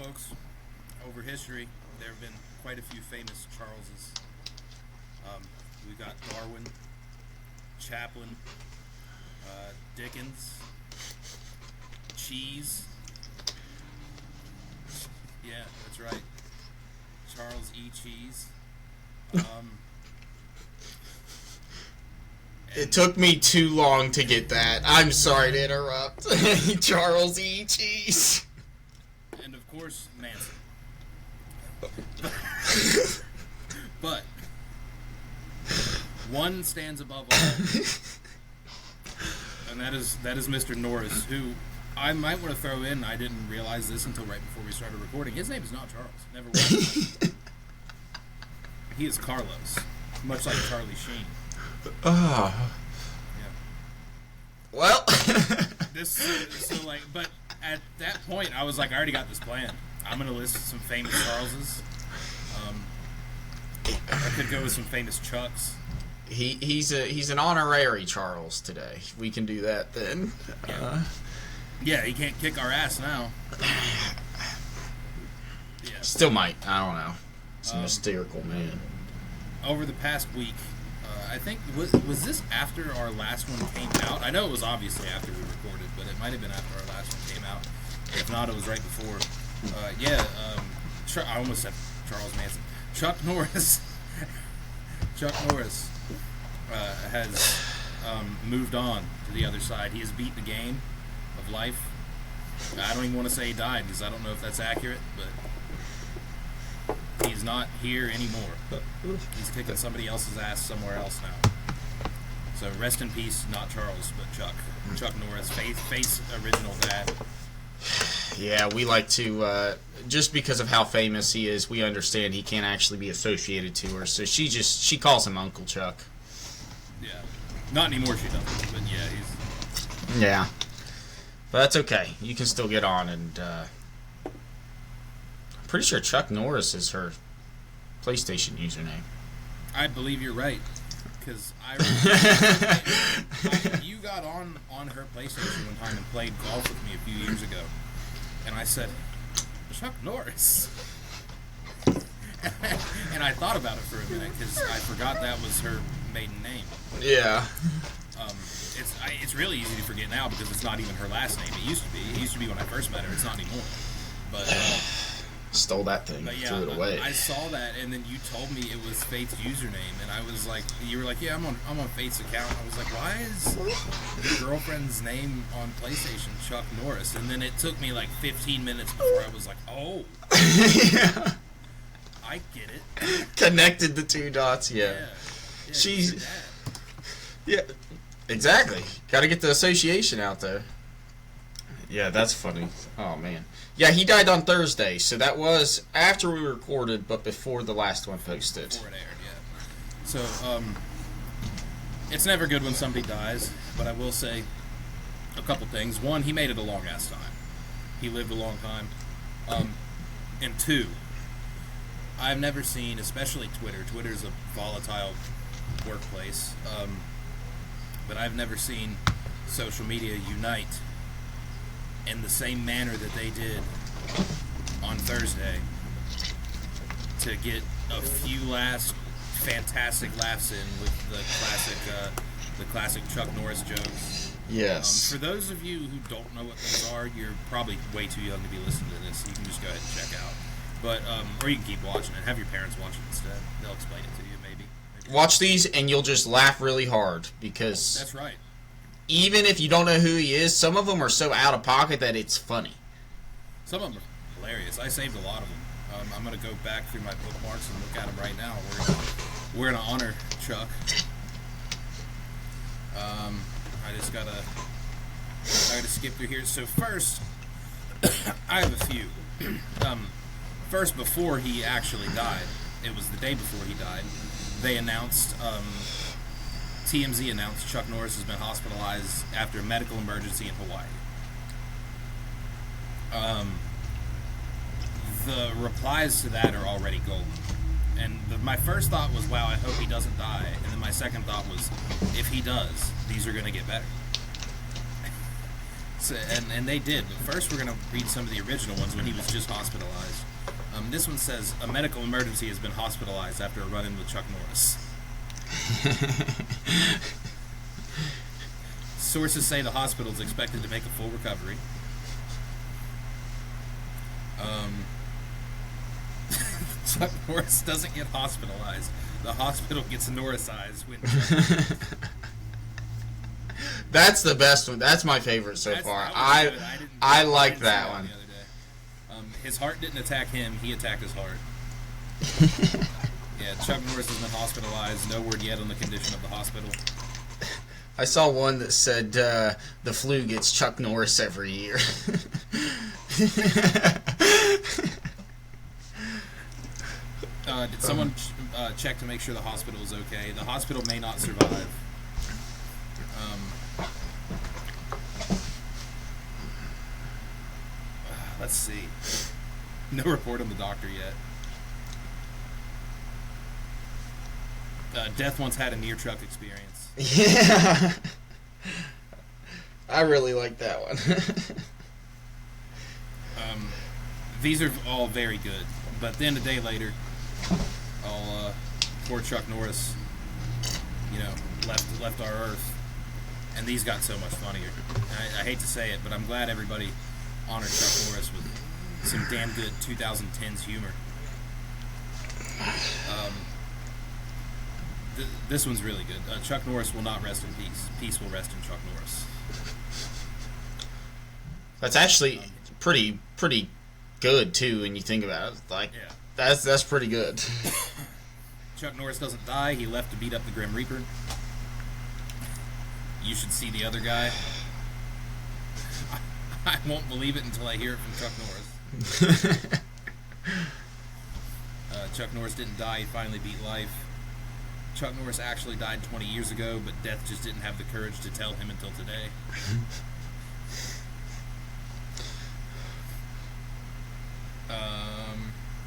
folks, over history, there have been quite a few famous Charleses. We've got Darwin, Chaplin, Dickens, Cheese. Yeah, that's right. Charles E. Cheese. It took me too long to get that. I'm sorry to interrupt. Charles E. Cheese. And of course, Manson. But one stands above all, and that is Mr. Norris, who I might want to throw in. I didn't realize this until right before we started recording. His name is not Charles. Never was. He is Carlos, much like Charlie Sheen. Yeah. Well. But at that point, I was like, I already got this planned. I'm gonna list some famous Charleses. I could go with some famous Chucks. He's an honorary Charles today. We can do that then. Yeah, he can't kick our ass now. Yeah. Still might. I don't know. It's a hysterical man. Over the past week, I think was this after our last one came out? I know it was obviously after we recorded, but it might have been after our last one came out. If not, it was right before. I almost said Charles Manson. Chuck Norris. Chuck Norris has moved on to the other side. He has beat the game of life. I don't even want to say he died because I don't know if that's accurate, but he's not here anymore. He's kicking somebody else's ass somewhere else now. So rest in peace, not Charles, but Chuck. Chuck Norris, face original dad. Yeah, we like to, just because of how famous he is, we understand he can't actually be associated to her, so she calls him Uncle Chuck. Yeah. Not anymore, she doesn't, but yeah, he's... Yeah. But that's okay. You can still get on, and, I'm pretty sure Chuck Norris is her PlayStation username. I believe you're right, because you got on her PlayStation one time and played golf with me a few years ago. And I said, Chuck Norris. And I thought about it for a minute because I forgot that was her maiden name. Yeah. It's really easy to forget now because it's not even her last name. It used to be. It used to be when I first met her. It's not anymore. But stole that thing, threw it away. I saw that, and then you told me it was Faith's username, and I was like, you were like, yeah, I'm on Faith's account. I was like, why is your girlfriend's name on PlayStation Chuck Norris? And then it took me like 15 minutes before I was like, oh, Yeah. I get it. Connected the two dots. Yeah. She's. Yeah. Exactly. Got to get the association out there. Yeah, that's funny. Oh man. Yeah, he died on Thursday, so that was after we recorded, but before the last one posted. Before it aired, yeah. So, it's never good when somebody dies, but I will say a couple things. One, he made it a long-ass time. He lived a long time. And two, I've never seen, especially Twitter's a volatile workplace, but I've never seen social media unite in the same manner that they did on Thursday to get a few last fantastic laughs in with the classic Chuck Norris jokes. Yes. For those of you who don't know what those are, you're probably way too young to be listening to this. You can just go ahead and check out. But or you can keep watching it. Have your parents watch it instead. They'll explain it to you, maybe. Watch these and you'll just laugh really hard because that's right. Even if you don't know who he is, some of them are so out of pocket that it's funny. Some of them are hilarious. I saved a lot of them. I'm going to go back through my bookmarks and look at them right now. We're gonna honor Chuck. I just gotta skip through here. So first, I have a few. First, before he actually died, it was the day before he died, they announced, TMZ announced Chuck Norris has been hospitalized after a medical emergency in Hawaii. The replies to that are already golden. And my first thought was, wow, I hope he doesn't die. And then my second thought was, if he does, these are going to get better. So, and they did. But first, we're going to read some of the original ones when he was just hospitalized. This one says, a medical emergency has been hospitalized after a run-in with Chuck Norris. Sources say the hospital is expected to make a full recovery. Chuck Norris doesn't get hospitalized. The hospital gets Norrisized when That's the best one. That's my favorite so far. I like that one. The other day. His heart didn't attack him. He attacked his heart. Yeah, Chuck Norris has been hospitalized. No word yet on the condition of the hospital. I saw one that said the flu gets Chuck Norris every year. Did someone check to make sure the hospital is okay? The hospital may not survive. Let's see. No report on the doctor yet. Death once had a near-truck experience. Yeah. I really like that one. These are all very good. But then a day later, poor Chuck Norris, left our Earth. And these got so much funnier. I hate to say it, but I'm glad everybody honored Chuck Norris with some damn good 2010s humor. This one's really good. Chuck Norris will not rest in peace. Peace will rest in Chuck Norris. That's actually pretty good too when you think about it. Like, yeah. That's pretty good. Chuck Norris doesn't die. He left to beat up the Grim Reaper. You should see the other guy. I won't believe it until I hear it from Chuck Norris. Chuck Norris didn't die. He finally beat life. Chuck Norris actually died 20 years ago, but death just didn't have the courage to tell him until today.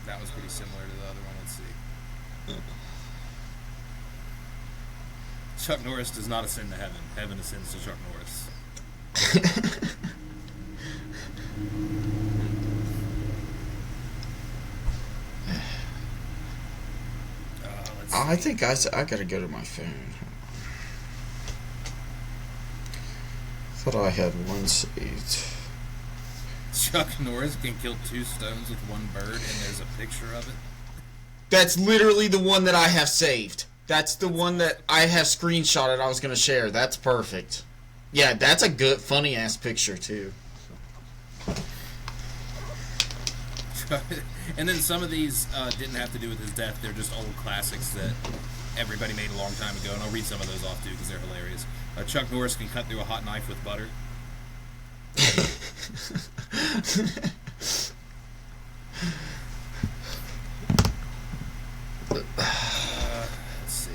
That was pretty similar to the other one. Let's see. Chuck Norris does not ascend to heaven. Heaven ascends to Chuck Norris. I think I gotta go to my phone. Thought I had one saved. Chuck Norris can kill 2 stones with 1 bird, and there's a picture of it. That's literally the one that I have saved. That's the one that I have screenshotted I was going to share. That's perfect. Yeah, that's a good, funny-ass picture, too. And then some of these didn't have to do with his death. They're just old classics that everybody made a long time ago, and I'll read some of those off, too, because they're hilarious. Chuck Norris can cut through a hot knife with butter. Let's see.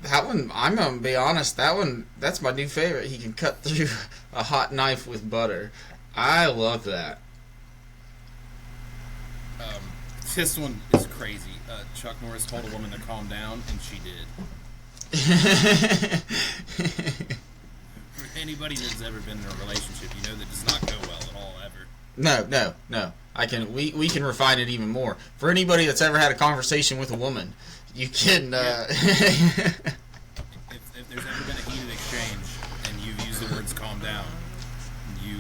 That one, I'm gonna be honest, that's my new favorite. He can cut through a hot knife with butter. I love that. This one is crazy. Chuck Norris told a woman to calm down, and she did. For anybody that's ever been in a relationship, you know that does not go well at all, ever. No. We can refine it even more. For anybody that's ever had a conversation with a woman, you can. If there's ever been a heated exchange and you've used the words "calm down," you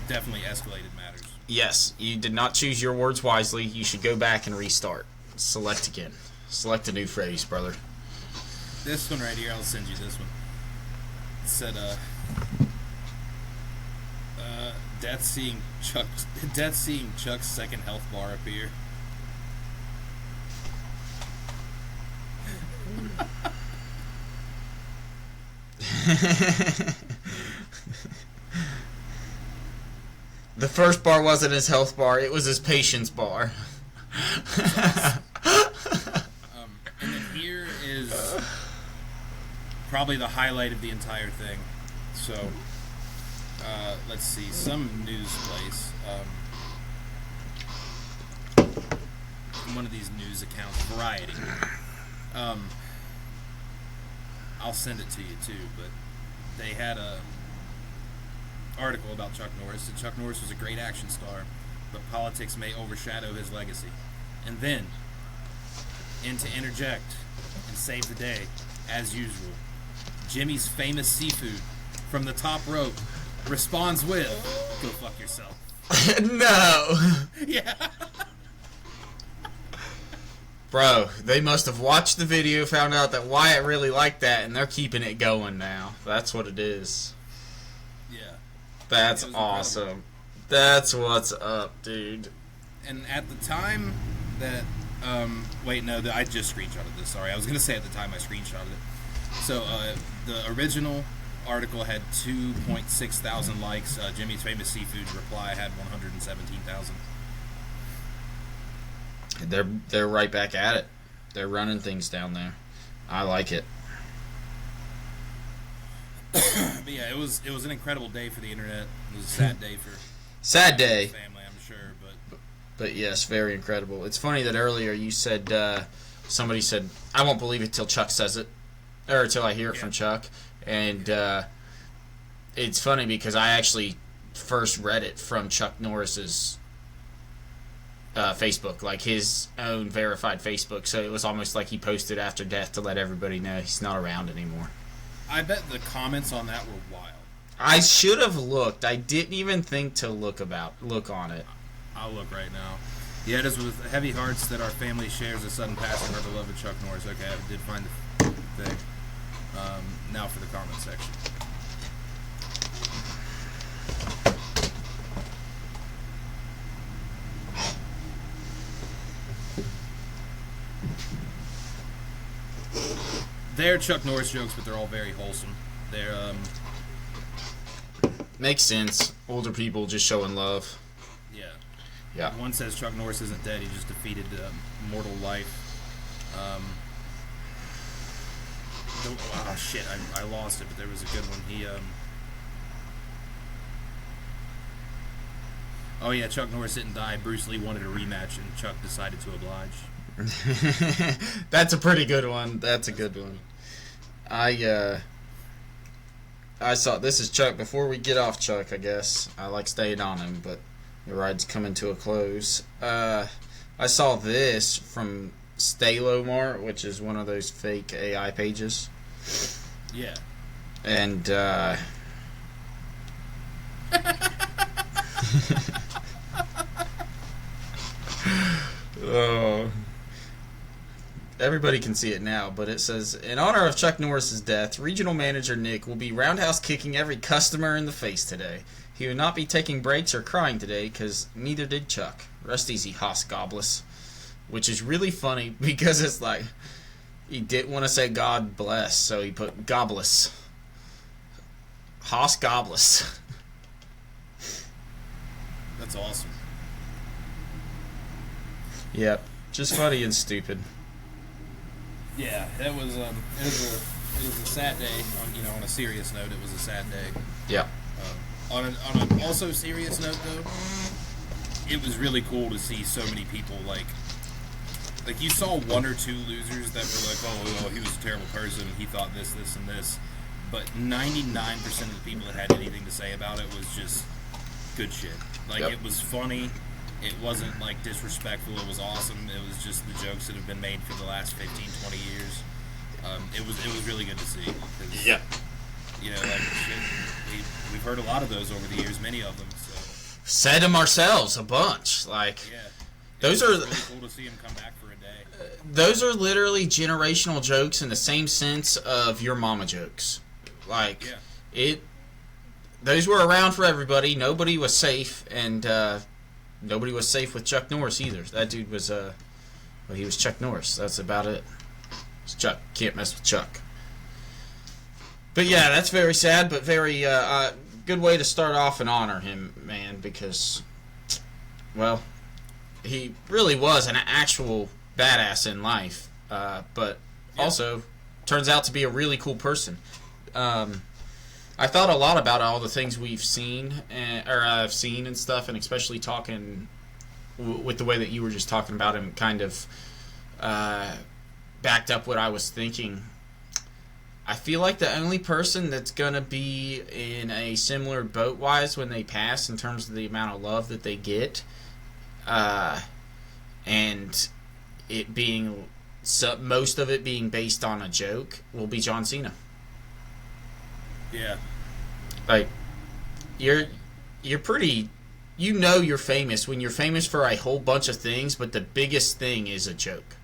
definitely escalated matters. Yes, you did not choose your words wisely. You should go back and restart. Select again. Select a new phrase, brother. This one right here, I'll send you this one. It said, death seeing Chuck's second health bar appear. The first bar wasn't his health bar, it was his patience bar. And then here is probably the highlight of the entire thing. So, let's see, some news place, one of these news accounts, Variety. I'll send it to you too. But they had a article about Chuck Norris. That Chuck Norris was a great action star, but politics may overshadow his legacy. And then, to interject and save the day, as usual, Jimmy's famous seafood from the top rope responds with, "Go fuck yourself." No. Yeah. Bro, they must have watched the video, found out that Wyatt really liked that, and they're keeping it going now. That's what it is. Yeah. That's awesome. Incredible. That's what's up, dude. And at the time that, I just screenshotted this. Sorry, I was going to say at the time I screenshotted it. So, the original article had 2.6 thousand likes. Jimmy's Famous Seafood reply had 117,000. They're right back at it. They're running things down there. I like it. But yeah, it was an incredible day for the internet. It was a sad day for family, I'm sure, but yes, very incredible. It's funny that earlier you said somebody said, "I won't believe it till Chuck says it, or till I hear it from Chuck." And it's funny because I actually first read it from Chuck Norris's Facebook, like his own verified Facebook. So it was almost like he posted after death to let everybody know he's not around anymore. I bet the comments on that were wild. I should have looked. I didn't even think to look on it. I'll look right now. Yeah, it is with heavy hearts that our family shares a sudden passing of our beloved Chuck Norris. Okay, I did find the thing. Now for the comment section. They're Chuck Norris jokes, but they're all very wholesome. They're makes sense. Older people just showing love. Yeah. One says Chuck Norris isn't dead; he just defeated mortal life. Shit! I lost it, but there was a good one. Oh yeah, Chuck Norris didn't die. Bruce Lee wanted a rematch, and Chuck decided to oblige. That's a pretty good one. That's a good one. I saw, this is Chuck. Before we get off Chuck, I guess I like staying on him, but the ride's coming to a close. I saw this from Stalomart, which is one of those fake AI pages. Yeah. And oh. Everybody can see it now, but it says, in honor of Chuck Norris's death, regional manager Nick will be roundhouse kicking every customer in the face today. He will not be taking breaks or crying today, because neither did Chuck. Rest easy, Haas Gobless. Which is really funny, because it's like, he didn't want to say God bless, so he put Gobless. Haas Gobless. That's awesome. Yep, just funny and stupid. Yeah, it was a sad day. On a serious note, it was a sad day. Yeah. On an also serious note, though, it was really cool to see so many people like you saw one or two losers that were like, oh, he was a terrible person. He thought this, and this, but 99% of the people that had anything to say about it was just good shit. It was funny. It wasn't disrespectful. It was awesome. It was just the jokes that have been made for the last 15, 20 years. It was really good to see. Yeah. Shit, we've heard a lot of those over the years, many of them. So. Said them ourselves a bunch. Those are really cool to see him come back for a day. Those are literally generational jokes in the same sense of your mama jokes. Those were around for everybody. Nobody was safe, and nobody was safe with Chuck Norris either. That dude was he was Chuck Norris. That's about it. It's Chuck. Can't mess with Chuck. But yeah, that's very sad, but very good way to start off and honor him, man, because, well, he really was an actual badass in life, but also turns out to be a really cool person. I thought a lot about all the things we've seen, or I've seen and stuff, and especially talking with the way that you were just talking about him, kind of backed up what I was thinking. I feel like the only person that's gonna be in a similar boat wise when they pass in terms of the amount of love that they get, and it being most of it being based on a joke, will be John Cena. Yeah. Like, you're pretty. You're famous when you're famous for a whole bunch of things, but the biggest thing is a joke,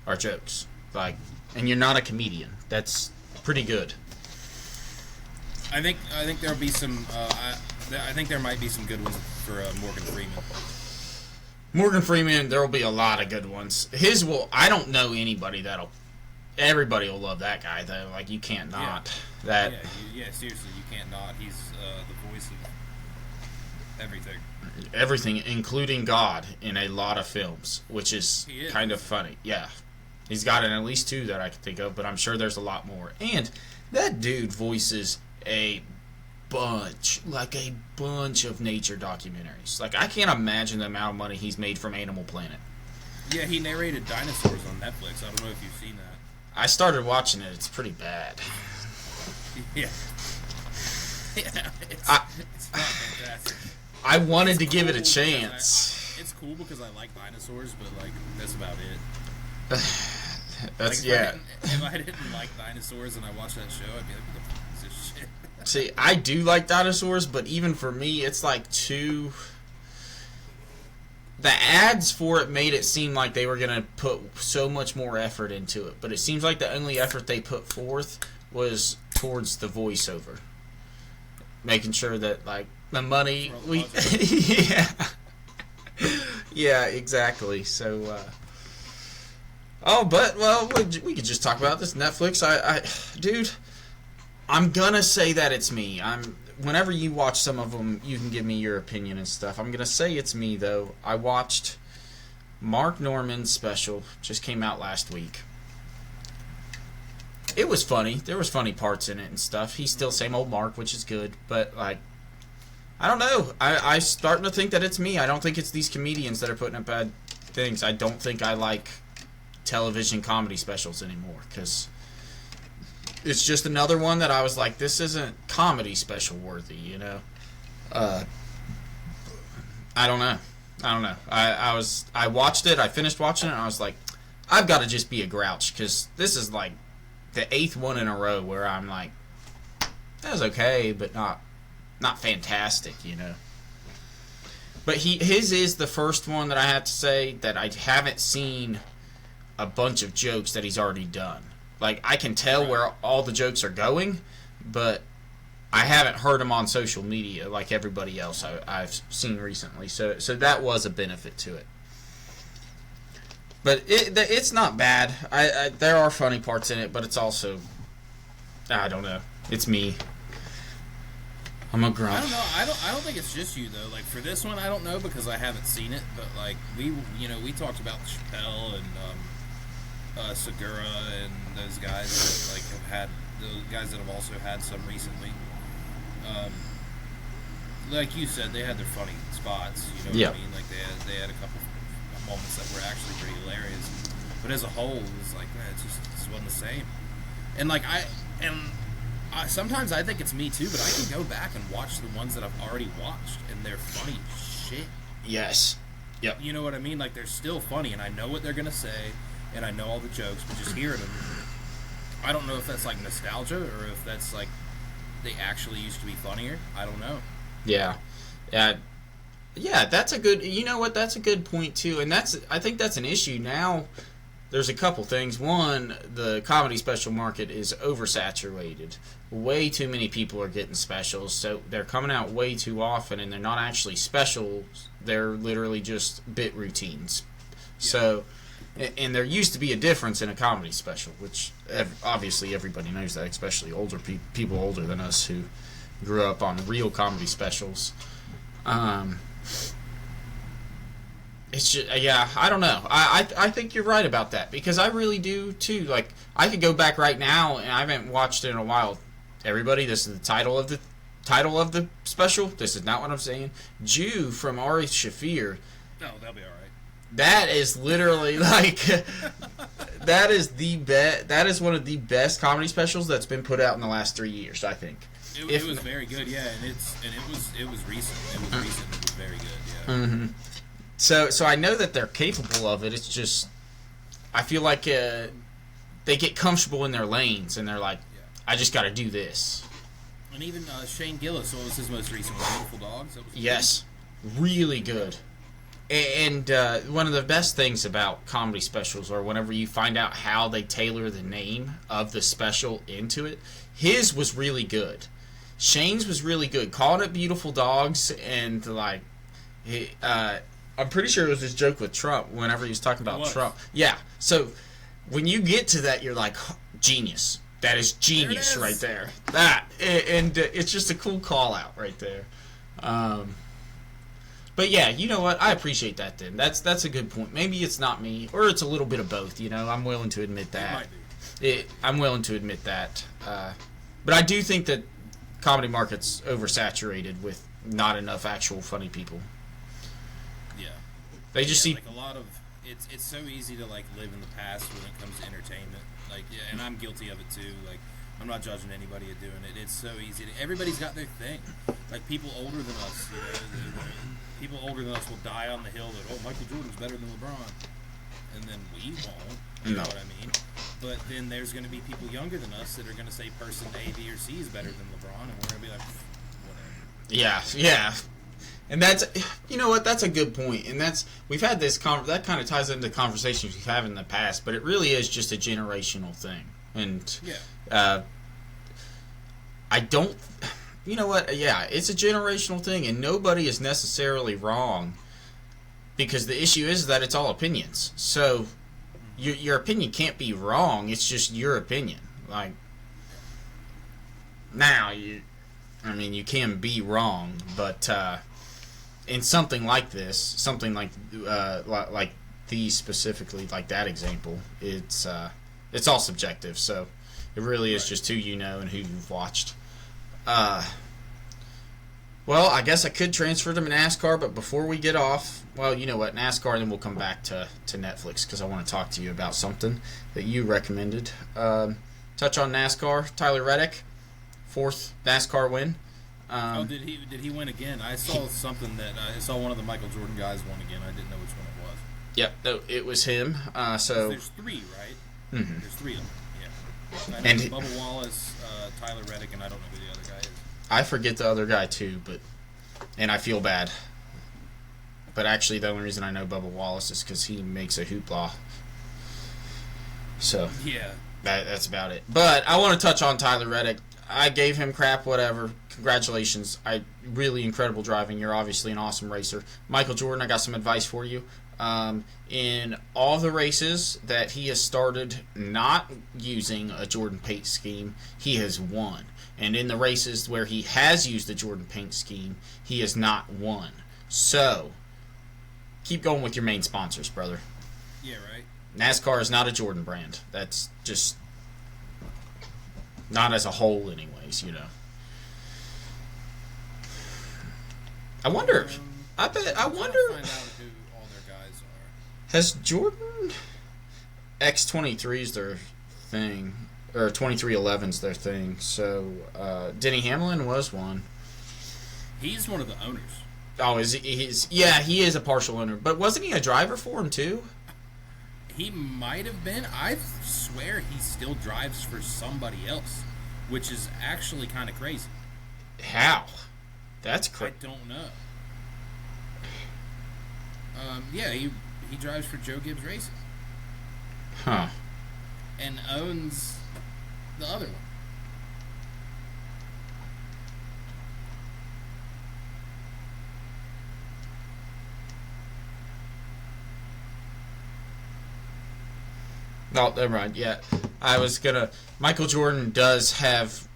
or jokes. Like, and you're not a comedian. That's pretty good. I think there'll be some. I think there might be some good ones for Morgan Freeman. Morgan Freeman, there will be a lot of good ones. His will. I don't know anybody that'll. Everybody will love that guy though. Like, you can't not. Yeah. Seriously, you can't not. He's the voice of everything. Everything, including God, in a lot of films, which is kind of funny. Yeah. He's got at least 2 that I can think of, but I'm sure there's a lot more. And that dude voices a bunch of nature documentaries. Like, I can't imagine the amount of money he's made from Animal Planet. Yeah, he narrated Dinosaurs on Netflix. I don't know if you've seen that. I started watching it. It's pretty bad. Yeah. It's not fantastic. I wanted to give it a chance. It's cool because I like dinosaurs, but, like, that's about it. That's, like, if I didn't like dinosaurs and I watched that show, I'd be like, what the fuck is this shit? See, I do like dinosaurs, but even for me, it's like too... The ads for it made it seem like they were going to put so much more effort into it, but it seems like the only effort they put forth was towards the voiceover. Making sure that, like, the money... Yeah. Yeah, exactly. So, but we could just talk about this Netflix. Dude, I'm gonna say that it's me. Whenever you watch some of them, you can give me your opinion and stuff. I'm gonna say it's me though. I watched Mark Norman's special, just came out last week. It was funny. There was funny parts in it and stuff. He's still same old Mark, which is good. But, like, I don't know. I starting to think that it's me. I don't think it's these comedians that are putting up bad things. I don't think I like television comedy specials anymore, because it's just another one that I was like, this isn't comedy special worthy, you know? I don't know. I watched it. I finished watching it, and I was like, I've got to just be a grouch, because this is like the 8th one in a row where I'm like, that was okay, but not fantastic, you know. But his is the first one that I have to say that I haven't seen a bunch of jokes that he's already done. Like, I can tell where all the jokes are going, but I haven't heard them on social media like everybody else I've seen recently. So that was a benefit to it. But it's not bad. There are funny parts in it, but it's also, I don't know. It's me. I'm a grump. I don't know. I don't think it's just you though. Like, for this one, I don't know because I haven't seen it. But, like, we talked about Chappelle and Segura and those guys that, like, have had those guys that have also had some recently. Like you said, they had their funny spots. You know what I mean? Like, they had a couple moments that were actually pretty hilarious. But as a whole, it was like, man, it just wasn't the same. And, like, sometimes I think it's me too, but I can go back and watch the ones that I've already watched, and they're funny as shit. Yes. Yep. You know what I mean? Like, they're still funny, and I know what they're gonna say, and I know all the jokes, but just hearing them, I don't know if that's like nostalgia or if that's like they actually used to be funnier. I don't know. Yeah. Yeah, that's a good... You know what? That's a good point, too. And I think that's an issue now. There's a couple things. One, the comedy special market is oversaturated. Way too many people are getting specials, so they're coming out way too often, and they're not actually specials. They're literally just bit routines. Yeah. So, and there used to be a difference in a comedy special, which obviously everybody knows that, especially older people older than us who grew up on real comedy specials. It's just, yeah, I don't know. I think you're right about that, because I really do too. Like, I could go back right now, and I haven't watched it in a while. Everybody, this is the title of the special. This is not what I'm saying. Jew from Ari Shafir. No, that'll be all right. That is literally like that is the best. That is one of the best comedy specials that's been put out in the last 3 years, I think. It was very good, yeah, and it was recent. It was recent. It was very good, yeah. Mm-hmm. So I know that they're capable of it. It's just I feel like they get comfortable in their lanes and they're like, I just got to do this. And even Shane Gillis, what was his most recent one? Beautiful Dogs? That was yes, really good. And one of the best things about comedy specials are whenever you find out how they tailor the name of the special into it. His was really good. Shane's was really good. Calling it Beautiful Dogs and like, I'm pretty sure it was his joke with Trump whenever he was talking about Trump. Yeah. So when you get to that, you're like, genius. That is genius right there. That and it's just a cool call out right there. But yeah, you know what? I appreciate that. Then that's a good point. Maybe it's not me, or it's a little bit of both. You know, I'm willing to admit that. It might be. I'm willing to admit that. But I do think that comedy market's oversaturated with not enough actual funny people. Yeah. They just see like a lot of it's so easy to like live in the past when it comes to entertainment. Like yeah, and I'm guilty of it too. Like I'm not judging anybody at doing it. It's so easy. Everybody's got their thing. Like people older than us, you know, people older than us will die on the hill that Michael Jordan's better than LeBron, and then we won't. You know what I mean? But then there's going to be people younger than us that are going to say person A, B, or C is better than LeBron, and we're going to be like, whatever. Yeah. And that's, you know what, that's a good point. And we've had this, that kind of ties into conversations we've had in the past, but it really is just a generational thing. And, I don't, you know what, yeah, it's a generational thing, and nobody is necessarily wrong, because the issue is that it's all opinions. So, your opinion can't be wrong, it's just your opinion. Like, now, you can be wrong, but, in something like this, something like these specifically, like that example, it's all subjective. So it really is just who you know and who you've watched. Well, I guess I could transfer to NASCAR, but before we get off, well, you know what, NASCAR, and then we'll come back to Netflix because I want to talk to you about something that you recommended. Touch on NASCAR. Tyler Reddick, 4th NASCAR win. Did he win again? I saw something that I saw one of the Michael Jordan guys won again. I didn't know which one it was. Yep, no, it was him. So there's 3, right? Mm-hmm. There's 3 of them. Yeah. I know Bubba Wallace, Tyler Reddick, and I don't know who the other guy is. I forget the other guy too, and I feel bad. But actually, the only reason I know Bubba Wallace is because he makes a hoopla. So yeah, that's about it. But I want to touch on Tyler Reddick. I gave him crap, whatever. Congratulations. Really incredible driving. You're obviously an awesome racer. Michael Jordan, I got some advice for you. In all the races that he has started not using a Jordan paint scheme, he has won. And in the races where he has used the Jordan paint scheme, he has not won. So, keep going with your main sponsors, brother. Yeah, right. NASCAR is not a Jordan brand. That's just not as a whole, anyways, you know. I wonder. I wonder. Find out who all their guys are. Has Jordan X23's their thing, or 2311's their thing? So Denny Hamlin was one. He's one of the owners. Oh, is he? He is a partial owner. But wasn't he a driver for him too? He might have been. I swear he still drives for somebody else, which is actually kind of crazy. How? That's crazy. I don't know. He drives for Joe Gibbs Racing. Huh. And owns the other one. No, never mind. Yeah, I was gonna. Michael Jordan does have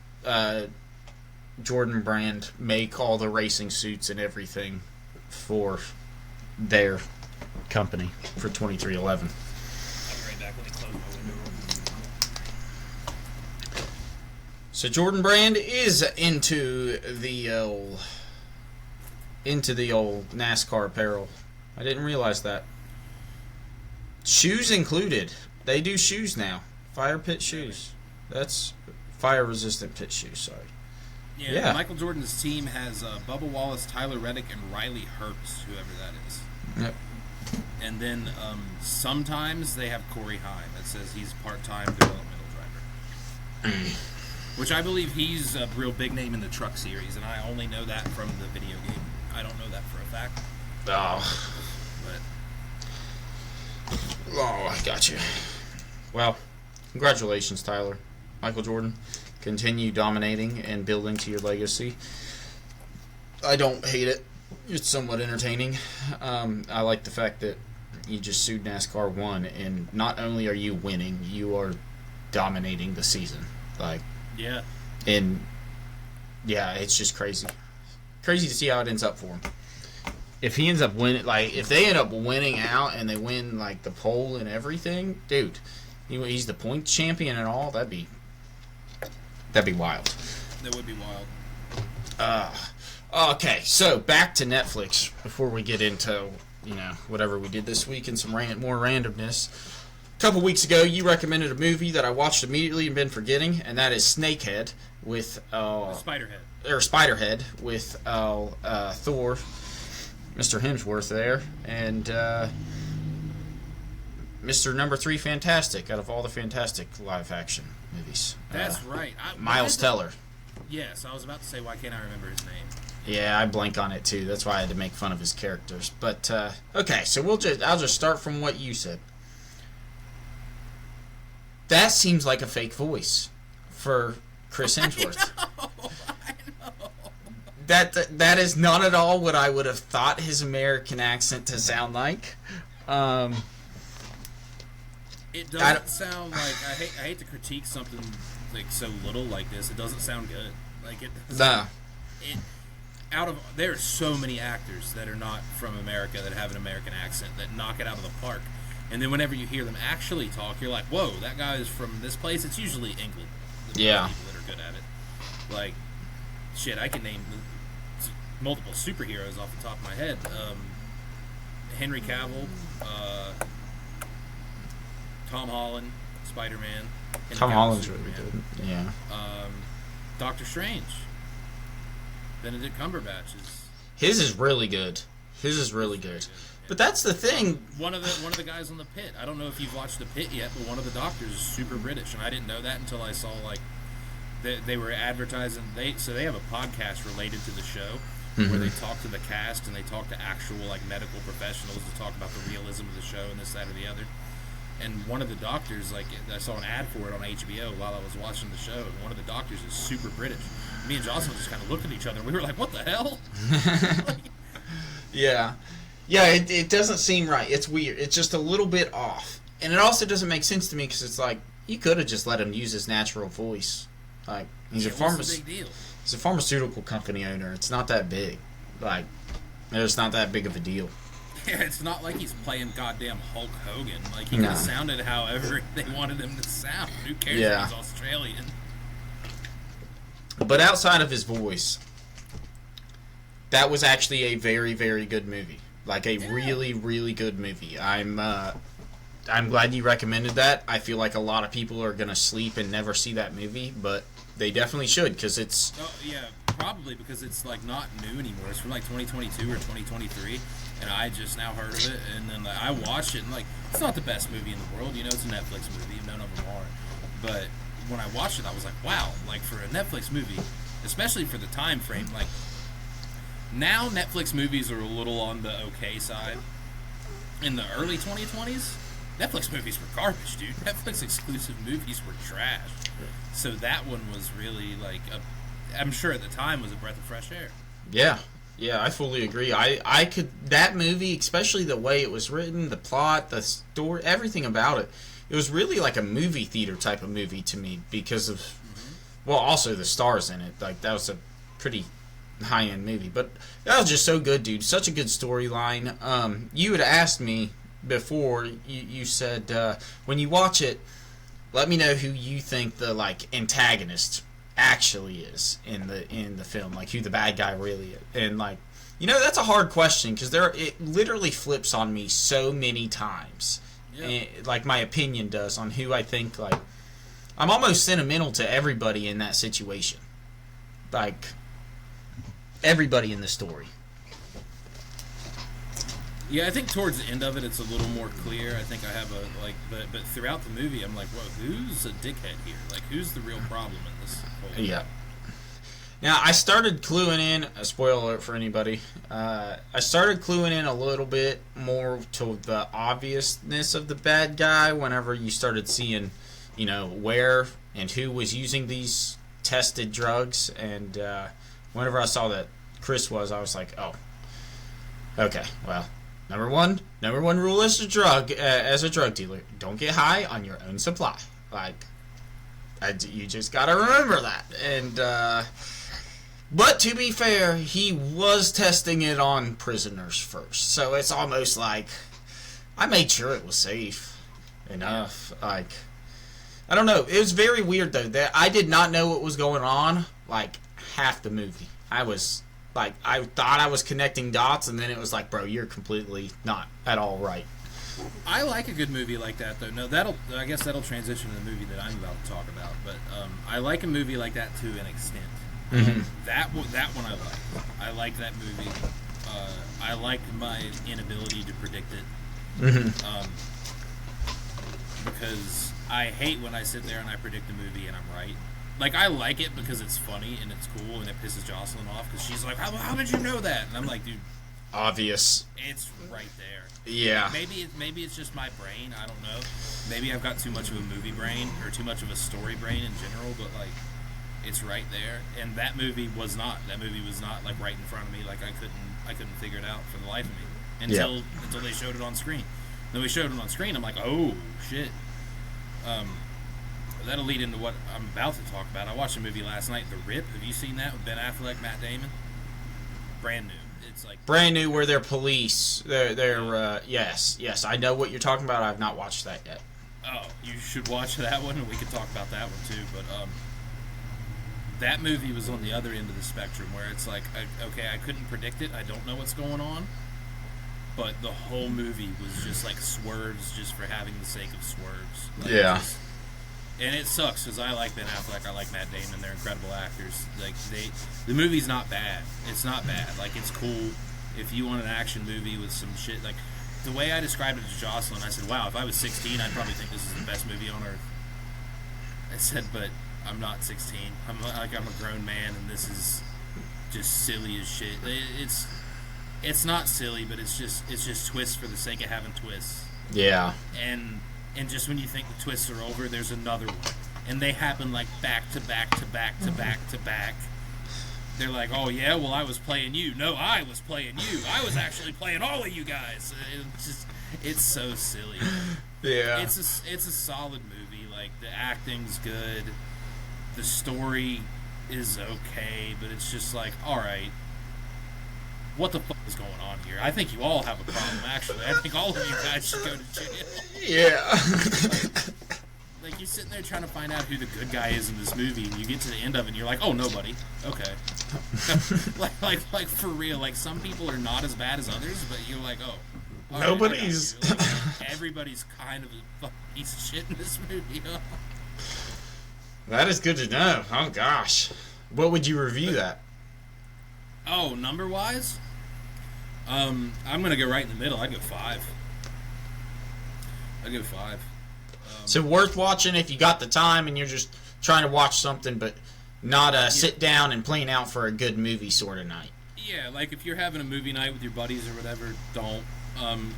Jordan brand make all the racing suits and everything for their company for 2311. I'll be right back. Let me close my window. So Jordan brand is into the old NASCAR apparel. I didn't realize that. Shoes included. They do shoes now. Fire pit shoes. That's fire-resistant pit shoes, sorry. Yeah. Michael Jordan's team has Bubba Wallace, Tyler Reddick, and Riley Herbst, whoever that is. Yep. And then sometimes they have Corey Heim. That says he's part-time developmental driver. Which I believe he's a real big name in the truck series, and I only know that from the video game. I don't know that for a fact. Oh. But. Oh, I got you. Well, congratulations, Tyler. Michael Jordan, continue dominating and building to your legacy. I don't hate it. It's somewhat entertaining. I like the fact that you just sued NASCAR 1, and not only are you winning, you are dominating the season. Yeah. And, yeah, it's just crazy. Crazy to see how it ends up for him. If he ends up winning, if they end up winning out and they win, the pole and everything, dude, he's the point champion and all, that'd be wild. That would be wild. Okay, so back to Netflix before we get into, whatever we did this week and some more randomness. A couple weeks ago, you recommended a movie that I watched immediately and been forgetting, and that is Snakehead with... Spiderhead. Or Spiderhead with Thor, Mr. Hemsworth there, and Mr. Number 3 Fantastic out of all the Fantastic live-action movies. That's right. Miles Teller. Yes, I was about to say, why can't I remember his name? Yeah, I blank on it too. That's why I had to make fun of his characters. But okay, so I'll just start from what you said. That seems like a fake voice for Chris Hemsworth. I know. That is not at all what I would have thought his American accent to sound like. It doesn't sound like I hate to critique something so little like this. It doesn't sound good. It doesn't. Nah. There are so many actors that are not from America that have an American accent that knock it out of the park. And then whenever you hear them actually talk, you're like, whoa, that guy is from this place. It's usually England. Yeah. People that are good at it. Shit, I can name multiple superheroes off the top of my head. Henry Cavill, Tom Holland, Spider-Man. Tom Holland's really good. Yeah. Doctor Strange. Benedict Cumberbatch is. His is really good. But that's the thing. One of the guys on The Pit. I don't know if you've watched The Pit yet, but one of the doctors is super British, and I didn't know that until I saw they were advertising. They have a podcast related to the show where they talk to the cast and they talk to actual medical professionals to talk about the realism of the show and this, that, or the other. And one of the doctors, I saw an ad for it on HBO while I was watching the show, and one of the doctors is super British. Me and Jocelyn just kind of looked at each other, and we were like, what the hell? Yeah. Yeah, it doesn't seem right. It's weird. It's just a little bit off. And it also doesn't make sense to me because it's you could have just let him use his natural voice. He's what's the big deal? He's a pharmaceutical company owner. It's not that big. It's not that big of a deal. Yeah, it's not like he's playing goddamn Hulk Hogan. He could have sounded however they wanted him to sound. Who cares if he's Australian? But outside of his voice, that was actually a very, very good movie. Really, really good movie. I'm glad you recommended that. I feel like a lot of people are going to sleep and never see that movie, but they definitely should because it's... Oh, yeah, probably because it's not new anymore. It's from 2022 or 2023, and I just now heard of it, and then I watched it, and it's not the best movie in the world. It's a Netflix movie. None of them are. But when I watched it, I was like, wow, for a Netflix movie, especially for the time frame, now Netflix movies are a little on the okay side. In the early 2020s, Netflix movies were garbage, dude. Netflix exclusive movies were trash. So that one was really I'm sure at the time was a breath of fresh air. Yeah, I fully agree. That movie, especially the way it was written, the plot, the story, everything about it, it was really like a movie theater type of movie to me because of, also the stars in it. That was a pretty high-end movie, but that was just so good, dude. Such a good storyline. You had asked me before, you said when you watch it, let me know who you think the antagonist actually is in the film, who the bad guy really is. And that's a hard question because it literally flips on me so many times like my opinion does on who I think, like, I'm almost sentimental to everybody in that situation. Like, everybody in the story. Yeah, I think towards the end of it, it's a little more clear. I think I have a, like, but throughout the movie, I'm like, whoa, who's a dickhead here? Like, who's the real problem in this whole Yeah. Now, I started cluing in, a spoiler alert for anybody, I started cluing in a little bit more to the obviousness of the bad guy whenever you started seeing, you know, where and who was using these tested drugs, and whenever I saw that Chris was, I was like, oh, okay, well, number one rule as a drug dealer, don't get high on your own supply. Like, you just gotta remember that. And but to be fair, he was testing it on prisoners first, so it's almost like I made sure it was safe enough. Like, I don't know. It was very weird though that I did not know what was going on. Like, half the movie, I was like, I thought I was connecting dots, and then it was like, bro, you're completely not at all right. I like a good movie like that, though. No, I guess that'll transition to the movie that I'm about to talk about. But I like a movie like that to an extent. Mm-hmm. That one I like. I like that movie. I like my inability to predict it. Mm-hmm. Because I hate when I sit there and I predict a movie and I'm right. Like, I like it because it's funny and it's cool and it pisses Jocelyn off because she's like, how did you know that? And I'm like, dude, obvious. it's right there. Yeah. Maybe it's just my brain. I don't know. Maybe I've got too much of a movie brain or too much of a story brain in general. But like, it's right there. And that movie was not. That movie was not like right in front of me. Like I couldn't figure it out for the life of me until they showed it on screen. Then we showed it on screen. I'm like, oh shit. That'll lead into what I'm about to talk about. I watched a movie last night, The Rip. Have you seen that with Ben Affleck, Matt Damon? Brand new. It's like brand new, where they're police. They're yes. I know what you're talking about. I've not watched that yet. Oh, you should watch that one, and we could talk about that one too. But that movie was on the other end of the spectrum, where it's like, okay, I couldn't predict it. I don't know what's going on. But the whole movie was just like swerves, just for having the sake of swerves. Like, yeah. And it sucks because I like Ben Affleck, I like Matt Damon, they're incredible actors. Like the movie's not bad. It's not bad. Like, it's cool. If you want an action movie with some shit, like the way I described it to Jocelyn, I said, "Wow, if I was 16, I'd probably think this is the best movie on earth." I said, "But I'm not 16. I'm a grown man, and this is just silly as shit." It's not silly, but it's just twists for the sake of having twists. Yeah. And just when you think the twists are over, there's another one. And they happen like back to back to back to back to back. They're like, oh yeah, well I was playing you. No, I was playing you. I was actually playing all of you guys. It's so silly. Yeah. It's a solid movie. Like, the acting's good. The story is okay, but it's just like, alright, what the fuck is going on here? I think you all have a problem, actually. I think all of you guys should go to jail. Yeah. Like, you're sitting there trying to find out who the good guy is in this movie, and you get to the end of it, and you're like, oh, nobody. Okay. like for real. Like, some people are not as bad as others, but you're like, oh. Nobody's. Like, everybody's kind of a fucking piece of shit in this movie. That is good to know. Oh, gosh. What would you review that? Oh, number-wise? I'm going to go right in the middle. I'd go 5. I'd go 5. So worth watching if you got the time and you're just trying to watch something, but not sit down and plan out for a good movie sort of night. Yeah, like if you're having a movie night with your buddies or whatever, don't.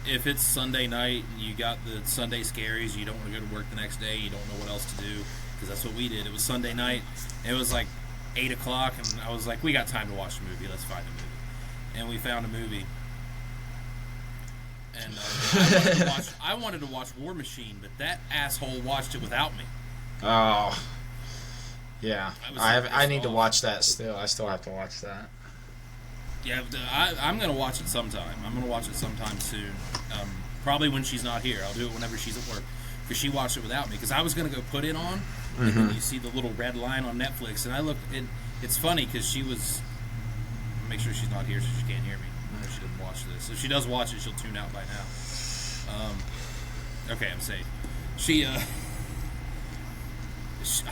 If it's Sunday night and you got the Sunday scaries, you don't want to go to work the next day, you don't know what else to do, because that's what we did. It was Sunday night, and it was like 8 o'clock, and I was like, we got time to watch a movie, let's find a movie. And we found a movie. And I wanted to watch War Machine, but that asshole watched it without me. Oh. Yeah. I need to off. watch that still. I still have to watch that. Yeah, I'm going to watch it sometime. I'm going to watch it sometime soon. Probably when she's not here. I'll do it whenever she's at work. Because she watched it without me. Because I was going to go put it on, and then you see the little red line on Netflix. And I looked, and it's funny because she was... Make sure she's not here so she can't hear me. She doesn't watch this. If she does watch it, she'll tune out by now. Okay, I'm safe. She,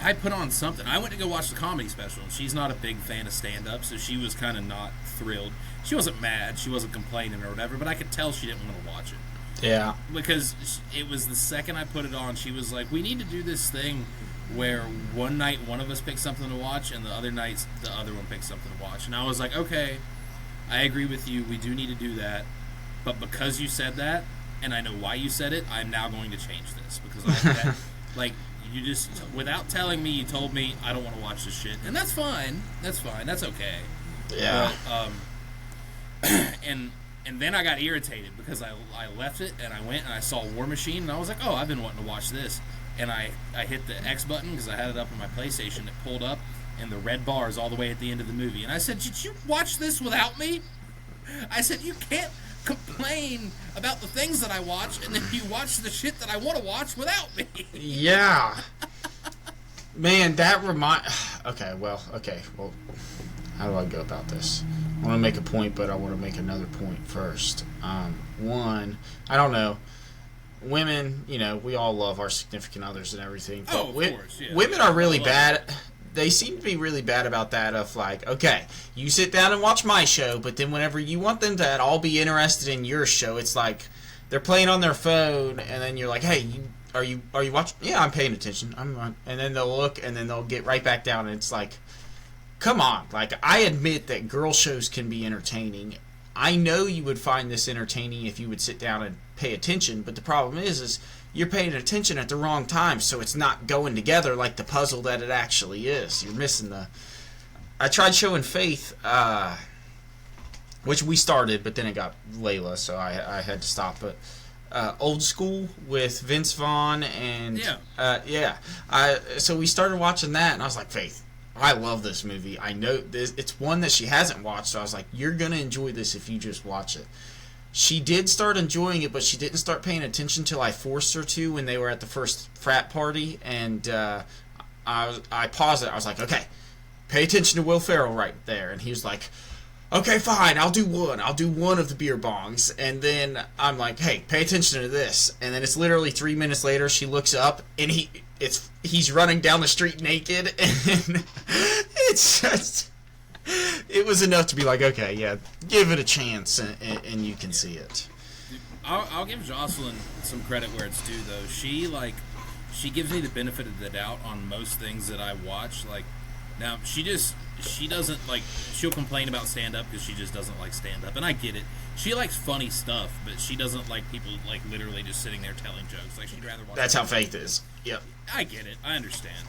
I put on something. I went to go watch the comedy special, and she's not a big fan of stand-up, so she was kind of not thrilled. She wasn't mad. She wasn't complaining or whatever, but I could tell she didn't want to watch it. Yeah. Because it was the second I put it on, she was like, we need to do this thing where one night one of us picks something to watch, and the other nights the other one picks something to watch. And I was like, okay, I agree with you. We do need to do that. But because you said that, and I know why you said it, I'm now going to change this. Because you just, without telling me, you told me I don't want to watch this shit. And that's fine. That's fine. That's okay. Yeah. But, and then I got irritated because I left it and I went and I saw War Machine and I was like, oh, I've been wanting to watch this. And I hit the X button because I had it up on my PlayStation. It pulled up and the red bar is all the way at the end of the movie. And I said, did you watch this without me? I said, you can't complain about the things that I watch and then you watch the shit that I want to watch without me. Yeah. Man, that okay, well, how do I go about this? I want to make a point, but I want to make another point first. One, I don't know. Women, we all love our significant others and everything. But of course, yeah. Women are really bad. They seem to be really bad about that of like, okay, you sit down and watch my show, but then whenever you want them to all be interested in your show, it's like they're playing on their phone, and then you're like, hey, are you watching? Yeah, I'm paying attention. And then they'll look, and then they'll get right back down, and it's like, come on. Like, I admit that girl shows can be entertaining. I know you would find this entertaining if you would sit down and pay attention, but the problem is you're paying attention at the wrong time, so it's not going together like the puzzle that it actually is. You're missing I tried showing Faith, which we started, but then it got Layla, so I had to stop. But Old School with Vince Vaughn and so we started watching that, and I was like, Faith, I love this movie. I know this. It's one that she hasn't watched, so I was like, you're gonna enjoy this if you just watch it. She did start enjoying it, but she didn't start paying attention till I forced her to when they were at the first frat party, and I paused it. I was like, okay, pay attention to Will Ferrell right there, and he was like, okay, fine, I'll do one of the beer bongs, and then I'm like, hey, pay attention to this, and then it's literally 3 minutes later, she looks up, and he's running down the street naked, and it's just, it was enough to be like, okay, yeah, give it a chance, and you can see it. I'll give Jocelyn some credit where it's due, though. She gives me the benefit of the doubt on most things that I watch. Like, now, she doesn't, she'll complain about stand-up because she just doesn't like stand-up, and I get it. She likes funny stuff, but she doesn't like people, literally just sitting there telling jokes. Like, she'd rather watch... That's how Faith is. Yep. I get it. I understand.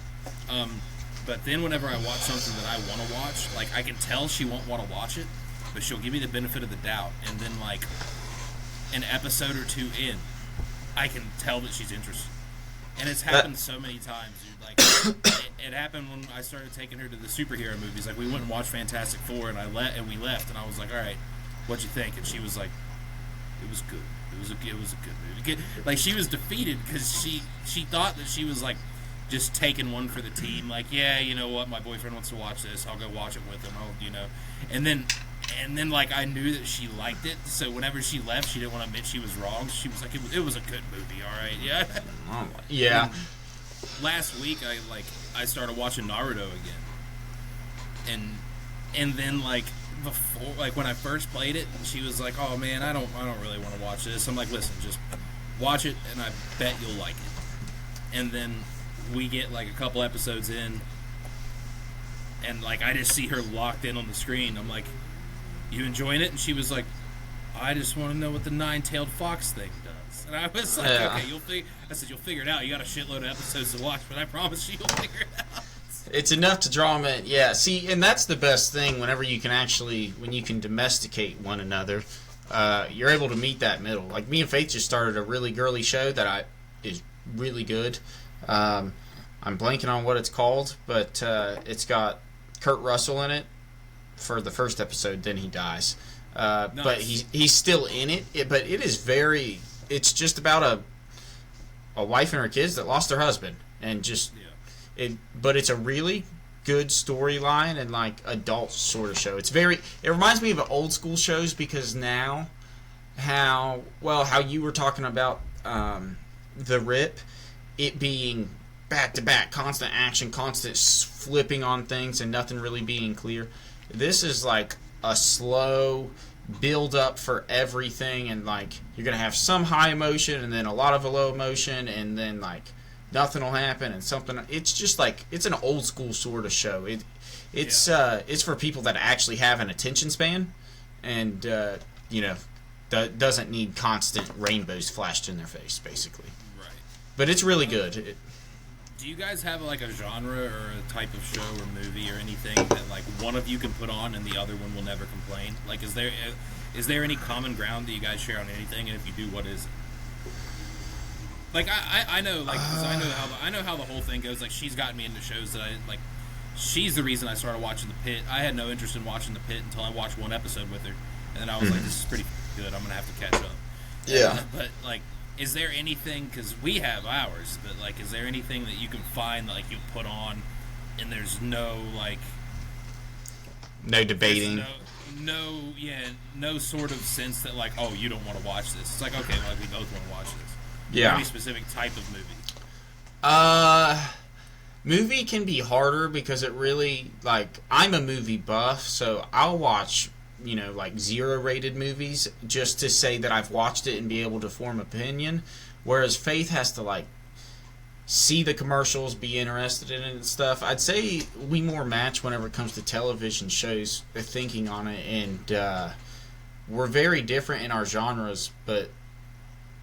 But then whenever I watch something that I want to watch, I can tell she won't want to watch it, but she'll give me the benefit of the doubt, and then, an episode or two in, I can tell that she's interested. And it's happened so many times, dude. It happened when I started taking her to the superhero movies. We went and watched Fantastic Four, and we left, and I was like, all right, what'd you think? And she was like, it was good. It was a good movie. She was defeated because she thought that she was, just taking one for the team. Yeah, you know what? My boyfriend wants to watch this. I'll go watch it with him. And then I knew that she liked it. So whenever she left, she didn't want to admit she was wrong. She was like, it was a good movie. All right, yeah. Yeah. Last week, I started watching Naruto again, and then before, when I first played it, she was like, oh man, I don't really want to watch this. I'm like, listen, just watch it, and I bet you'll like it. And then we get a couple episodes in, and I just see her locked in on the screen. I'm like, you enjoying it? And she was like, I just want to know what the nine-tailed fox thing does. And I was like, okay, I said, you'll figure it out. You got a shitload of episodes to watch, but I promise you'll figure it out. It's enough to draw them in. Yeah, see, and that's the best thing whenever you can when you can domesticate one another, you're able to meet that middle. Me and Faith just started a really girly show that is really good. I'm blanking on what it's called, but it's got Kurt Russell in it for the first episode, then he dies. Nice. But he's still in it, but it is it's just about a wife and her kids that lost their husband, and just but it's a really good storyline and adult sort of show. It reminds me of old school shows because now how you were talking about The Rip, it being back to back, constant action, constant flipping on things, and nothing really being clear. This is like a slow build up for everything, and like you're gonna have some high emotion and then a lot of low emotion, and then like nothing will happen and something. It's just like it's an old school sort of show. It's for people that actually have an attention span, and doesn't need constant rainbows flashed in their face, basically. Right. But it's really good. Do you guys have like a genre or a type of show or movie or anything that like one of you can put on and the other one will never complain? Like, is there any common ground that you guys share on anything? And if you do, what is it? Like, I know, like, 'cause I know how the whole thing goes. Like, she's gotten me into shows that I like. She's the reason I started watching The Pitt. I had no interest in watching The Pitt until I watched one episode with her, and then I was like, this is pretty good. I'm gonna have to catch up. Yeah. But like, is there anything? Because we have ours, but like, is there anything that you can find that, like, you put on, and there's no like, no debating. No sort of sense that like, oh, you don't want to watch this. It's like, okay, like we both want to watch this. Yeah. Any specific type of movie? Movie can be harder because it really, like, I'm a movie buff, so I'll watch, like 0 rated movies just to say that I've watched it and be able to form opinion. Whereas Faith has to, like, see the commercials, be interested in it and stuff. I'd say we more match whenever it comes to television shows, thinking on it, and we're very different in our genres, but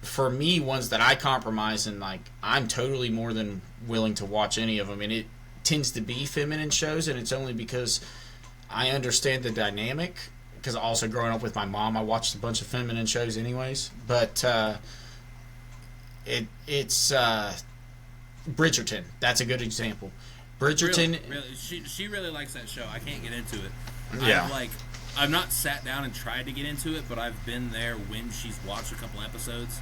for me, ones that I compromise in, like, I'm totally more than willing to watch any of them, and it tends to be feminine shows, and it's only because I understand the dynamic, because also growing up with my mom, I watched a bunch of feminine shows anyways, but it's Bridgerton. That's a good example. Bridgerton... Really, she really likes that show. I can't get into it. Yeah. I've not sat down and tried to get into it, but I've been there when she's watched a couple episodes.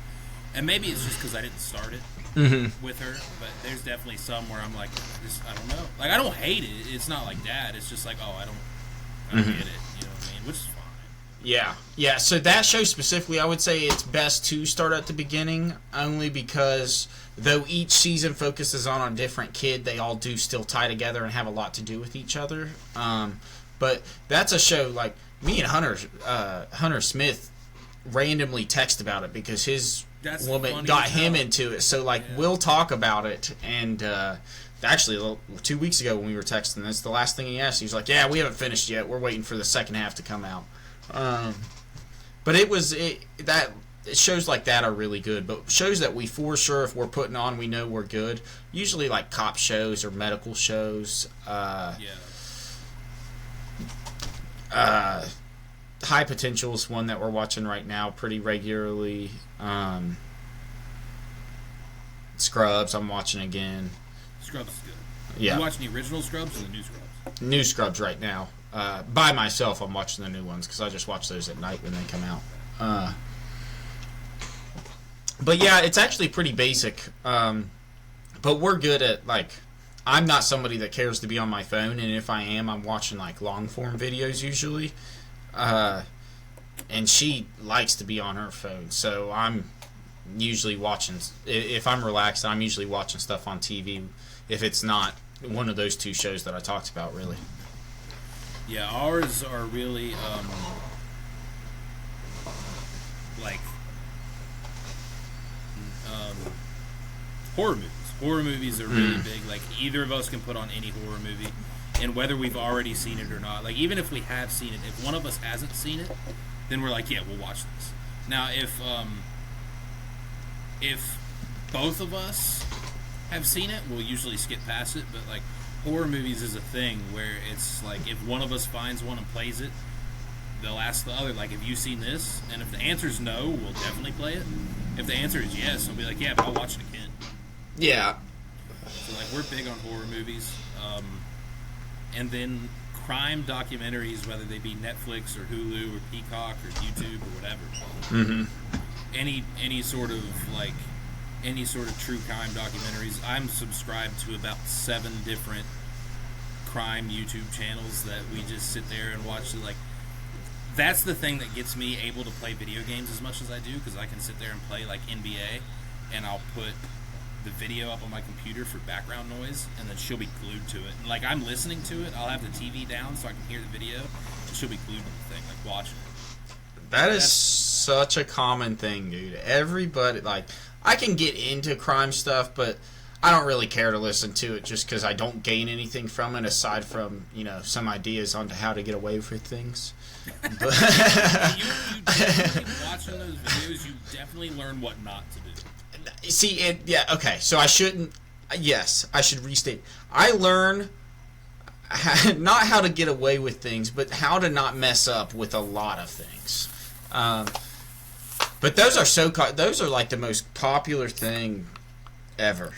And maybe it's just because I didn't start it with her, but there's definitely some where I'm like, I don't know. Like, I don't hate it. It's not like that. It's just like, oh, I don't get it. You know what I mean? Which is fine. Yeah. So that show specifically, I would say it's best to start at the beginning, only because though each season focuses on a different kid, they all do still tie together and have a lot to do with each other. But that's a show, like, me and Hunter Smith randomly text about it because his woman got him into it. So, like, we'll talk about it. And actually, 2 weeks ago when we were texting, that's the last thing he asked. He was like, yeah, we haven't finished yet. We're waiting for the second half to come out. But shows like that are really good. But shows that we, for sure, if we're putting on, we know we're good. Usually, like, cop shows or medical shows. High Potential is one that we're watching right now pretty regularly. Scrubs, I'm watching again. Scrubs is good. Yeah. You watching the original Scrubs or the new Scrubs? New Scrubs right now. By myself, I'm watching the new ones because I just watch those at night when they come out. But yeah, it's actually pretty basic. But we're good at, like, I'm not somebody that cares to be on my phone, and if I am, I'm watching, like, long-form videos usually. And she likes to be on her phone, so I'm usually watching, if I'm relaxed, I'm usually watching stuff on TV, if it's not one of those two shows that I talked about, really. Yeah, ours are really, horror movies. Horror movies are really big. Like, either of us can put on any horror movie, and whether we've already seen it or not. Like, even if we have seen it, if one of us hasn't seen it, then we're like, yeah, we'll watch this. Now, if both of us have seen it, we'll usually skip past it. But, like, horror movies is a thing where it's like, if one of us finds one and plays it, they'll ask the other, like, have you seen this? And if the answer is no, we'll definitely play it. If the answer is yes, we'll be like, yeah, but I'll watch it again. Yeah. So, like, we're big on horror movies. And then crime documentaries, whether they be Netflix or Hulu or Peacock or YouTube or whatever. Any sort of true crime documentaries. I'm subscribed to about 7 different crime YouTube channels that we just sit there and watch. Like, that's the thing that gets me able to play video games as much as I do, because I can sit there and play, like, NBA. and I'll put the video up on my computer for background noise, and then she'll be glued to it. And, like, I'm listening to it, I'll have the TV down so I can hear the video, and she'll be glued to the thing, like, watching it. That's such a common thing, dude. Everybody, like, I can get into crime stuff, but I don't really care to listen to it just because I don't gain anything from it aside from, you know, some ideas on how to get away with things. But you definitely, watching those videos, you definitely learn what not to do. See, yeah, okay, so I shouldn't, yes, I should restate. I learn not how to get away with things, but how to not mess up with a lot of things. But those are like the most popular thing ever.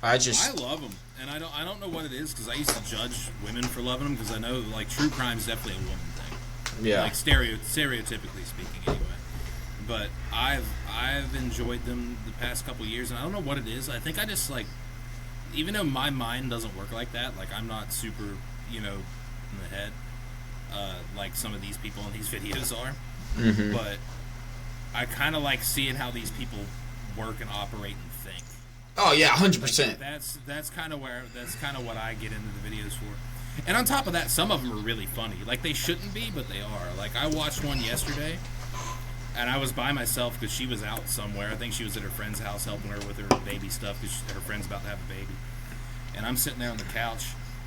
I love them, and I don't know what it is, because I used to judge women for loving them, because I know, like, true crime is definitely a woman thing. Yeah. Like, stereotypically speaking, anyway. But I've enjoyed them the past couple years, and I don't know what it is. I think I just, like, even though my mind doesn't work like that, like, I'm not super, you know, in the head, like some of these people in these videos are. Mm-hmm. But I kind of like seeing how these people work and operate and think. Oh yeah, 100%. Like, that's kind of what I get into the videos for. And on top of that, some of them are really funny. Like, they shouldn't be, but they are. Like, I watched one yesterday, and I was by myself because she was out somewhere. I think she was at her friend's house helping her with her baby stuff because her friend's about to have a baby. And I'm sitting there on the couch,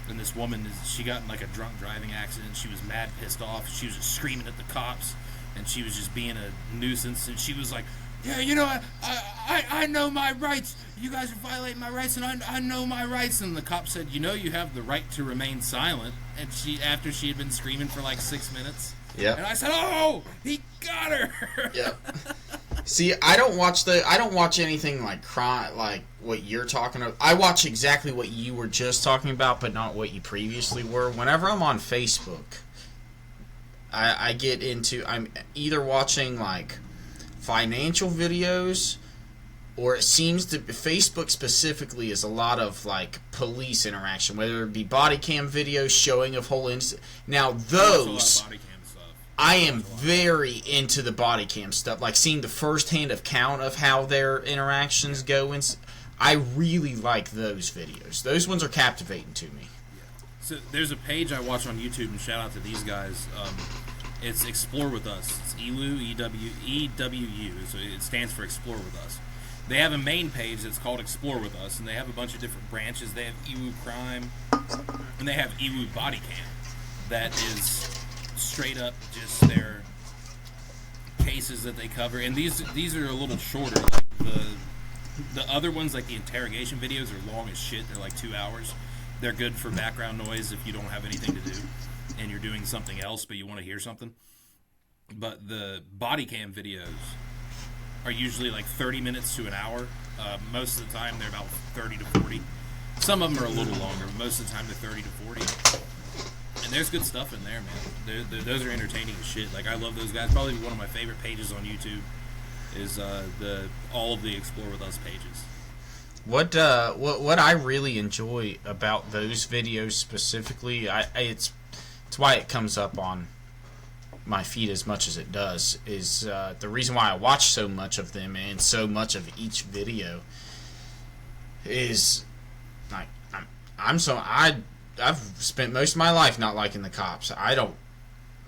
and this woman, she got in like a drunk driving accident. She was mad pissed off. She was just screaming at the cops, and she was just being a nuisance. And she was like, yeah, you know, I know my rights. You guys are violating my rights, and I know my rights. And the cop said, you know, you have the right to remain silent. And after she had been screaming for like 6 minutes. Yeah. And I said, oh, he got her. Yep. See, I don't watch anything like crime, like what you're talking about. I watch exactly what you were just talking about, but not what you previously were. Whenever I'm on Facebook, I get into, I'm either watching like financial videos, or it seems to, Facebook specifically is a lot of like police interaction, whether it be body cam videos showing of whole incident. Now those, I am very into the body cam stuff, like seeing the first-hand account of how their interactions go. And I really like those videos. Those ones are captivating to me. Yeah. So there's a page I watch on YouTube, and shout out to these guys. It's Explore With Us. It's EWU, E-W-U, so it stands for Explore With Us. They have a main page that's called Explore With Us, and they have a bunch of different branches. They have EWU Crime, and they have EWU Body Cam. That is straight up just their cases that they cover, and these are a little shorter. Like the other ones, like the interrogation videos, are long as shit. They're like 2 hours. They're good for background noise if you don't have anything to do and you're doing something else but you want to hear something. But the body cam videos are usually like 30 minutes to an hour. Most of the time they're about 30 to 40. Some of them are a little longer, but most of the time they're 30 to 40. And there's good stuff in there, man. Those are entertaining as shit. Like, I love those guys. Probably one of my favorite pages on YouTube is all of the Explore With Us pages. What I really enjoy about those videos specifically, it's why it comes up on my feed as much as it does, is the reason why I watch so much of them and so much of each video is like I've spent most of my life not liking the cops. I don't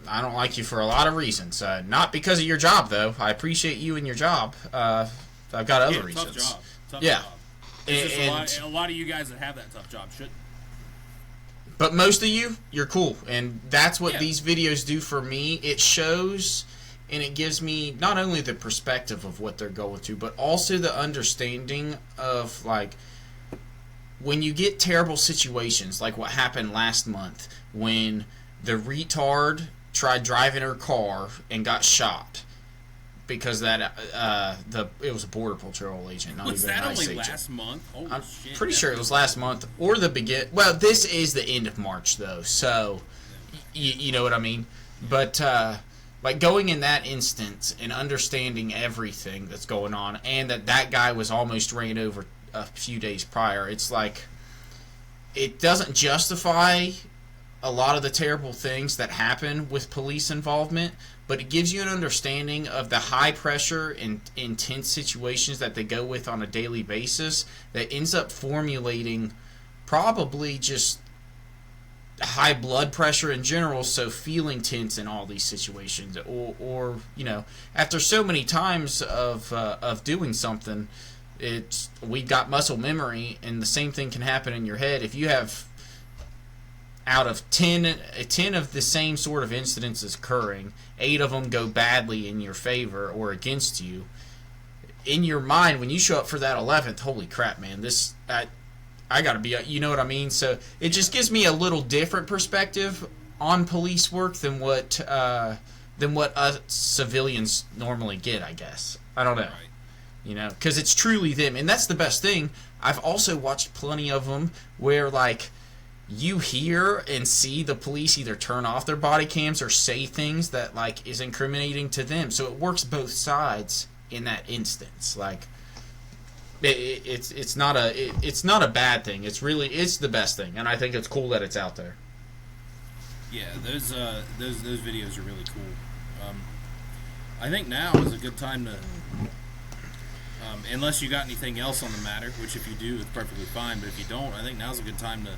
like you for a lot of reasons. Not because of your job, though. I appreciate you and your job. I've got other reasons. Tough yeah. job. It's just a lot of you guys that have that tough job shouldn't. But most of you, you're cool. And that's what these videos do for me. It shows and it gives me not only the perspective of what they're going through, but also the understanding of, like, when you get terrible situations, like what happened last month when the retard tried driving her car and got shot because that it was a border patrol agent, not was even that an ICE only agent. last month? Holy I'm shit, pretty sure it was last month or the begin. Well, this is the end of March though, so you know what I mean. But like going in that instance and understanding everything that's going on, and that guy was almost ran over a few days prior, it's like it doesn't justify a lot of the terrible things that happen with police involvement, but it gives you an understanding of the high pressure and intense situations that they go with on a daily basis that ends up formulating probably just high blood pressure in general, so feeling tense in all these situations, or you know, after so many times of doing something, we've got muscle memory, and the same thing can happen in your head. If you have out of 10 of the same sort of incidences occurring, 8 of them go badly in your favor or against you, in your mind, when you show up for that 11th, holy crap, man, I gotta be, you know what I mean? So it just gives me a little different perspective on police work than what us civilians normally get, I guess. I don't know. Right. You know, because it's truly them, and that's the best thing. I've also watched plenty of them where, like, you hear and see the police either turn off their body cams or say things that, like, is incriminating to them. So it works both sides in that instance. Like, it's not a bad thing. It's the best thing, and I think it's cool that it's out there. Yeah, those videos are really cool. I think now is a good time to, unless you got anything else on the matter, which if you do, it's perfectly fine. But if you don't, I think now's a good time to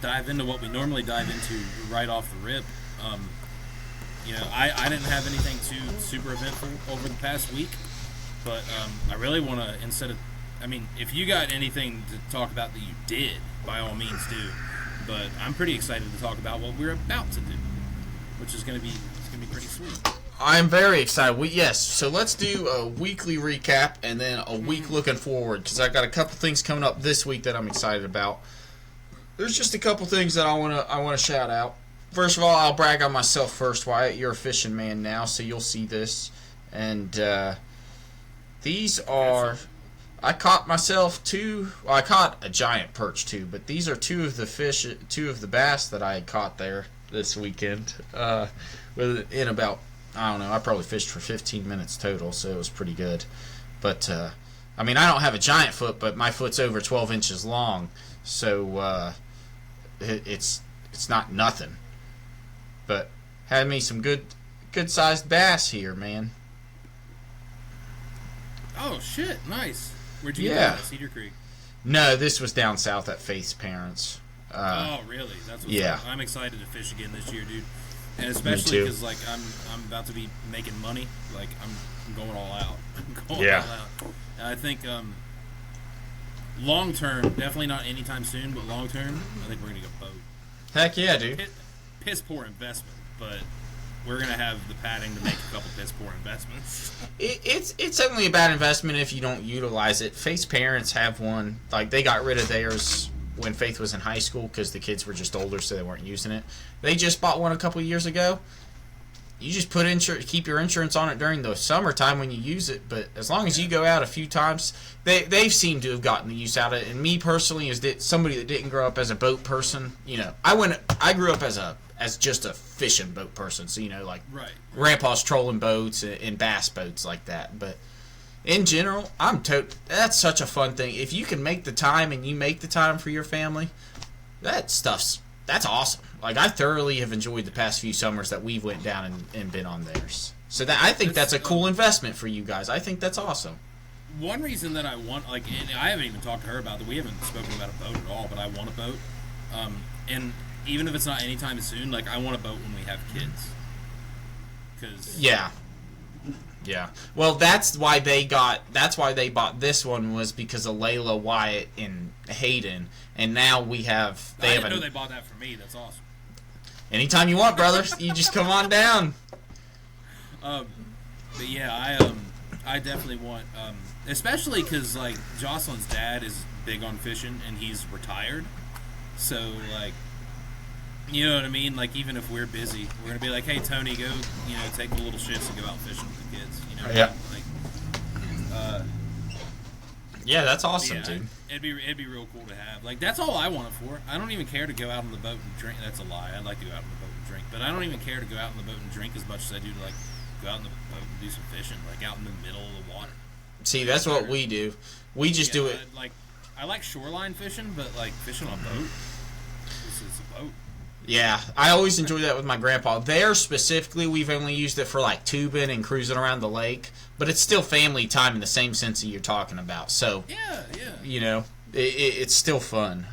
dive into what we normally dive into right off the rip. You know, I didn't have anything too super eventful over the past week, but I really want to, if you got anything to talk about that you did, by all means do. But I'm pretty excited to talk about what we're about to do, which is going to be pretty sweet. I'm very excited. So let's do a weekly recap and then a week looking forward, because I got a couple things coming up this week that I'm excited about. There's just a couple things that I want to shout out. First of all, I'll brag on myself first, Wyatt. You're a fishing man now, so you'll see this. And these are... I caught myself I caught a giant perch too, but these are two of the bass that I had caught there this weekend. In about, I don't know, I probably fished for 15 minutes total, so it was pretty good. But, I don't have a giant foot, but my foot's over 12 inches long, so it's not nothing. But had me some good-sized bass here, man. Oh, shit, nice. Where'd you get that? Cedar Creek? No, this was down south at Faith's parents. Oh, really? That's what's up. I'm excited to fish again this year, dude. And especially because, like, I'm about to be making money. Like, I'm going all out. All out. And I think long term, definitely not anytime soon, but long term, I think we're gonna go boat. Heck yeah, dude. Piss poor investment, but we're gonna have the padding to make a couple piss poor investments. It's only a bad investment if you don't utilize it. Faith's parents have one. Like, they got rid of theirs when Faith was in high school because the kids were just older, so they weren't using it. They just bought one a couple years ago. You just keep your insurance on it during the summertime when you use it, but as long as you go out a few times, they've seemed to have gotten the use out of it. And me personally, as somebody that didn't grow up as a boat person, you know, I grew up as just a fishing boat person, so, you know, like, right. Grandpa's trolling boats and bass boats like that. But in general, that's such a fun thing. If you can make the time and you make the time for your family, that's awesome. Like, I thoroughly have enjoyed the past few summers that we've went down and been on theirs. So I think that's a cool investment for you guys. I think that's awesome. One reason that I want, like, and I haven't even talked to her about it. We haven't spoken about a boat at all, but I want a boat. And even if it's not anytime soon, like, I want a boat when we have kids. Yeah. Well, that's why they bought this one, was because of Layla, Wyatt, and Hayden. And now I didn't know they bought that for me. That's awesome. Anytime you want, brother, you just come on down. But yeah, I definitely want, especially because, like, Jocelyn's dad is big on fishing and he's retired. So, like, you know what I mean? Like, even if we're busy, we're gonna be like, "Hey, Tony, go, you know, take the little shits and go out fishing with the kids." You know? Yeah. Like, yeah, that's awesome, dude. It'd be real cool to have. Like, that's all I want it for. I don't even care to go out on the boat and drink. That's a lie. I'd like to go out on the boat and drink, but I don't even care to go out on the boat and drink as much as I do to, like, go out on the boat and do some fishing, like, out in the middle of the water. See, that's what we do. We just do it. I like shoreline fishing, but, like, fishing on a boat, this is a boat. Yeah, I always enjoy that with my grandpa. There specifically, we've only used it for like tubing and cruising around the lake, but it's still family time in the same sense that you're talking about. So, Yeah. you know, it's still fun.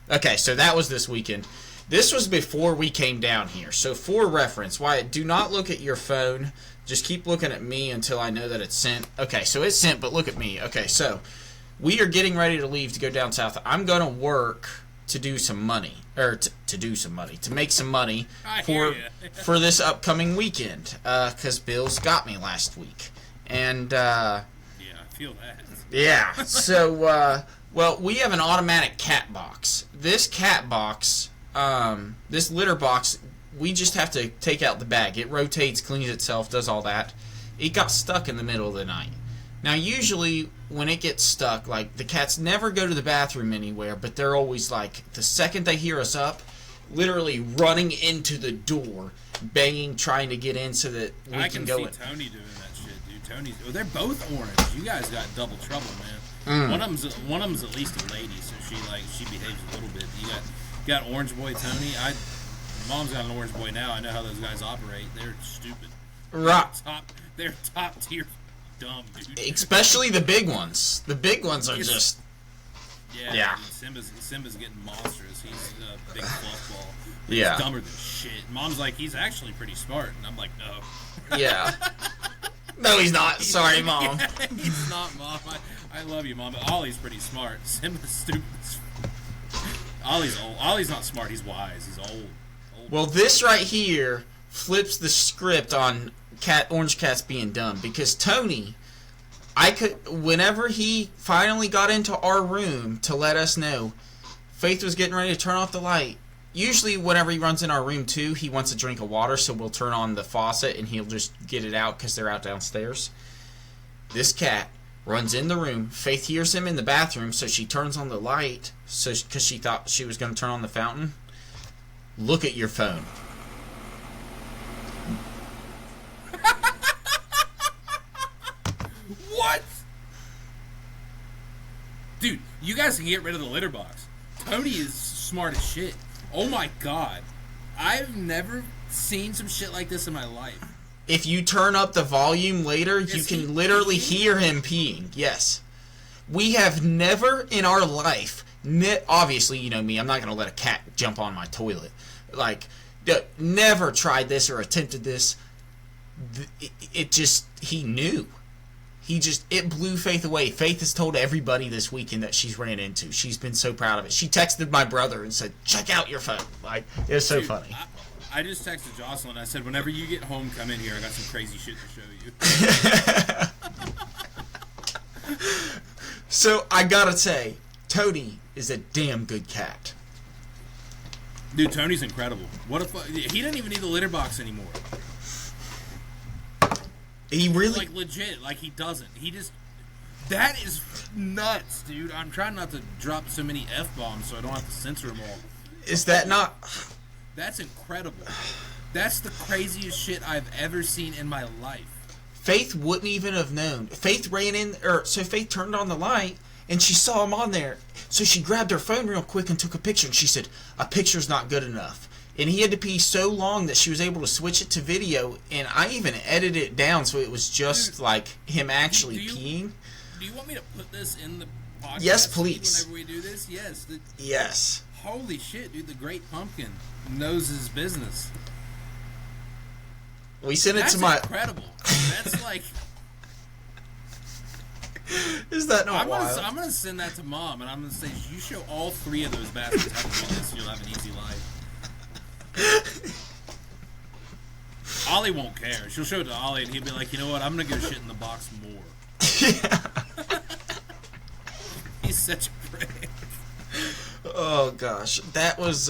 Okay, so that was this weekend. This was before we came down here. So for reference, Wyatt, do not look at your phone. Just keep looking at me until I know that it's sent. Okay, so it's sent, but look at me. Okay, so we are getting ready to leave to go down south. I'm going to work to do some money, or to do some money, to make some money for this upcoming weekend, because Bill's got me last week. And, yeah, I feel that. Yeah, so, well, we have an automatic cat box. This cat box, this litter box, we just have to take out the bag. It rotates, cleans itself, does all that. It got stuck in the middle of the night. Now, usually, when it gets stuck, like, the cats never go to the bathroom anywhere, but they're always, like, the second they hear us up, literally running into the door, banging, trying to get in so that we can go in. I can see Tony doing that shit, dude. They're both orange. You guys got double trouble, man. One of them's at least a lady, so she behaves a little bit. You got orange boy Tony. Mom's got an orange boy now. I know how those guys operate. They're stupid. Right. They're top tier dumb, dude. Especially the big ones. The big ones are just... Yeah. Dude, Simba's getting monstrous. He's a big fluff ball. Yeah. He's dumber than shit. Mom's like, he's actually pretty smart. And I'm like, no. Yeah. No, he's not. Sorry, Mom. Yeah, he's not, Mom. I love you, Mom. But Ollie's pretty smart. Simba's stupid. Ollie's old. Ollie's not smart. He's wise. He's old. Well, this right here flips the script on Orange Cat's being dumb, because Tony, whenever he finally got into our room to let us know Faith was getting ready to turn off the light, usually whenever he runs in our room too, he wants a drink of water, so we'll turn on the faucet and he'll just get it out because they're out downstairs. This cat runs in the room. Faith hears him in the bathroom, so she turns on the light because she thought she was going to turn on the fountain. Look at your phone. What? Dude, you guys can get rid of the litter box. Tony is smart as shit. Oh my god. I've never seen some shit like this in my life. If you turn up the volume later, you can literally hear him peeing. Yes. We have never in our life, obviously, you know me, I'm not going to let a cat jump on my toilet. Like, never tried this or attempted this. He knew. It blew Faith away. Faith has told everybody this weekend that she's ran into. She's been so proud of it. She texted my brother and said, check out your phone. Like, it was so funny. I just texted Jocelyn. I said, whenever you get home, come in here. I got some crazy shit to show you. So, I gotta say, Tony is a damn good cat. Dude, Tony's incredible. He doesn't even need the litter box anymore. He really... Like, legit. Like, he doesn't. That is nuts, dude. I'm trying not to drop so many F-bombs so I don't have to censor them all. Is that not... That's incredible. That's the craziest shit I've ever seen in my life. Faith wouldn't even have known. Faith so Faith turned on the light, and she saw him on there. So she grabbed her phone real quick and took a picture, and she said, a picture's not good enough. And he had to pee so long that she was able to switch it to video, and I even edited it down so it was just like him actually peeing. Do you want me to put this in the podcast? Yes, please. Whenever we do this? Yes. Yes. Holy shit, dude. The Great Pumpkin knows his business. We sent it to my... That's incredible. That's like... Is that not wild? I'm going to send that to Mom, and I'm going to say, you show all three of those bastards how to do this, and you'll have an easy life. Ollie won't care. She'll show it to Ollie, and he'll be like, you know what? I'm going to go shit in the box more. Yeah. He's such a prick. Oh, gosh. That was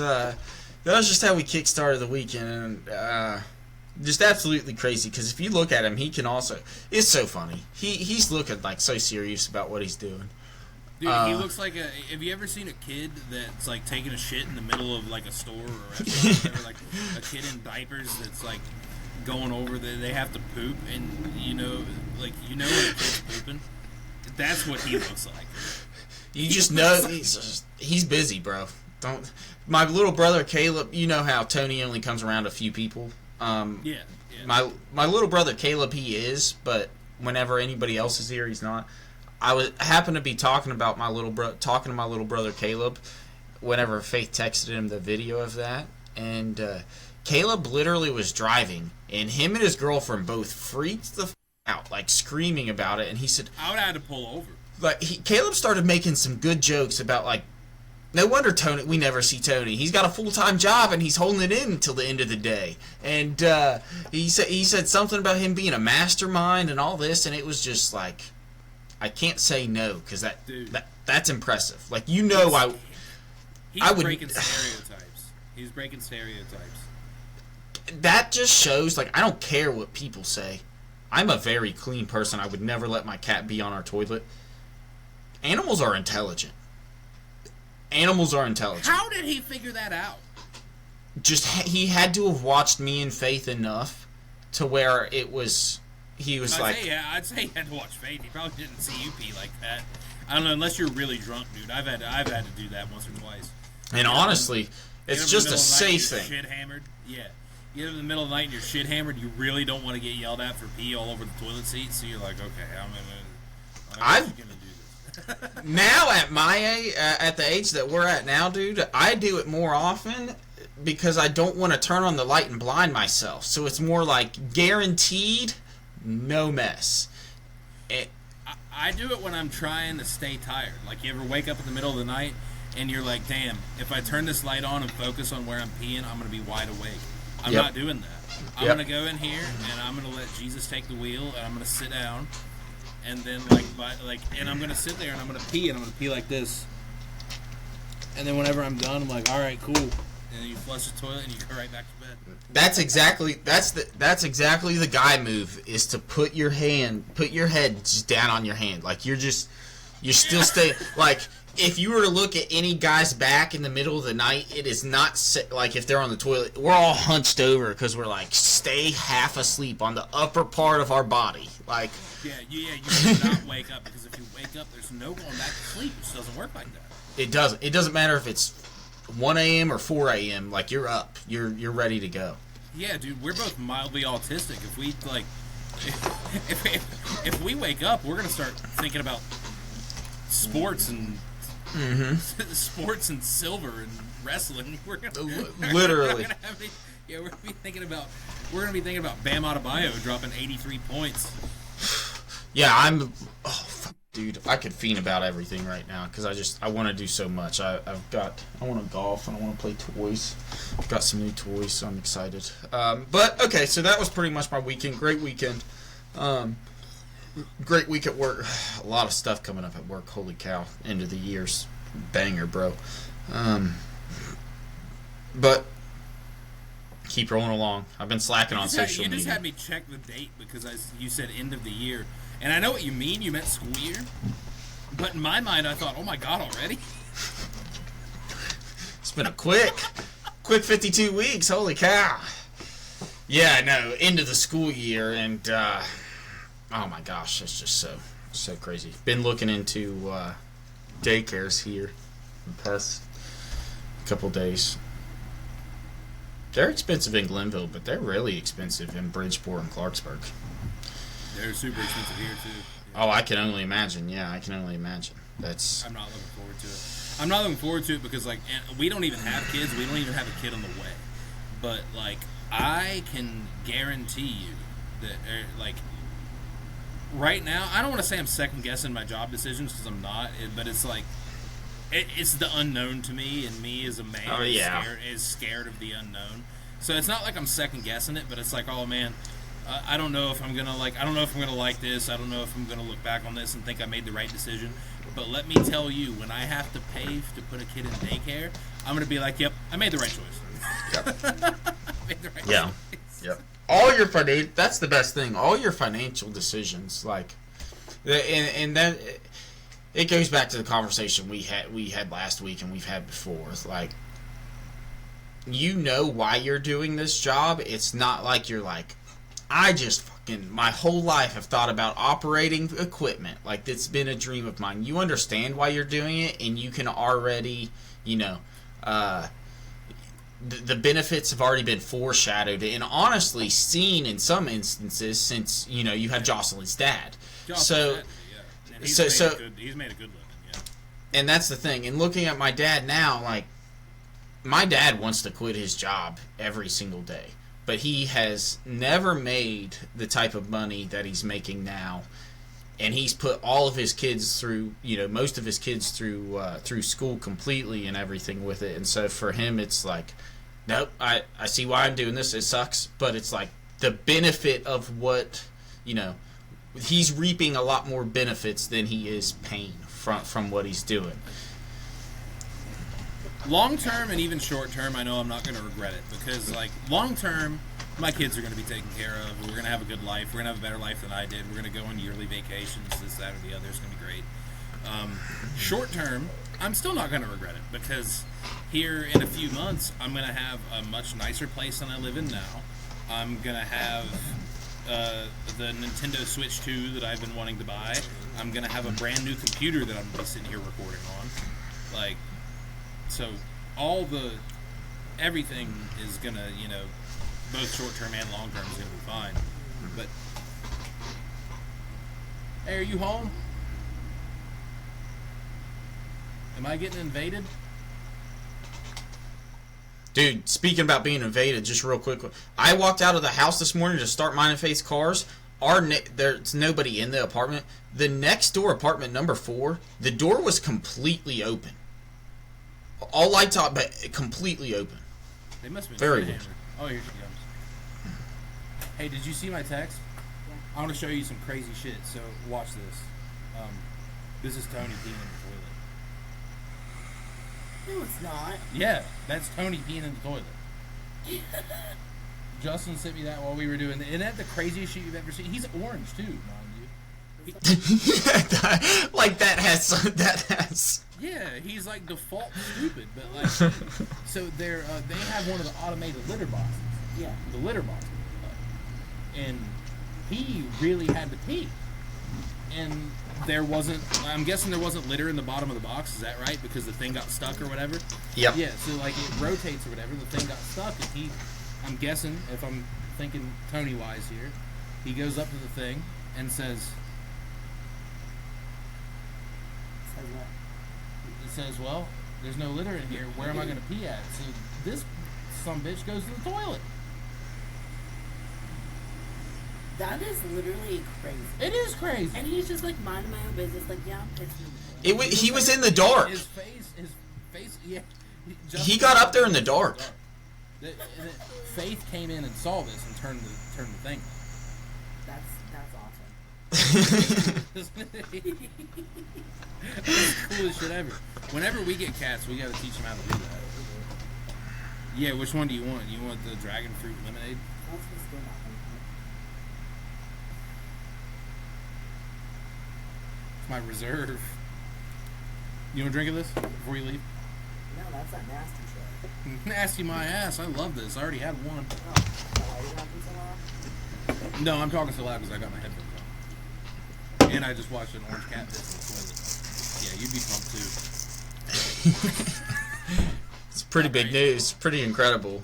just how we kickstarted the weekend, and just absolutely crazy, because if you look at him, he can also... It's so funny. He's looking, like, so serious about what he's doing. Dude, he looks like a... Have you ever seen a kid that's, like, taking a shit in the middle of, like, a store or a restaurant? Or, like, a kid in diapers that's, like, going over... They have to poop, and, you know when a kid's pooping? That's what he looks like. You just know he's busy, bro. don't. My little brother Caleb, you know how Tony only comes around a few people. Yeah. My little brother Caleb, he is, but whenever anybody else is here, he's not. I happened to be talking to my little brother Caleb whenever Faith texted him the video of that, and Caleb literally was driving, and him and his girlfriend both freaked the out, like screaming about it, and he said, I would have had to pull over. Like Caleb started making some good jokes about like, no wonder Tony, we never see Tony. He's got a full-time job and he's holding it in until the end of the day. And he said something about him being a mastermind and all this, and it was just like, I can't say no because that's impressive. Like he's breaking stereotypes. He's breaking stereotypes. That just shows like I don't care what people say. I'm a very clean person. I would never let my cat be on our toilet. Animals are intelligent. How did he figure that out? He had to have watched me and Faith enough to where he was like... I'd say he had to watch Faith. He probably didn't see you pee like that. I don't know, unless you're really drunk, dude. I've had to do that once or twice. And honestly, it's just a safe thing. Shit hammered. Yeah. You get in the middle of the night and you're shit hammered, you really don't want to get yelled at for pee all over the toilet seat, so you're like, okay, I'm gonna do this. Now at my age, at the age that we're at now, dude, I do it more often because I don't want to turn on the light and blind myself. So it's more like guaranteed, no mess. I do it when I'm trying to stay tired. Like, you ever wake up in the middle of the night and you're like, damn, if I turn this light on and focus on where I'm peeing, I'm going to be wide awake. I'm not doing that. I'm going to go in here and I'm going to let Jesus take the wheel and I'm going to sit down. And then, and I'm going to sit there and I'm going to pee, and I'm going to pee like this. And then whenever I'm done, I'm like, all right, cool. And then you flush the toilet and you go right back to bed. That's exactly the guy move, is to put your head just down on your hand. Like, you're still staying, like, if you were to look at any guy's back in the middle of the night, it is not, like, if they're on the toilet, we're all hunched over because we're, like, stay half asleep on the upper part of our body. Like... you do not wake up, because if you wake up, there's no going back to sleep. It just doesn't work like that. It doesn't. It doesn't matter if it's 1 a.m. or 4 a.m. Like, you're up. You're ready to go. Yeah, dude, we're both mildly autistic. If we, like... If we wake up, we're going to start thinking about sports and... sports and silver and wrestling. Literally. We're going to be thinking about Bam Adebayo dropping 83 points. Yeah, dude, I could fiend about everything right now because I want to do so much. I want to golf and I want to play toys. I've got some new toys, so I'm excited. But okay, so that was pretty much my weekend. Great weekend. Great week at work. A lot of stuff coming up at work. Holy cow! End of the year's banger, bro. But keep rolling along. I've been slacking on social media. You just had me check the date because you said end of the year. And I know what you mean. You meant school year. But in my mind, I thought, oh my God, already? It's been a quick 52 weeks. Holy cow. Yeah, no, end of the school year. And, oh my gosh, it's just so crazy. Been looking into daycares here the past couple days. They're expensive in Glenville, but they're really expensive in Bridgeport and Clarksburg. They're super expensive here, too. Yeah. Oh, I can only imagine. Yeah, I can only imagine. I'm not looking forward to it. I'm not looking forward to it because, like, we don't even have kids. We don't even have a kid on the way. But, like, I can guarantee you that, like, right now, I don't want to say I'm second-guessing my job decisions because I'm not, but it's like, it's the unknown to me, and me as a man is scared of the unknown. So it's not like I'm second-guessing it, but it's like, oh, man, I don't know if I'm gonna like this. I don't know if I'm gonna look back on this and think I made the right decision. But let me tell you, when I have to pay to put a kid in daycare, I'm gonna be like, "Yep, I made the right choice." Yep. Made the right choice. Yep. All your that's the best thing. All your financial decisions, like, and then it goes back to the conversation we had last week and we've had before. It's like, you know why you're doing this job. It's not like you're like, I just fucking my whole life have thought about operating equipment. Like, it's been a dream of mine. You understand why you're doing it, and you can already, the benefits have already been foreshadowed and honestly seen in some instances since you had Jocelyn's dad. He's made a good living. Yeah, and that's the thing. And looking at my dad now, like my dad wants to quit his job every single day, but he has never made the type of money that he's making now. And he's put all of his kids through, most of his kids through school completely and everything with it. And so for him, it's like, nope, I see why I'm doing this. It sucks. But it's like the benefit of what, he's reaping a lot more benefits than he is pain from what he's doing. Long term and even short term, I know I'm not going to regret it. Because, like, long term, my kids are going to be taken care of. We're going to have a good life. We're going to have a better life than I did. We're going to go on yearly vacations, this, that, or the other. It's going to be great. Short term, I'm still not going to regret it because here in a few months, I'm going to have a much nicer place than I live in now. I'm going to have the Nintendo Switch 2 that I've been wanting to buy. I'm going to have a brand new computer that I'm going to be sitting here recording on. Like, so everything is going to, both short-term and long-term is going to be fine. But, hey, are you home? Am I getting invaded? Dude, speaking about being invaded, just real quick. I walked out of the house this morning to start mine and Faith's cars. There's nobody in the apartment. The next door, apartment number 4, the door was completely open. All lights out, but completely open. They must have been very weird. Oh, here she comes. Hey, did you see my text? Yeah. I want to show you some crazy shit, so watch this. This is Tony peeing in the toilet. No, it's not. Yeah, that's Tony peeing in the toilet. Justin sent me that while we were doing that. Isn't that the craziest shit you've ever seen? He's orange, too, mind you. Like, that has... Yeah, he's like default stupid, but like, so they have one of the automated litter boxes. Yeah. The litter box. And he really had to pee. And I'm guessing there wasn't litter in the bottom of the box, is that right? Because the thing got stuck or whatever? Yep. Yeah, so like it rotates or whatever, the thing got stuck, and I'm guessing, if I'm thinking Tony-wise here, he goes up to the thing and says what? It says, well, there's no litter in here. Where am I going to pee at? So this sumbitch goes to the toilet. That is literally crazy. It is crazy. And he's just like minding my own business, like, yeah, I'm pissing. He was in the dark. His face, yeah. He got up there in the dark. Faith came in and saw this and turned the thing. That's awesome. That's the coolest shit ever. Whenever we get cats, we gotta teach them how to do that. Yeah, which one do you want? You want the dragon fruit lemonade? That's what's good. It's my reserve. You want a drink of this before you leave? No, that's that nasty shit. Nasty my ass. I love this. I already had one. Oh, are you talking so loud? No, I'm talking so loud because I got my headphones on. And I just watched an orange cat piss in the toilet. Yeah, you'd be pumped too. It's pretty big news. Pretty incredible.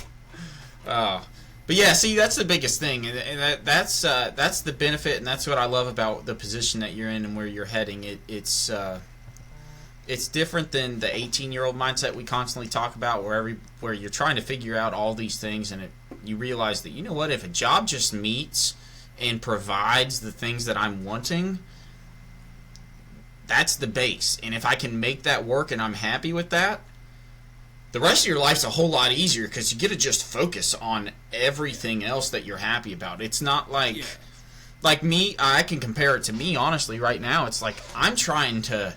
But yeah, see, that's the biggest thing, and that's the benefit, and that's what I love about the position that you're in and where you're heading. It's different than the 18-year-old mindset we constantly talk about, where you're trying to figure out all these things, and you realize that, you know what, if a job just meets and provides the things that I'm wanting, that's the base. And if I can make that work and I'm happy with that, the rest of your life's a whole lot easier because you get to just focus on everything else that you're happy about. It's not like, like me, I can compare it to me, honestly, right now. It's like I'm trying to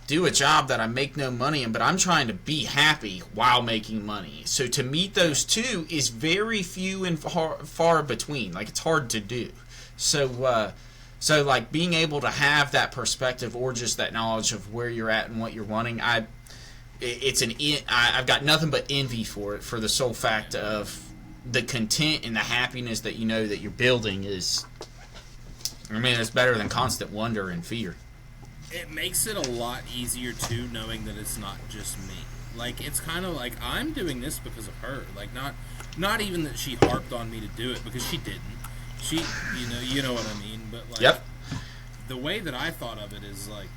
do a job that I make no money in, but I'm trying to be happy while making money. So to meet those two is very few and far between. Like, it's hard to do. So like being able to have that perspective or just that knowledge of where you're at and what you're wanting, I've got nothing but envy for it, for the sole fact of the content and the happiness that you know that you're building is, I mean, it's better than constant wonder and fear. It makes it a lot easier too, knowing that it's not just me. Like, it's kind of like I'm doing this because of her. Like, not even that she harped on me to do it, because she didn't. She, you know what I mean. But like, yep. The way that I thought of it is like,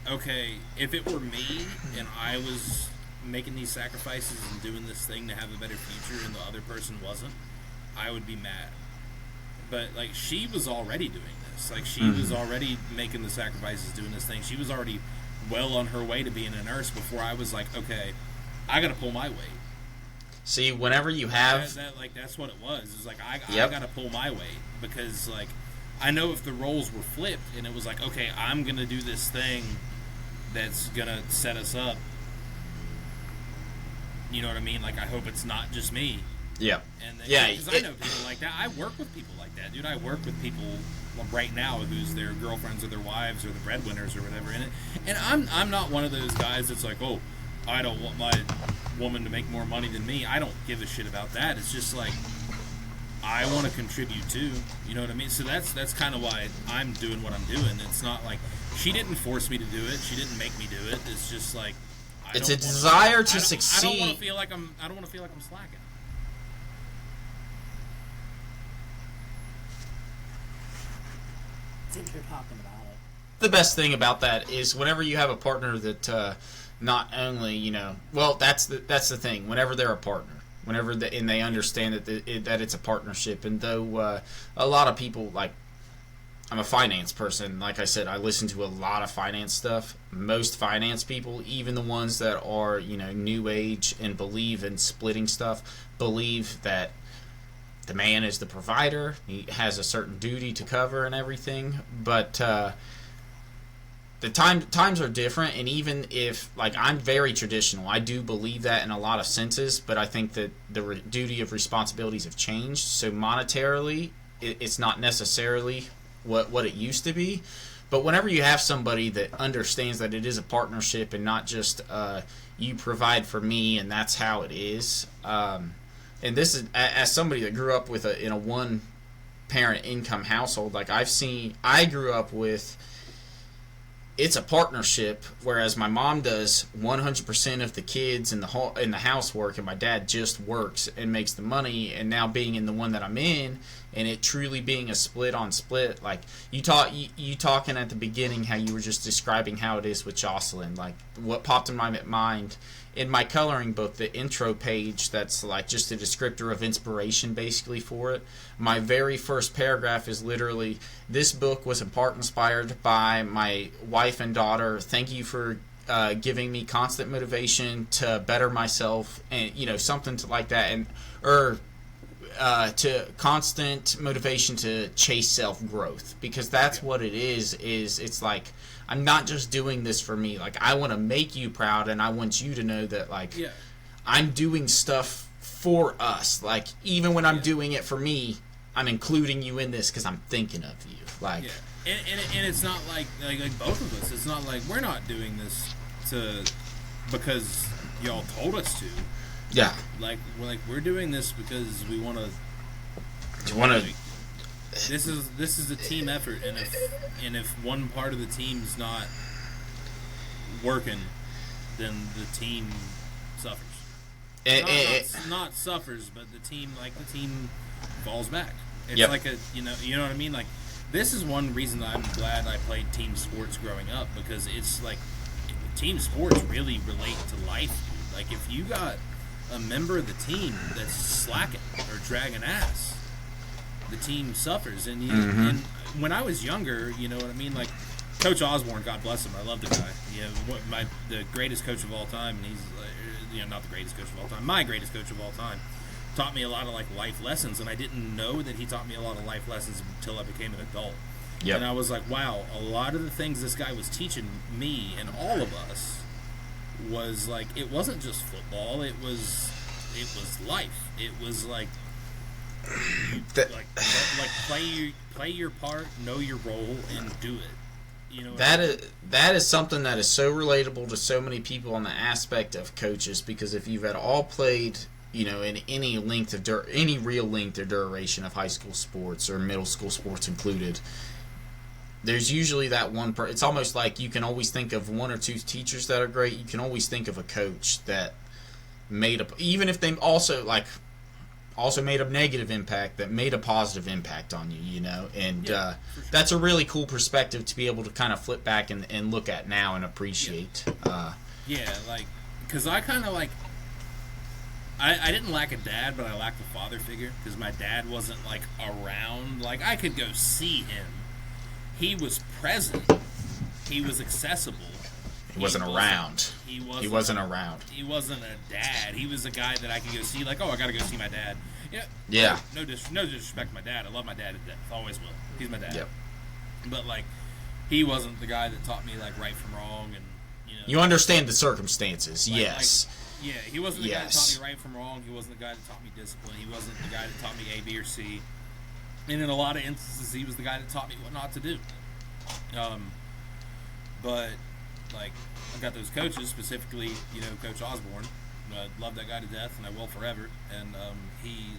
okay, if it were me and I was making these sacrifices and doing this thing to have a better future, and the other person wasn't, I would be mad. But like, she was already doing this. Like, she was already making the sacrifices, doing this thing. She was already well on her way to being a nurse before I was like, okay, I got to pull my weight. See, whenever you have that's what it was. It was like I Yep. got to pull my weight, because like, I know if the roles were flipped and it was like, okay, I'm gonna do this thing that's gonna set us up. You know what I mean? Like, I hope it's not just me. Yeah. And then, Yeah. because I know people like that. I work with people like that, dude. I work with people right now who's their girlfriends or their wives or the breadwinners or whatever in it. And I'm not one of those guys that's like, oh, I don't want my woman to make more money than me. I don't give a shit about that. It's just like, I want to contribute too. You know what I mean? So that's kind of why I'm doing what I'm doing. It's not like she didn't force me to do it. She didn't make me do it. It's just like, it's a desire to I don't succeed. want to feel like I'm slacking. Since you're talking about it. The best thing about that is whenever you have a partner that not only, well, that's the thing. Whenever they're a partner, and they understand that it's a partnership, and though a lot of people, like, I'm a finance person. Like I said, I listen to a lot of finance stuff. Most finance people, even the ones that are, new age and believe in splitting stuff, believe that the man is the provider. He has a certain duty to cover and everything. But the times are different, and even if, like, I'm very traditional, I do believe that in a lot of senses, but I think that the duty of responsibilities have changed. So monetarily, it's not necessarily what it used to be. But whenever you have somebody that understands that it is a partnership and not just you provide for me and that's how it is, and this is as somebody that grew up in a one parent income household, like I grew up with, it's a partnership, whereas my mom does 100% of the kids and the housework, and my dad just works and makes the money. And now being in the one that I'm in, and it truly being a split on split, like you talking at the beginning how you were just describing how it is with Jocelyn, like what popped in my mind in my coloring book, the intro page, that's like just a descriptor of inspiration basically for it. My very first paragraph is literally, this book was in part inspired by my wife and daughter. Thank you for giving me constant motivation to better myself, and something like that, and to constant motivation to chase self-growth, because that's what it is it's like, I'm not just doing this for me. Like, I want to make you proud, and I want you to know that, like, I'm doing stuff for us. Like, even when I'm doing it for me, I'm including you in this because I'm thinking of you. Like, and it's not like both of us. It's not like we're not doing this because y'all told us to. Yeah. Like we're doing this because we want to. This is a team effort, and if one part of the team's not working, then the team suffers. Not suffers, but the team falls back. It's like you know what I mean. Like, this is one reason that I'm glad I played team sports growing up, because it's like team sports really relate to life. Like, if you got a member of the team that's slacking or dragging ass, the team suffers. And, and when I was younger, you know what I mean? Like, Coach Osborne, God bless him, I love the guy. The greatest coach of all time, and he's not the greatest coach of all time, my greatest coach of all time, taught me a lot of life lessons, and I didn't know that he taught me a lot of life lessons until I became an adult. Yep. And I was like, wow, a lot of the things this guy was teaching me and all of us was like, it wasn't just football, it was life. It was like, play your part, know your role, and do it. That is something that is so relatable to so many people on the aspect of coaches, because if you've at all played, in any real length or duration of high school sports or middle school sports included, there's usually that one it's almost like you can always think of one or two teachers that are great. You can always think of a coach that made a, even if they also made a negative impact, that made a positive impact on you, you know. And sure. that's a really cool perspective to be able to kind of flip back and look at now and appreciate. Yeah, like, because I kind of like, I didn't lack a dad, but I lacked a father figure, because my dad wasn't, like, around. Like, I could go see him. He was present. He was accessible. He wasn't around. He wasn't around. He wasn't a dad. He was a guy that I could go see, like, oh, I gotta go see my dad. Yeah. No disrespect to my dad. I love my dad to death. Always will. He's my dad. Yep. But, like, he wasn't the guy that taught me, like, right from wrong, and, you know. You understand the circumstances, yes. Yeah, he wasn't the guy that taught me right from wrong. He wasn't the guy that taught me discipline. He wasn't the guy that taught me A, B, or C. And in a lot of instances, he was the guy that taught me what not to do. But, like, I've got those coaches, specifically, you know, Coach Osborne. I love that guy to death, and I will forever. And he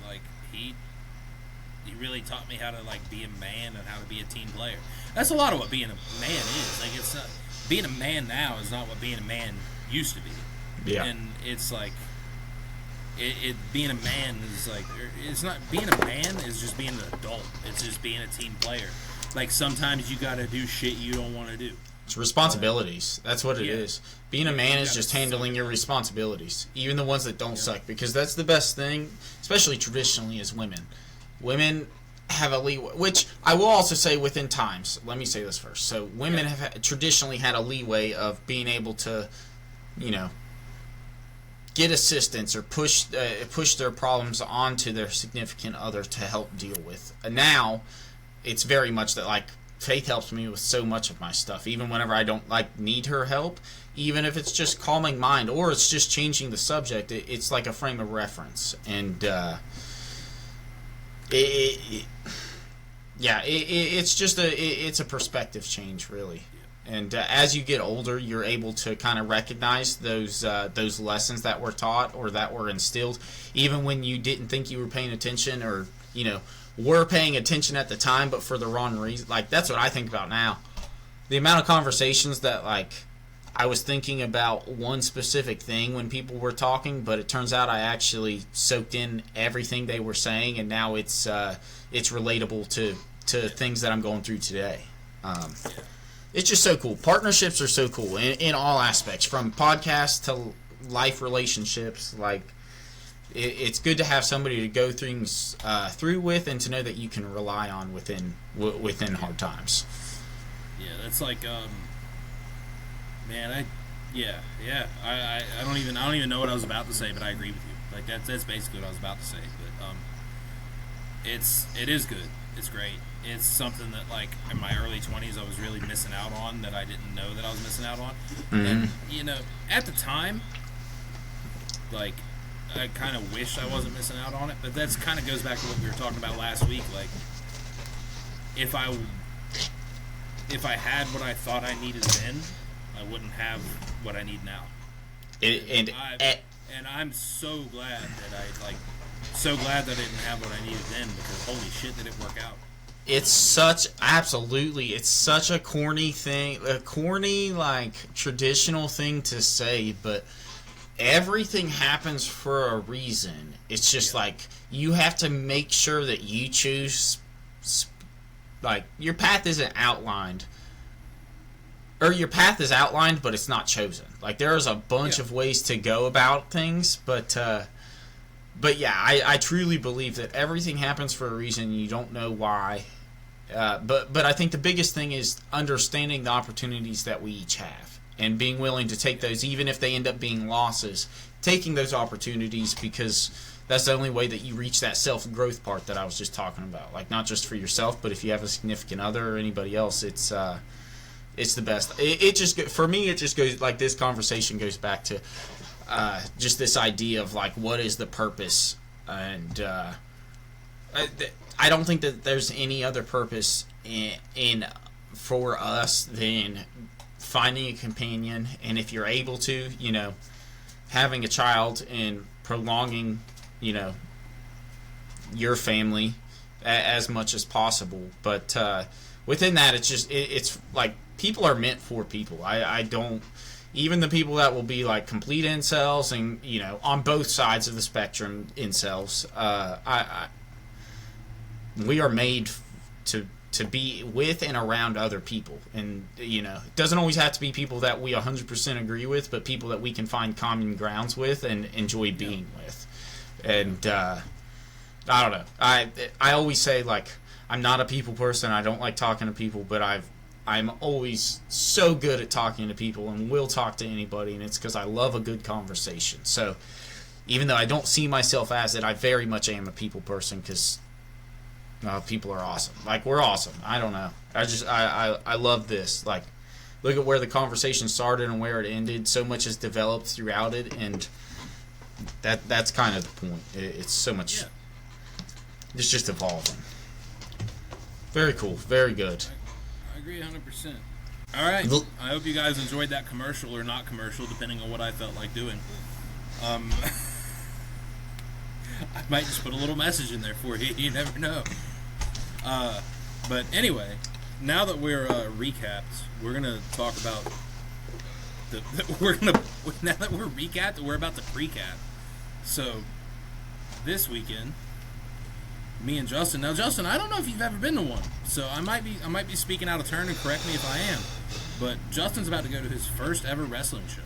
really taught me how to, like, be a man and how to be a team player. That's a lot of what being a man is. Like, it's being a man now is not what being a man used to be. Yeah. And it's like, being a man is like, it's not, being a man is just being an adult. It's just being a team player. Like, sometimes you gotta do shit you don't want to do. It's responsibilities. That's what it is. Being a man is just handling your responsibilities, even the ones that don't suck, because that's the best thing, especially traditionally as women. Women have a leeway, which I will also say within times. Let me say this first. So women have traditionally had a leeway of being able to, you know, get assistance or push their problems onto their significant other to help deal with. And now, it's very much that, like, Faith helps me with so much of my stuff, even whenever I don't, like, need her help, even if it's just calming mind or it's just changing the subject. It's like a frame of reference. And it's just it's a perspective change, really. And as you get older, you're able to kind of recognize those lessons that were taught or that were instilled, even when you didn't think you were paying attention, or, you know, were paying attention at the time, but for the wrong reason. Like, that's what I think about now. The amount of conversations that, like, I was thinking about one specific thing when people were talking, but it turns out I actually soaked in everything they were saying, and now it's relatable to things that I'm going through today. It's just so cool. Partnerships are so cool in all aspects, from podcasts to life relationships. Like, it's good to have somebody to go things through with, and to know that you can rely on within hard times. Yeah, that's like, man, I don't even know what I was about to say, but I agree with you. Like, that's basically what I was about to say. But it is good. It's great. It's something that, like, in my early 20s I was really missing out on, that I didn't know that I was missing out on. Mm-hmm. And, you know, at the time, like, I kind of wished I wasn't missing out on it, but that's kind of goes back to what we were talking about last week. Like, if I had what I thought I needed then, I wouldn't have what I need now. And I'm so glad that I didn't have what I needed then, because holy shit, did it work out. It's such a corny thing, like, traditional thing to say, but everything happens for a reason. It's just like, you have to make sure that you choose, like, your path isn't outlined, or your path is outlined, but it's not chosen. Like, there's a bunch of ways to go about things, but yeah, I truly believe that everything happens for a reason. You don't know why. But I think the biggest thing is understanding the opportunities that we each have, and being willing to take those, even if they end up being losses, taking those opportunities, because that's the only way that you reach that self-growth part that I was just talking about. Like, not just for yourself, but if you have a significant other or anybody else, it's the best. It just, for me, it just goes, like, this conversation goes back to just this idea of, like, what is the purpose? And I don't think that there's any other purpose in for us than finding a companion, and if you're able to, you know, having a child and prolonging, you know, your family as much as possible. But within that, it's just it's like people are meant for people. I don't. Even the people that will be like complete incels and, you know, on both sides of the spectrum, incels, we are made to be with and around other people. And, you know, it doesn't always have to be people that we 100% agree with, but people that we can find common grounds with and enjoy being with. And I don't know. I always say, like, I'm not a people person. I don't like talking to people, but I'm always so good at talking to people and will talk to anybody, and it's because I love a good conversation. So even though I don't see myself as it, I very much am a people person because people are awesome. Like, we're awesome. I don't know. I love this. Like, look at where the conversation started and where it ended. So much has developed throughout it, and that's kind of the point. It's so much. Yeah. It's just evolving. Very cool. Very good. I agree 100%. All right. I hope you guys enjoyed that commercial or not commercial, depending on what I felt like doing. I might just put a little message in there for you. You never know. But anyway, now that we're recapped, we're gonna talk about now that we're recapped, we're about to precap. So this weekend, me and Justin. Now, Justin, I don't know if you've ever been to one, so I might be speaking out of turn, and correct me if I am. But Justin's about to go to his first ever wrestling show.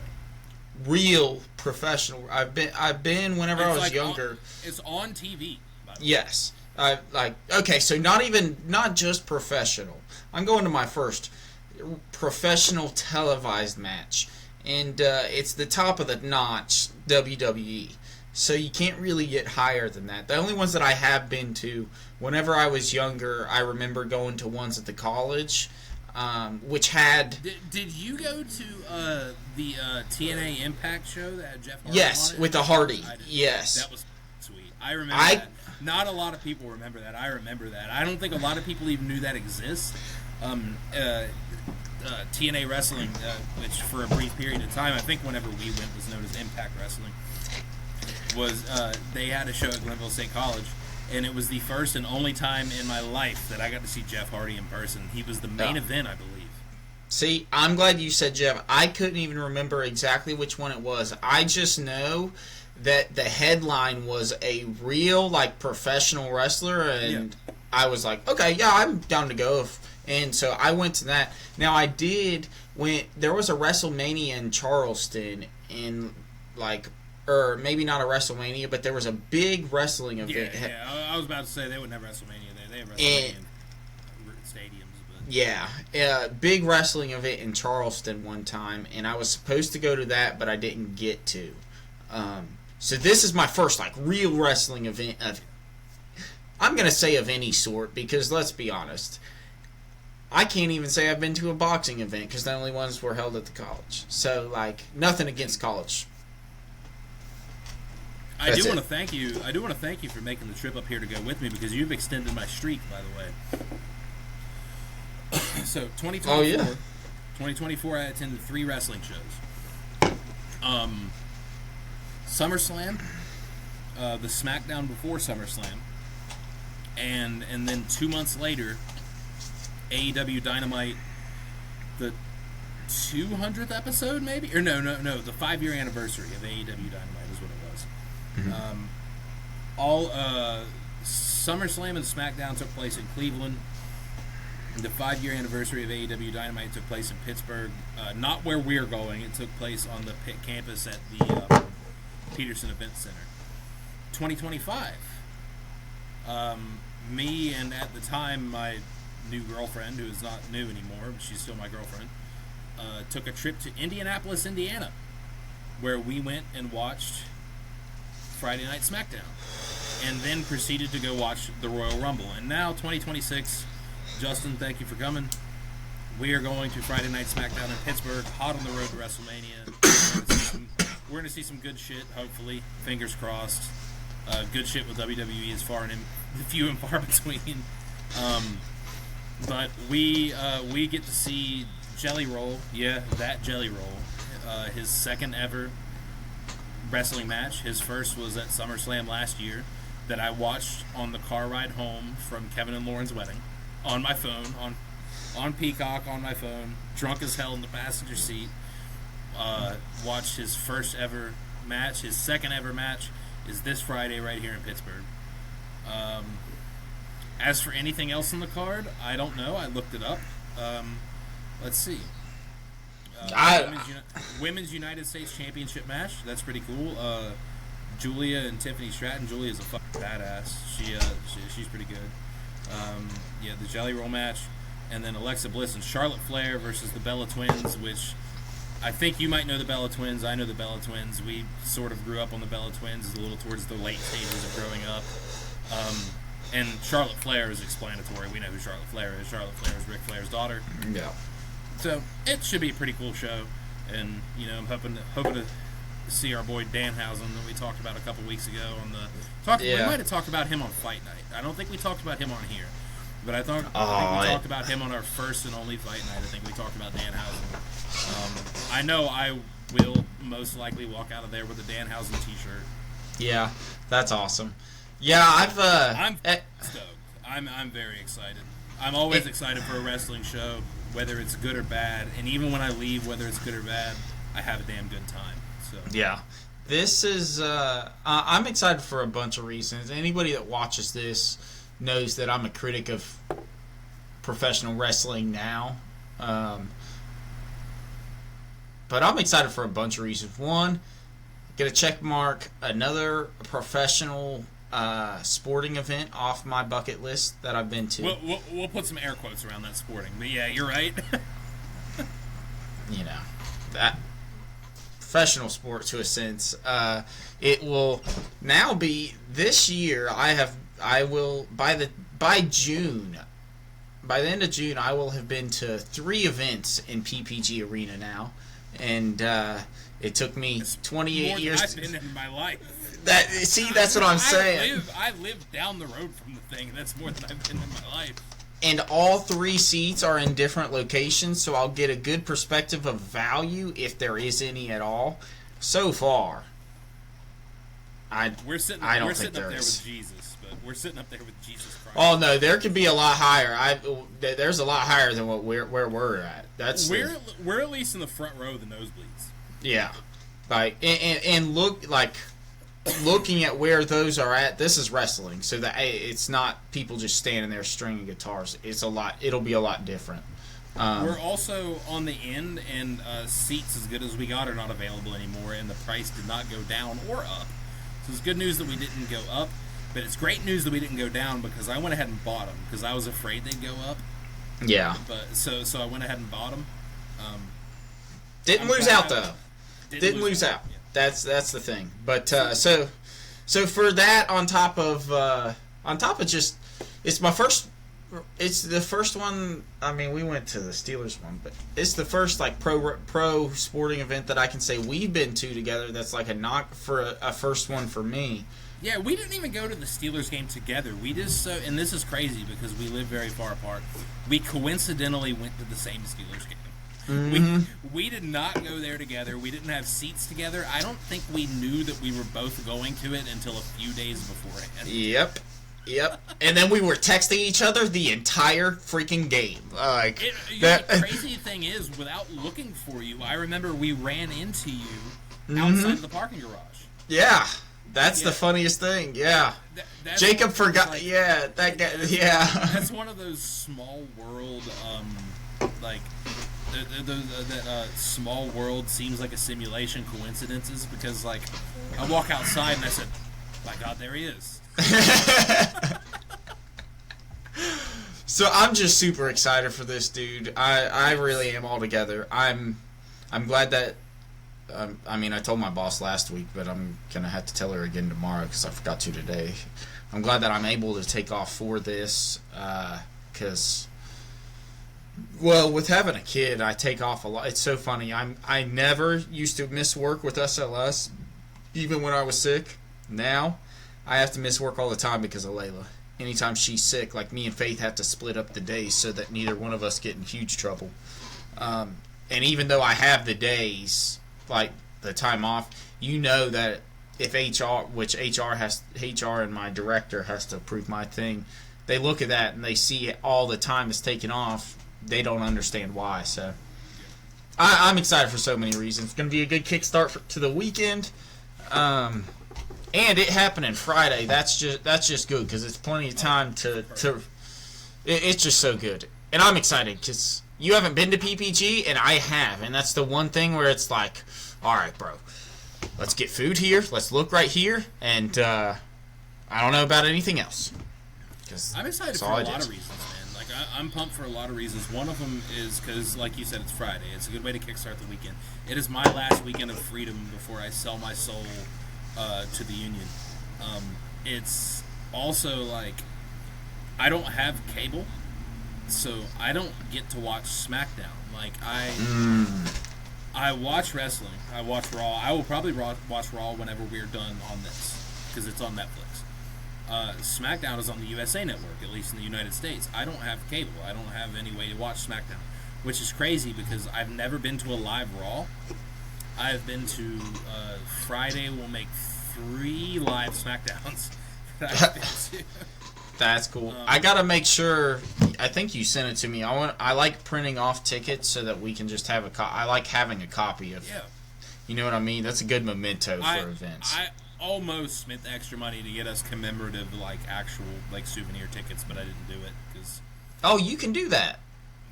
Real professional. I've been whenever I was younger. It's on TV. By the way. Yes. Okay, so not just professional. I'm going to my first professional televised match, and it's the top of the notch WWE. So you can't really get higher than that. The only ones that I have been to, whenever I was younger, I remember going to ones at the college, which had... Did you go to the TNA Impact show that had Jeff Hardy Yes, on it? with the Hardy. I did. Yes. That was sweet. I remember that. Not a lot of people remember that. I remember that. I don't think a lot of people even knew that exists. TNA Wrestling, which for a brief period of time, I think whenever we went, was known as Impact Wrestling, was they had a show at Glenville State College, and it was the first and only time in my life that I got to see Jeff Hardy in person. He was the main event, I believe. See, I'm glad you said Jeff. I couldn't even remember exactly which one it was. I just know that the headline was a real, like, professional wrestler, and yeah. I was like, okay, yeah, I'm down to go. And so I went to that. Now, I did, when there was a WrestleMania in Charleston, in, like, or maybe not a WrestleMania, but there was a big wrestling event. Yeah. I was about to say they wouldn't have WrestleMania there. They have WrestleMania in stadiums. But. Yeah, big wrestling event in Charleston one time, and I was supposed to go to that, but I didn't get to. So this is my first, like, real wrestling event I'm going to say of any sort, because let's be honest, I can't even say I've been to a boxing event, because the only ones were held at the college. So, like, nothing against college. I do want to thank you for making the trip up here to go with me, because you've extended my streak, by the way. So 2024, oh, yeah. 2024, I attended 3 wrestling shows. SummerSlam, the SmackDown before SummerSlam, and then 2 months later, AEW Dynamite, the 200th episode, maybe, or no, the 5-year anniversary of AEW Dynamite is what it was. Mm-hmm. All SummerSlam and SmackDown took place in Cleveland. The 5-year anniversary of AEW Dynamite took place in Pittsburgh. Not where we're going. It took place on the pit campus at the Peterson Event Center. 2025. Me and at the time my new girlfriend, who is not new anymore, but she's still my girlfriend, took a trip to Indianapolis, Indiana, where we went and watched Friday Night SmackDown, and then proceeded to go watch the Royal Rumble. And now 2026, Justin, thank you for coming. We are going to Friday Night SmackDown in Pittsburgh, hot on the road to WrestleMania. We're going to see some good shit, hopefully. Fingers crossed. Good shit with WWE is few and far between. But we get to see Jelly Roll. Yeah, that Jelly Roll. His second ever wrestling match. His first was at SummerSlam last year, that I watched on the car ride home from Kevin and Lauren's wedding on my phone. on Peacock on my phone, drunk as hell in the passenger seat. Watched his first ever match. His second ever match is this Friday right here in Pittsburgh. As for anything else on the card, I don't know. I looked it up. Let's see. Women's United States Championship match. That's pretty cool. Julia and Tiffany Stratton. Julia's a fucking badass. She's pretty good. The Jelly Roll match, and then Alexa Bliss and Charlotte Flair versus the Bella Twins, which I think you might know the Bella Twins. I know the Bella Twins. We sort of grew up on the Bella Twins a little towards the late stages of growing up. And Charlotte Flair is explanatory. We know who Charlotte Flair is. Charlotte Flair is Ric Flair's daughter. Yeah. So it should be a pretty cool show, and I'm hoping to see our boy Danhausen that we talked about a couple weeks ago on the. We might have talked about him on Fight Night. I don't think we talked about him on here, but I think we talked about him on our first and only Fight Night. I think we talked about Danhausen. I know I will most likely walk out of there with a Danhausen T-shirt. Yeah, that's awesome. Yeah, I'm stoked. I'm very excited. I'm always excited for a wrestling show, whether it's good or bad. And even when I leave, whether it's good or bad, I have a damn good time. So yeah, this is. I'm excited for a bunch of reasons. Anybody that watches this knows that I'm a critic of professional wrestling now. But I'm excited for a bunch of reasons. One, get a check mark, another professional sporting event off my bucket list that I've been to. We'll put some air quotes around that sporting, but yeah, you're right. That professional sport to a sense. It will now be this year. I will by June. By the end of June, I will have been to 3 events in PPG Arena now, and it took me 28 years. I've been in my life. That's what I'm saying. I live down the road from the thing, and that's more than I've been in my life. And all 3 seats are in different locations, so I'll get a good perspective of value, if there is any at all. So far, we're sitting up there with Jesus, but we're sitting up there with Jesus Christ. Oh no, there could be a lot higher. There's a lot higher than where we're at. We're at least in the front row of the nosebleeds. Yeah, like and look like. Looking at where those are at, this is wrestling, so that it's not people just standing there stringing guitars. It'll be a lot different. We're also on the end, and seats as good as we got are not available anymore, and the price did not go down or up. So it's good news that we didn't go up, but it's great news that we didn't go down, because I went ahead and bought them because I was afraid they'd go up. Yeah. But so I went ahead and bought them. Didn't lose out though. Didn't lose out. Yeah. That's the thing. But so for that, on top of just, it's the first one. I mean, we went to the Steelers one, but it's the first like pro sporting event that I can say we've been to together. That's like a first one for me. Yeah, we didn't even go to the Steelers game together. We just and this is crazy because we live very far apart. We coincidentally went to the same Steelers game. Mm-hmm. We did not go there together. We didn't have seats together. I don't think we knew that we were both going to it until a few days beforehand. Yep. And then we were texting each other the entire freaking game. The crazy thing is, without looking for you, I remember we ran into you outside the parking garage. Yeah. That's the funniest thing. Yeah. Jacob forgot. Like, yeah. That guy. Yeah. That's one of those small world, that small world seems like a simulation coincidences, because like I walk outside and I said, my God, there he is. So I'm just super excited for this, dude. I really am altogether. I'm glad that I told my boss last week, but I'm gonna have to tell her again tomorrow because I forgot to today. I'm glad that I'm able to take off for this because well, with having a kid, I take off a lot. It's so funny. I never used to miss work with SLS, even when I was sick. Now, I have to miss work all the time because of Layla. Anytime she's sick, like me and Faith have to split up the days so that neither one of us get in huge trouble. And even though I have the days, like the time off, you know that if HR and my director has to approve my thing, they look at that and they see all the time it's taken off. they don't understand why. So I'm excited for so many reasons. It's going to be a good kickstart to the weekend. And it happening Friday. That's just good because it's plenty of time to it's just so good. And I'm excited because you haven't been to PPG and I have, and that's the one thing where it's like, all right, bro, let's get food here, let's look right here, and I don't know about anything else. I'm excited for a lot of reasons, man. Like I'm pumped for a lot of reasons. One of them is because, like you said, it's Friday. It's a good way to kickstart the weekend. It is my last weekend of freedom before I sell my soul to the union. It's also like I don't have cable, so I don't get to watch SmackDown. Like I watch wrestling. I watch Raw. I will probably watch Raw whenever we're done on this because it's on Netflix. SmackDown is on the USA Network, at least in the United States. I don't have cable. I don't have any way to watch SmackDown, which is crazy because I've never been to a live Raw. I've been to Friday. We'll make 3 live SmackDowns that I've been to. That's cool. I gotta make sure. I think you sent it to me. I like printing off tickets so that we can just have I like having a copy of. Yeah. You know what I mean? That's a good memento for events. I almost spent the extra money to get us commemorative, like actual like souvenir tickets, but I didn't do it because. Oh, you can do that.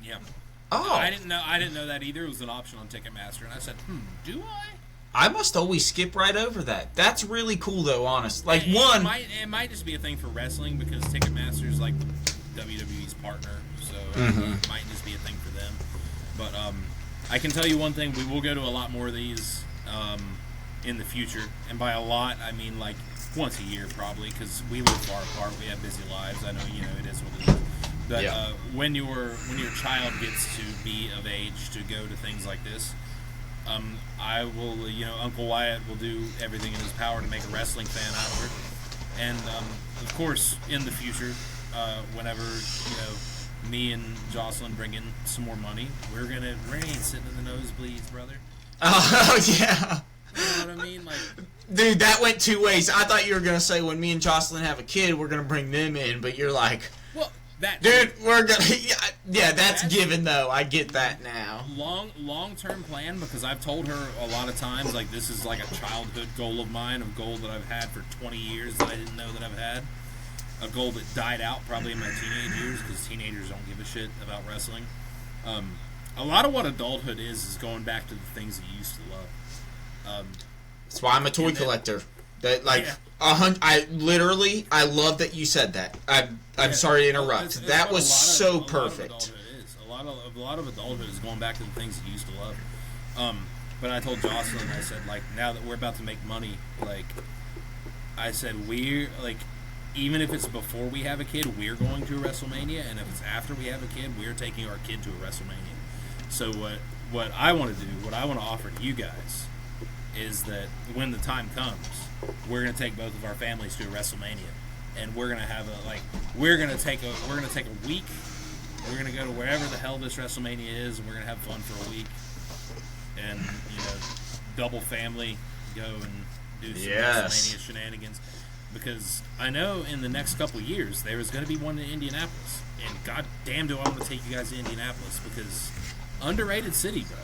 Yeah. Oh. I didn't know that either. It was an option on Ticketmaster, and I said, do I? I must always skip right over that. That's really cool, though, honest. Like, It might just be a thing for wrestling because Ticketmaster's like WWE's partner, so it might just be a thing for them. But I can tell you one thing: we will go to a lot more of these in the future, and by a lot, I mean like once a year, probably, because we live far apart. We have busy lives. I know, it is what it is. But when your child gets to be of age to go to things like this. I will, Uncle Wyatt will do everything in his power to make a wrestling fan out of her. And, of course, in the future, whenever, me and Jocelyn bring in some more money, we're ain't sitting in the nosebleeds, brother. Oh, yeah. You know what I mean? Like, dude, that went 2 ways. I thought you were going to say when me and Jocelyn have a kid, we're going to bring them in, but you're like... Well, dude, we're gonna. Yeah, that's given though. I get that now. Long-term plan because I've told her a lot of times like this is like a childhood goal of mine, a goal that I've had for 20 years that I didn't know that I've had, a goal that died out probably in my teenage years because teenagers don't give a shit about wrestling. A lot of what adulthood is going back to the things that you used to love. That's why I'm a toy collector. That like. Yeah. I love that you said that. I'm sorry to interrupt. That was so perfect. A lot of adulthood is going back to the things that you used to love. But I told Jocelyn, I said, like, now that we're about to make money, like, I said, we're, like, even if it's before we have a kid, we're going to a WrestleMania, and if it's after we have a kid, we're taking our kid to a WrestleMania. So what I want to do, what I want to offer to you guys, is that when the time comes, we're gonna take both of our families to a WrestleMania, and we're gonna have we're gonna take a week. We're gonna go to wherever the hell this WrestleMania is, and we're gonna have fun for a week, and double family go and do some WrestleMania shenanigans. Because I know in the next couple of years there is gonna be one in Indianapolis, and god damn do I want to take you guys to Indianapolis because underrated city, bro.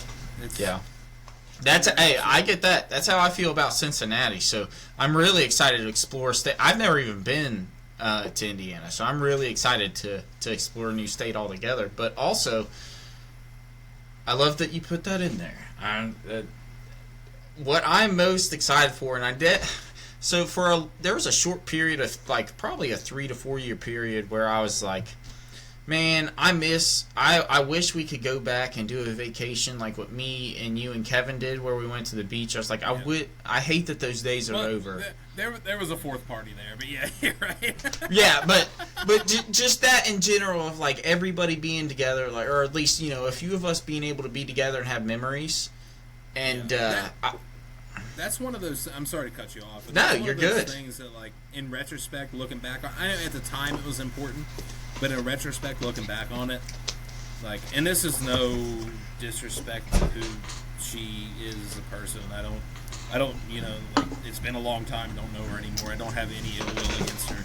I get that. That's how I feel about Cincinnati. So I'm really excited to explore state. I've never even been to Indiana, so I'm really excited to explore a new state altogether. But also, I love that you put that in there. What I'm most excited for, and I did. So there was a short period of like probably a 3 to 4 year period where I was like, man, I wish we could go back and do a vacation like what me and you and Kevin did where we went to the beach. I was like, I hate that those days are over. There was a fourth party there, but yeah, you're right. Yeah, but just that in general of like everybody being together, like, or at least, a few of us being able to be together and have memories. And that's one of those. I'm sorry to cut you off. But no, that's one you're of those good. Things that, like, in retrospect, looking back, I know at the time it was important, but in retrospect, looking back on it, like, and this is no disrespect to who she is as a person. I don't, like, it's been a long time. Don't know her anymore. I don't have any ill will against her.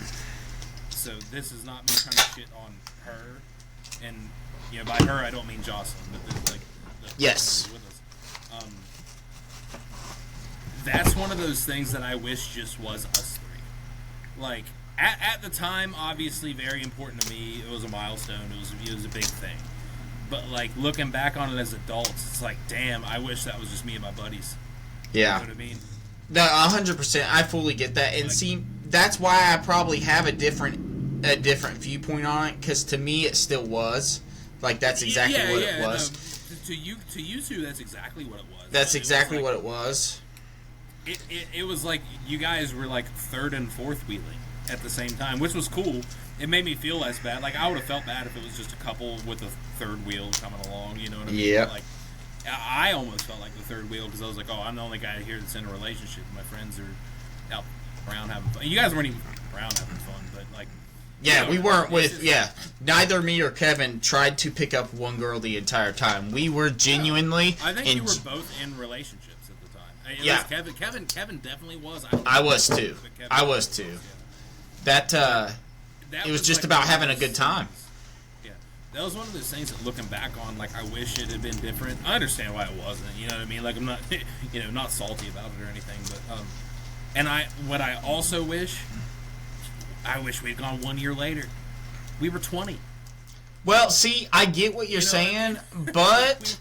So this is not me trying to shit on her. and by her I don't mean Jocelyn, but the Yes. person who's with us. That's one of those things that I wish just was us three. Like at the time, obviously very important to me. It was a milestone. It was a big thing. But like looking back on it as adults, it's like, damn, I wish that was just me and my buddies. Yeah. You know what I mean? No, 100%. I fully get that, and see, that's why I probably have a different viewpoint on it. Because to me, it still was like that's exactly what it was. No, to you two, that's exactly what it was. That's exactly what it was. It was like you guys were like third and fourth wheeling at the same time, which was cool. It made me feel less bad. Like I would have felt bad if it was just a couple with a third wheel coming along. You know what I mean? Yeah. Like I almost felt like the third wheel because I was like, oh, I'm the only guy here that's in a relationship. My friends are out around having fun. You guys weren't even around having fun, but like. Yeah, we weren't with. Yeah, neither me or Kevin tried to pick up one girl the entire time. We were genuinely. I think you were both in relationships at the time. At Yeah, least Kevin definitely was. I was too. I was too. Yeah. That it was just about having a good time. Yeah, that was one of those things that looking back on, like I wish it had been different. I understand why it wasn't. You know what I mean? Like I'm not, not salty about it or anything. But and what I also wish. I wish we'd gone 1 year later. We were 20. Well, see, I get what you're saying, but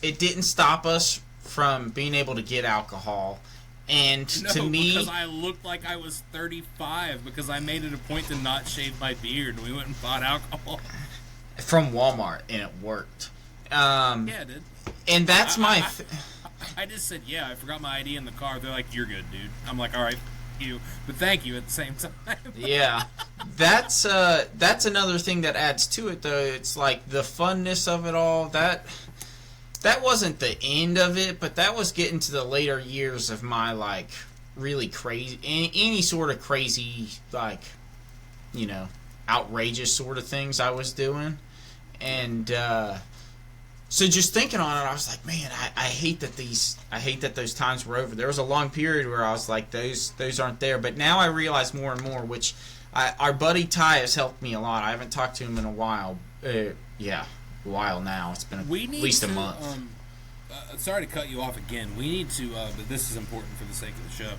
it didn't stop us from being able to get alcohol. And to me, because I looked like I was 35 because I made it a point to not shave my beard, and we went and bought alcohol from Walmart, and it worked. Yeah, it did. And that's I just said, yeah, I forgot my ID in the car. They're like, you're good, dude. I'm like, all right, you, but thank you at the same time. Yeah, that's another thing that adds to it, though. It's like the funness of it all. That wasn't the end of it, but that was getting to the later years of my like really crazy, any sort of crazy like, outrageous sort of things I was doing, and. So just thinking on it, I was like, man, I hate that those times were over. There was a long period where I was like, those aren't there. But now I realize more and more, which our buddy Ty has helped me a lot. I haven't talked to him in a while. A while now. It's been at least a month. Sorry to cut you off again. We need to, but this is important for the sake of the show.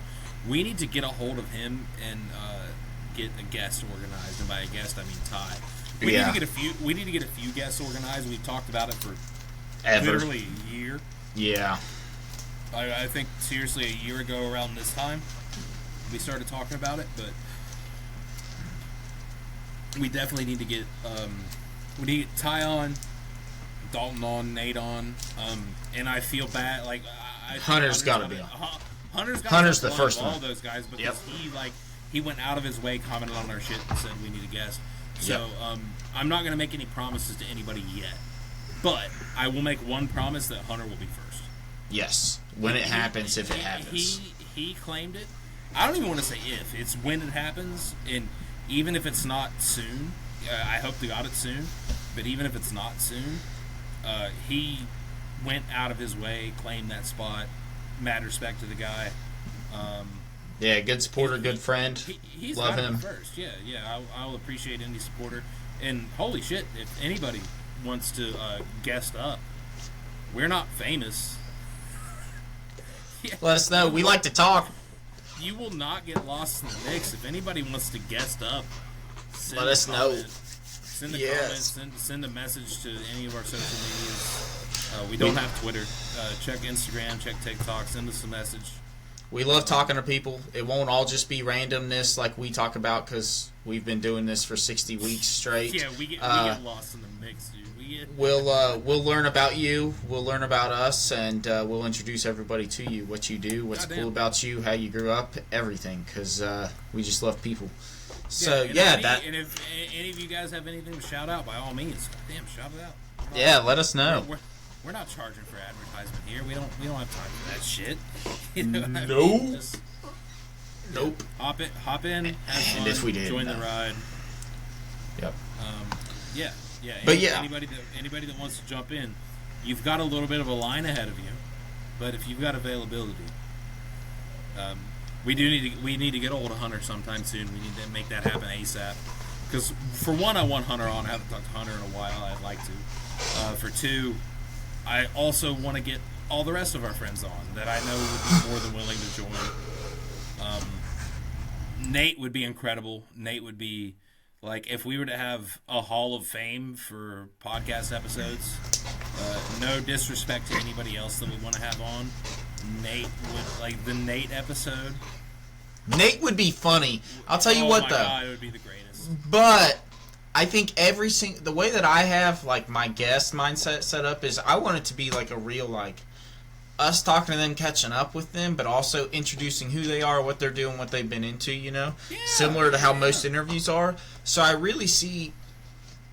We need to get a hold of him and get a guest organized. And by a guest, I mean Ty. We need to get a few guests organized. We've talked about it for literally a year. Yeah. I think seriously a year ago around this time we started talking about it, but we definitely need to get we need to get Ty on, Dalton on, Nate on, and I feel bad like Hunter's got to be on. Hunter's the first one. All those guys because he went out of his way, commented on our shit, and said we need a guest. So I'm not going to make any promises to anybody yet, but I will make one promise that Hunter will be first. Yes, when it happens, if it happens. He claimed it. I don't even want to say if. It's when it happens, and even if it's not soon, I hope to God it's soon, but even if it's not soon, he went out of his way, claimed that spot. Mad respect to the guy. Yeah, good supporter, good friend. He's love got him first. Yeah. I'll appreciate any supporter. And holy shit, if anybody wants to guest up, we're not famous. Let us know. We like to talk. You will not get lost in the mix. If anybody wants to guest up, let us know. Send a comment. Send a message to any of our social medias. We don't have Twitter. Check Instagram. Check TikTok. Send us a message. We love talking to people. It won't all just be randomness like we talk about because we've been doing this for 60 weeks straight. Yeah, we get lost in the mix, dude. We'll learn about you. We'll learn about us, and we'll introduce everybody to you. What you do, what's cool about you, how you grew up, everything. Because we just love people. So and if any of you guys have anything to shout out, by all means, shout it out. Yeah, let us know. We're not charging for advertisement here. We don't have time for that shit. Nope. Nope. Hop in. Have fun, and if we did, join the ride. Yep. Yeah. But anybody that wants to jump in, you've got a little bit of a line ahead of you, but if you've got availability, We need to get old Hunter sometime soon. We need to make that happen ASAP. Because for one, I want Hunter on. I haven't talked to Hunter in a while. I'd like to. For two, I also want to get all the rest of our friends on that I know would be more than willing to join. Nate would be incredible. Nate would be like, if we were to have a Hall of Fame for podcast episodes. No disrespect to anybody else that we want to have on. Nate would, like, the Nate episode. Nate would be funny. I'll tell you what, though. Oh, my God, it would be the greatest. But I think the way that I have, like, my guest mindset set up is I want it to be, like, a real, like, us talking to them, catching up with them, but also introducing who they are, what they're doing, what they've been into, you know? Yeah, similar to how most interviews are. So I really see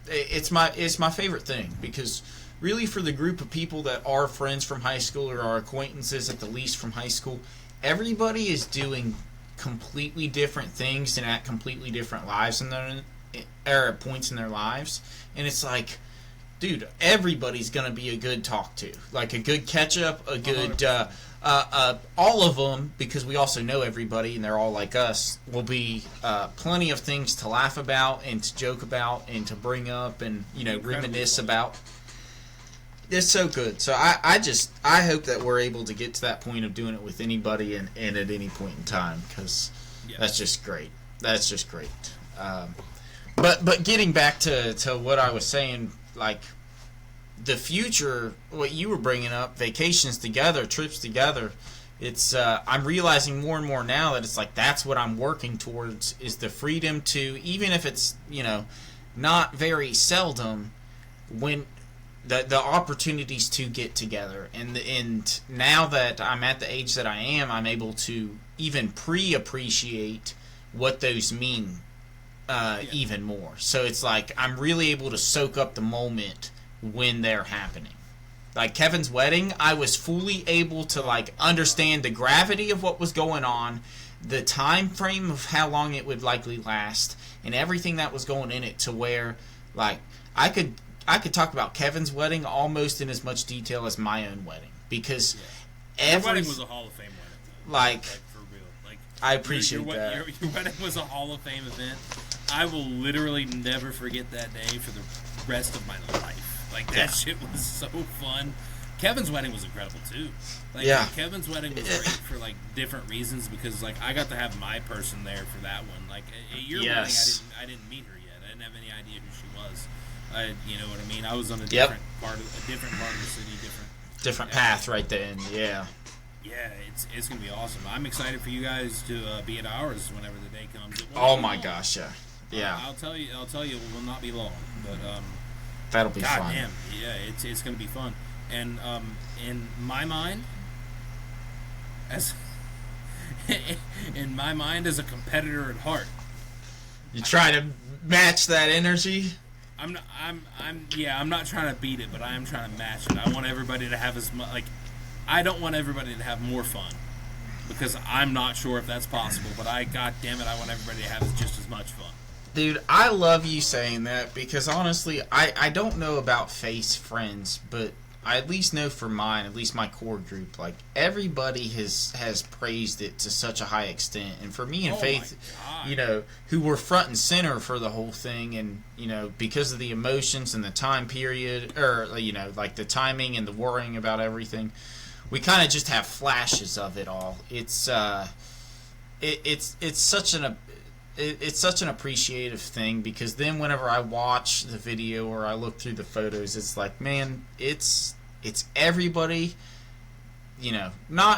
it's my favorite thing, because really for the group of people that are friends from high school or are acquaintances at the least from high school, everybody is doing completely different things and at completely different lives or points in their lives, and it's like, dude, everybody's gonna be a good talk to, like a good catch up, a good all of them, because we also know everybody and they're all like us, will be plenty of things to laugh about and to joke about and to bring up and, you know, reminisce about. It's so good. So I hope that we're able to get to that point of doing it with anybody and at any point in time, because that's just great. That's just great. But getting back to what I was saying, like the future, what you were bringing up, vacations together, trips together, it's I'm realizing more and more now that it's like that's what I'm working towards, is the freedom to, even if it's, you know, not very seldom, when the opportunities to get together, and now that I'm at the age that I am, I'm able to even appreciate what those mean even more. So it's like I'm really able to soak up the moment when they're happening. Like Kevin's wedding, I was fully able to like understand the gravity of what was going on, the time frame of how long it would likely last, and everything that was going in it, to where like I could talk about Kevin's wedding almost in as much detail as my own wedding, because your wedding was a Hall of Fame wedding. Like for real. Like I appreciate that. Your wedding was a Hall of Fame event. I will literally never forget that day for the rest of my life. Like that shit was so fun. Kevin's wedding was incredible too. Like Kevin's wedding was great for like different reasons, because like I got to have my person there for that one. Like at your wedding, I didn't meet her yet. I didn't have any idea who she was. You know what I mean? I was on a different part of the city, different path right then. Yeah. Yeah, it's gonna be awesome. I'm excited for you guys to be at ours whenever the day comes. Oh my gosh, yeah. I'll tell you, it will not be long, but that'll be fun. God damn, yeah, it's gonna be fun. And in my mind, as a competitor at heart, you try to match that energy. I'm not trying to beat it, but I am trying to match it. I want everybody to have as much, like, I don't want everybody to have more fun, because I'm not sure if that's possible, but god damn it, I want everybody to have just as much fun. Dude, I love you saying that, because honestly, I don't know about Face friends, but I at least know for mine, at least my core group, like, everybody has praised it to such a high extent. And for me and Faith, you know, who were front and center for the whole thing, and, you know, because of the emotions and the time period, or, you know, like the timing and the worrying about everything, we kind of just have flashes of it all. It's such an appreciative thing, because then whenever I watch the video or I look through the photos, it's like, man, it's everybody, you know,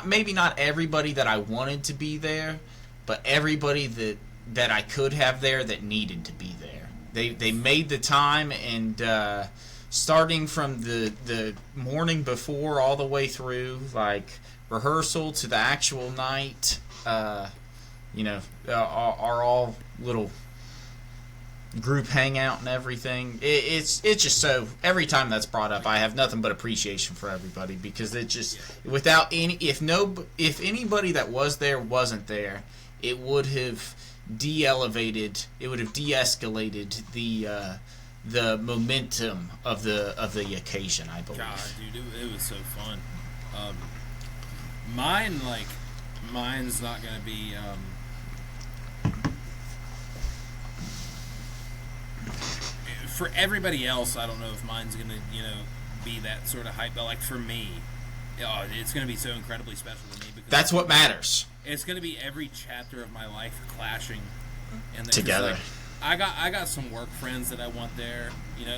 maybe not everybody that I wanted to be there, but everybody that I could have there that needed to be there. They made the time, and starting from the morning before all the way through, like rehearsal to the actual night, you know, our all little group hangout and everything. It's just so, every time that's brought up, I have nothing but appreciation for everybody, because it just, without any, if anybody that was there wasn't there, it would have de-escalated the momentum of the occasion, I believe. God, dude, it was so fun. Mine, like, Mine's not going to be. For everybody else, I don't know if mine's going to, be that sort of hype. But like for me, it's going to be so incredibly special to me because that's what matters. It's going to be every chapter of my life clashing together. Like, I got some work friends that I want there.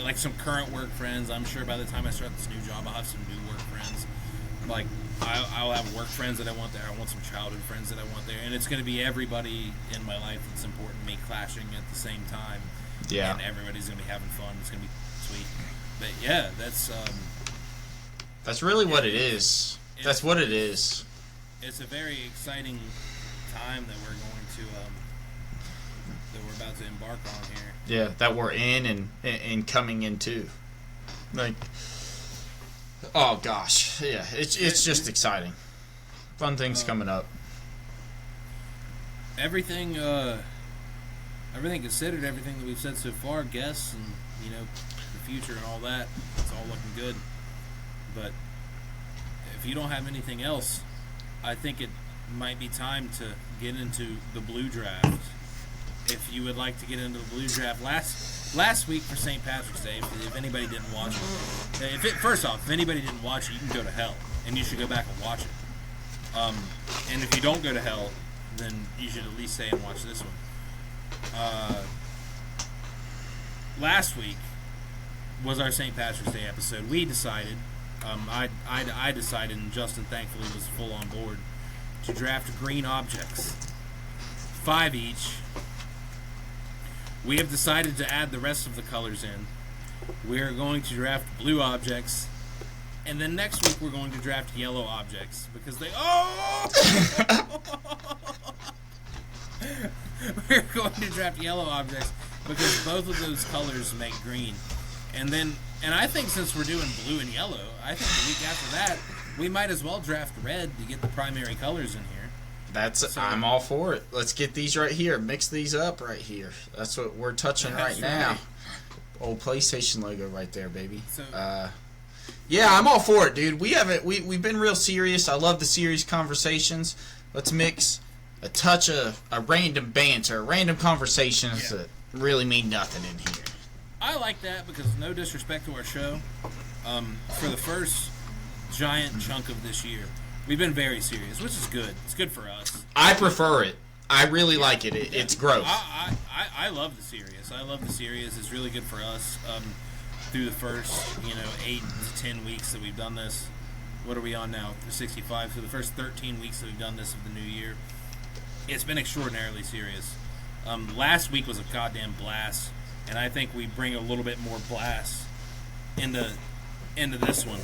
Like some current work friends. I'm sure by the time I start this new job, I'll have some new work friends. Like I'll have work friends that I want there. I want some childhood friends that I want there, and it's going to be everybody in my life that's important to me clashing at the same time. Yeah. And everybody's going to be having fun. It's going to be sweet. But yeah, that's really what it is. That's what it is. It's a very exciting time that we're going to that we're about to embark on here. Yeah, that we're in and coming into. Like, oh gosh, yeah, it's just exciting. Fun things coming up. Everything considered, everything that we've said so far, guests and the future and all that, it's all looking good. But if you don't have anything else, I think it might be time to get into the blue draft. If you would like to get into the blue draft, last week for St. Patrick's Day, if anybody didn't watch it, first off, if anybody didn't watch it, you can go to hell, and you should go back and watch it. And if you don't go to hell, then you should at least stay and watch this one. Last week was our St. Patrick's Day episode. We decided, I decided, and Justin thankfully was full on board, to draft green objects. 5 each. We have decided to add the rest of the colors in. We are going to draft blue objects. And then next week we're going to draft yellow objects. Because we're going to draft yellow objects because both of those colors make green. And I think since we're doing blue and yellow, I think the week after that, we might as well draft red to get the primary colors in here. I'm all for it. Let's get these right here. Mix these up right here. That's what we're touching right now. Old PlayStation logo right there, baby. Yeah, I'm all for it, dude. We've been real serious. I love the serious conversations. Let's mix a touch of a random banter, random conversations that really mean nothing in here. I like that because no disrespect to our show. For the first giant chunk of this year, we've been very serious, which is good. It's good for us. I prefer it. I really like it. It's growth. I love the serious. I love the serious. It's really good for us. Through the first 8 to 10 weeks that we've done this. What are we on now? 65. So the first 13 weeks that we've done this of the new year, it's been extraordinarily serious. Last week was a goddamn blast, and I think we bring a little bit more blast into this one.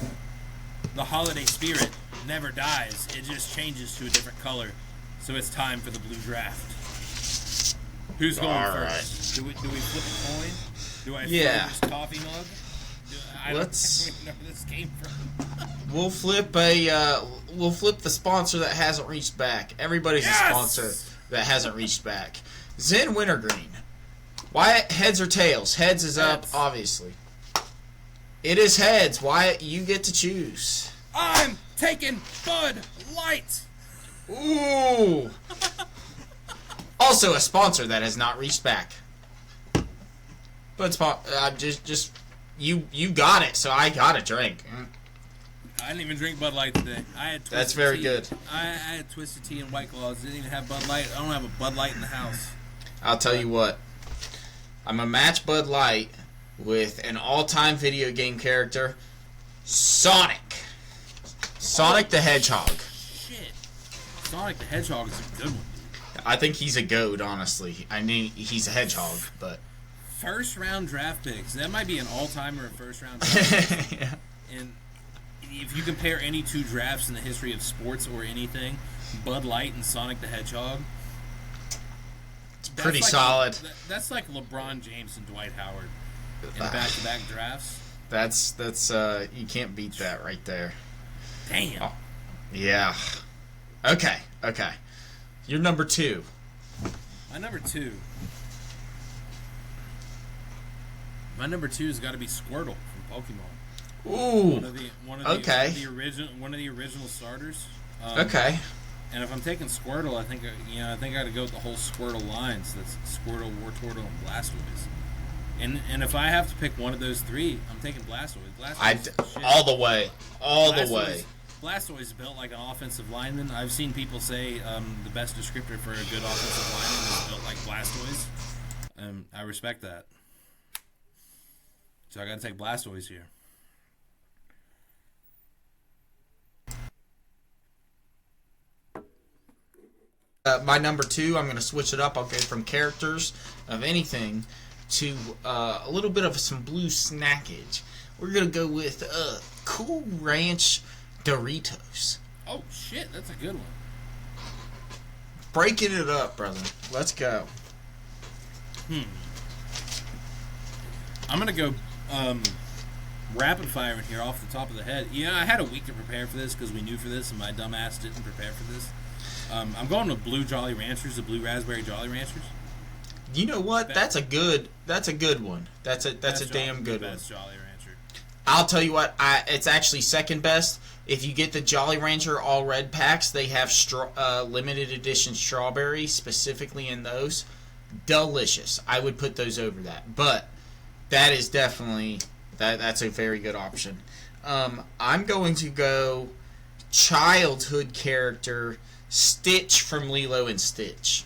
The holiday spirit never dies. It just changes to a different color. So it's time for the blue draft. Who's going first? Right. Do we flip a coin? Do I throw this coffee mug? I don't even know where this came from. We'll flip the sponsor that hasn't reached back. Everybody's a sponsor that hasn't reached back. Zen Wintergreen. Wyatt, heads or tails? Heads is up, obviously. It is heads. Wyatt, you get to choose. I'm taking Bud Light. Ooh. Also a sponsor that has not reached back. But just you got it, so I got a drink. I didn't even drink Bud Light today. I had Twisted That's very tea. good. I had Twisted Tea and White Claws. Didn't even have Bud Light. I don't have a Bud Light in the house. I'll tell you what. I'm gonna match Bud Light with an all-time video game character, Sonic. Sonic the Hedgehog. Shit. Sonic the Hedgehog is a good one, dude. I think he's a goat, honestly. I mean, he's a hedgehog, but... First round draft picks. That might be an all-timer of first round draft picks. Yeah. And if you compare any two drafts in the history of sports or anything, Bud Light and Sonic the Hedgehog, it's pretty solid. That's like LeBron James and Dwight Howard in back-to-back drafts. That's you can't beat that right there. Damn. Oh, yeah. Okay. You're number 2. My number 2. My number 2 has got to be Squirtle from Pokemon. Ooh. One of the original starters. Okay. And if I'm taking Squirtle, I think I got to go with the whole Squirtle lines. That's Squirtle, Wartortle, and Blastoise. And if I have to pick one of those three, I'm taking Blastoise. All the way. The way. Blastoise is built like an offensive lineman. I've seen people say the best descriptor for a good offensive lineman is built like Blastoise. I respect that. So I got to take Blastoise here. My number 2, I'm going to switch it up. I'll go from characters of anything to a little bit of some blue snackage. We're going to go with Cool Ranch Doritos. Oh, shit. That's a good one. Breaking it up, brother. Let's go. I'm going to go rapid fire in here off the top of the head. I had a week to prepare for this because we knew for this and my dumb ass didn't prepare for this. I'm going with Blue Jolly Ranchers, the Blue Raspberry Jolly Ranchers. You know what? That's a good one. That's a damn good one. Best Jolly Rancher. I'll tell you what. It's actually second best. If you get the Jolly Rancher all red packs, they have limited edition strawberry specifically in those. Delicious. I would put those over that. But that is definitely that's a very good option. I'm going to go childhood character Stitch from Lilo and Stitch.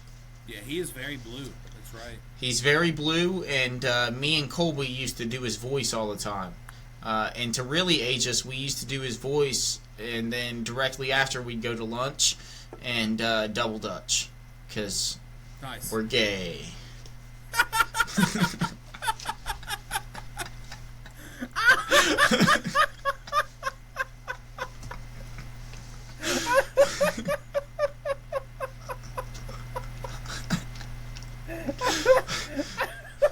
Yeah, he is very blue. That's right. He's very blue, and me and Colby used to do his voice all the time. And to really age us, we used to do his voice, and then directly after we'd go to lunch and double dutch, because we're gay.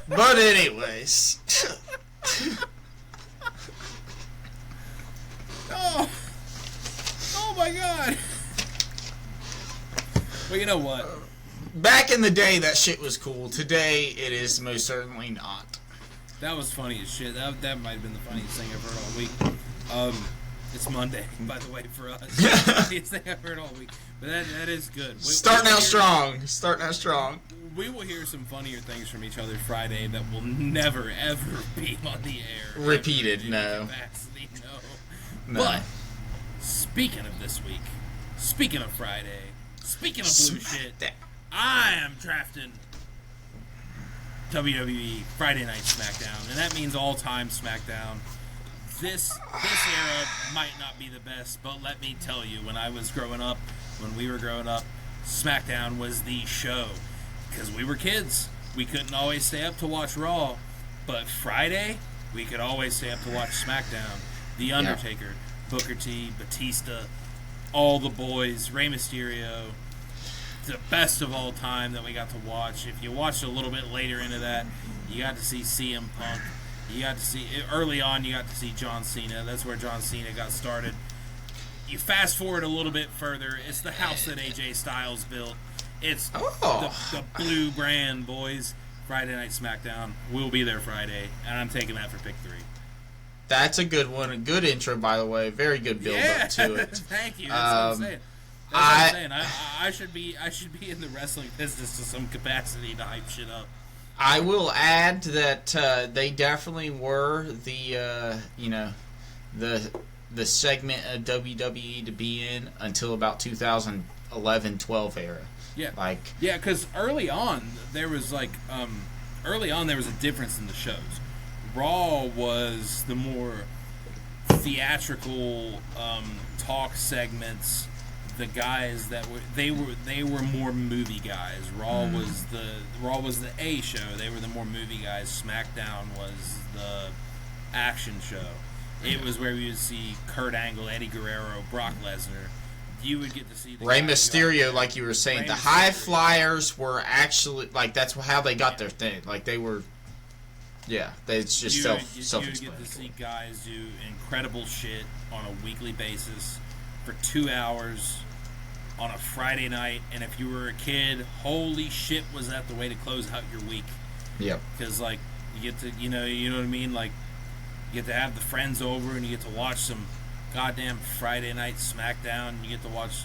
But anyways. Oh my God. Well, you know what? Back in the day, that shit was cool. Today, it is most certainly not. That was funny as shit. That might have been the funniest thing I've heard all week. It's Monday, by the way, for us. The funniest thing I've heard all week. But that is good. Starting out strong. We will hear some funnier things from each other Friday that will never, ever be on the air. Repeated, no. But, speaking of this week, speaking of Friday, speaking of blue shit, I am drafting WWE Friday Night SmackDown, and that means all-time SmackDown. This era might not be the best, but let me tell you, when we were growing up, SmackDown was the show. Because we were kids. We couldn't always stay up to watch Raw. But Friday, we could always stay up to watch SmackDown. The Undertaker, Booker T, Batista, all the boys, Rey Mysterio. The best of all time that we got to watch. If you watched a little bit later into that, you got to see CM Punk. You got to see, early on, you got to see John Cena. That's where John Cena got started. You fast forward a little bit further, it's the house that AJ Styles built. It's the blue brand, boys. Friday Night SmackDown. We'll be there Friday, and I'm taking that for pick 3. That's a good one. A good intro, by the way. Very good build-up to it. Thank you. That's what I'm saying. I should be in the wrestling business to some capacity to hype shit up. I will add that they definitely were the segment of WWE to be in until about 2011-12 era. Yeah, because early on there was a difference in the shows. Raw was the more theatrical talk segments. The guys that were more movie guys. Raw was the A show. They were the more movie guys. SmackDown was the action show. It was where we would see Kurt Angle, Eddie Guerrero, Brock Lesnar. You would get to see the Rey Mysterio, like you were saying. The High Flyers were actually that's how they got their thing. Like they were, it's just self-explanatory. You would get to see guys do incredible shit on a weekly basis for 2 hours on a Friday night, and if you were a kid, holy shit, was that the way to close out your week? Yep. Because you get to you know what I mean. Like you get to have the friends over, and you get to watch some goddamn Friday Night SmackDown. You get to watch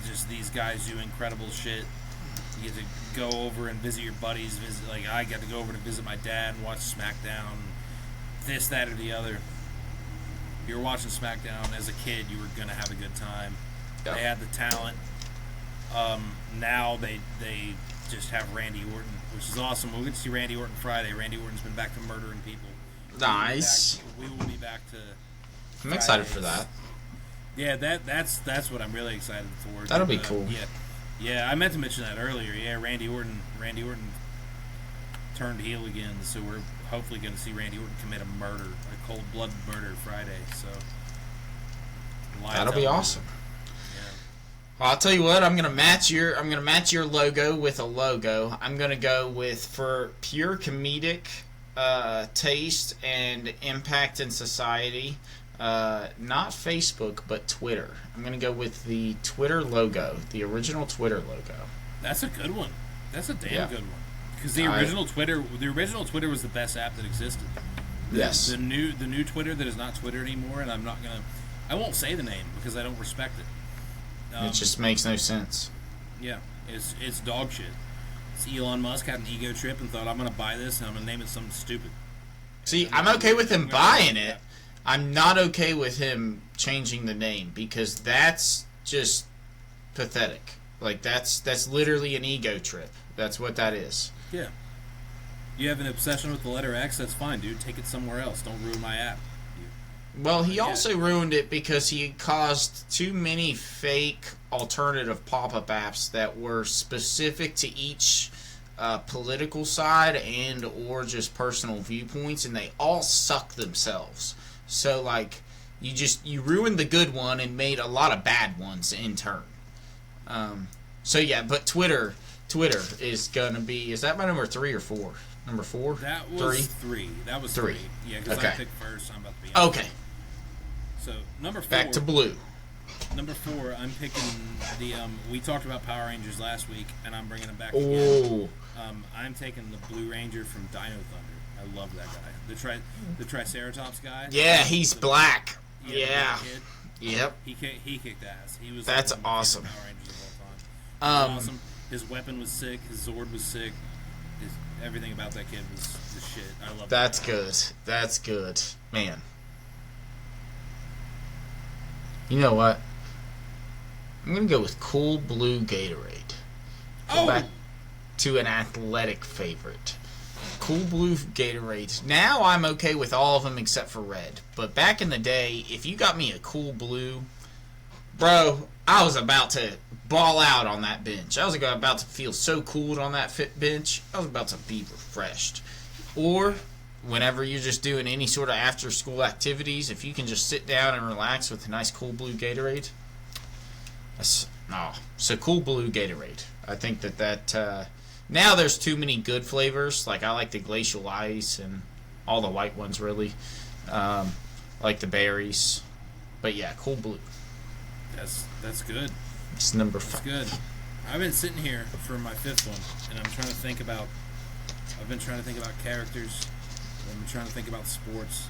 just these guys do incredible shit. You get to go over and visit your buddies. Like I got to go over to visit my dad and watch SmackDown. This, that, or the other. If you were watching SmackDown as a kid, you were gonna have a good time. Yep. They had the talent. Now they just have Randy Orton, which is awesome. We'll get to see Randy Orton Friday. Randy Orton's been back to murdering people. Nice. We will be back to. I'm excited for that. Yeah, that's what I'm really excited for. That'll be cool. Yeah. I meant to mention that earlier. Yeah, Randy Orton turned heel again, so we're hopefully going to see Randy Orton commit a murder, a cold-blooded murder Friday. So that'll be awesome. Yeah. Well, I'll tell you what. I'm gonna match your logo with a logo. I'm gonna go with, for pure comedic taste and impact in society. Not Facebook, but Twitter. I'm going to go with the Twitter logo, the original Twitter logo. That's a good one. That's a damn good one. Because the original Twitter was the best app that existed. Yes. The new Twitter that is not Twitter anymore, and I won't say the name because I don't respect it. It just makes no sense. Yeah, it's dog shit. It's Elon Musk had an ego trip and thought, I'm going to buy this and I'm going to name it something stupid. See, I'm okay with him buying it. I'm not okay with him changing the name because that's just pathetic. Like that's literally an ego trip. That's what that is. Yeah. You have an obsession with the letter X, that's fine, dude. Take it somewhere else. Don't ruin my app. Well, he also ruined it because he caused too many fake alternative pop-up apps that were specific to each political side and or just personal viewpoints, and they all suck themselves. So, like, you ruined the good one and made a lot of bad ones in turn. So, yeah, but Twitter is going to be... Is that my number 3 or 4? Number 4? That was 3. That was 3. Yeah, because I picked first. I'm about to be... Okay. So, number 4... Back to blue. Number 4, I'm picking the... we talked about Power Rangers last week, and I'm bringing it back again. Oh. I'm taking the Blue Ranger from Dino Thunder. I love that guy. The Triceratops guy. Yeah, he's black. Yeah. Yep. He kicked ass. He was. That's awesome. Power Rangers of all time. Awesome. His weapon was sick. His Zord was sick. Everything about that kid was the shit. I love. That's good. That's good, man. You know what? I'm gonna go with Cool Blue Gatorade. Go back to an athletic favorite. Cool Blue Gatorade. Now I'm okay with all of them except for red. But back in the day, if you got me a Cool Blue, bro, I was about to ball out on that bench. I was about to feel so cool on that bench. I was about to be refreshed. Or whenever you're just doing any sort of after-school activities, if you can just sit down and relax with a nice Cool Blue Gatorade, so Cool Blue Gatorade. I think that now there's too many good flavors. Like I like the glacial ice and all the white ones really. Like the berries. But yeah, Cool Blue. That's good. It's number 5. That's good. I've been sitting here for my 5th one, and I've been trying to think about characters. I've been trying to think about sports.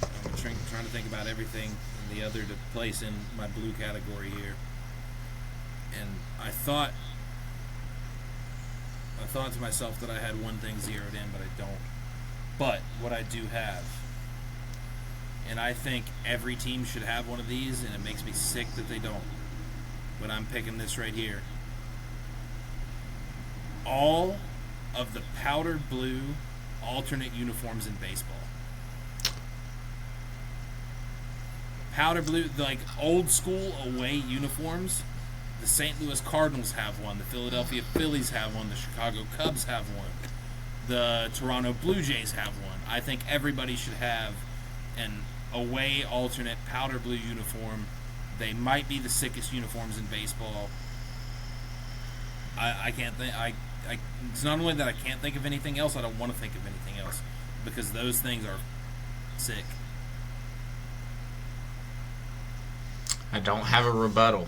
I've been trying to think about everything and the other to place in my blue category here. And I thought to myself that I had one thing zeroed in, but I don't. But what I do have, and I think every team should have one of these, and it makes me sick that they don't. But I'm picking this right here. All of the powdered blue alternate uniforms in baseball. Powder blue, like old school away uniforms. The St. Louis Cardinals have one. The Philadelphia Phillies have one. The Chicago Cubs have one. The Toronto Blue Jays have one. I think everybody should have an away alternate powder blue uniform. They might be the sickest uniforms in baseball. I can't think. It's not only that I can't think of anything else. I don't want to think of anything else because those things are sick. I don't have a rebuttal.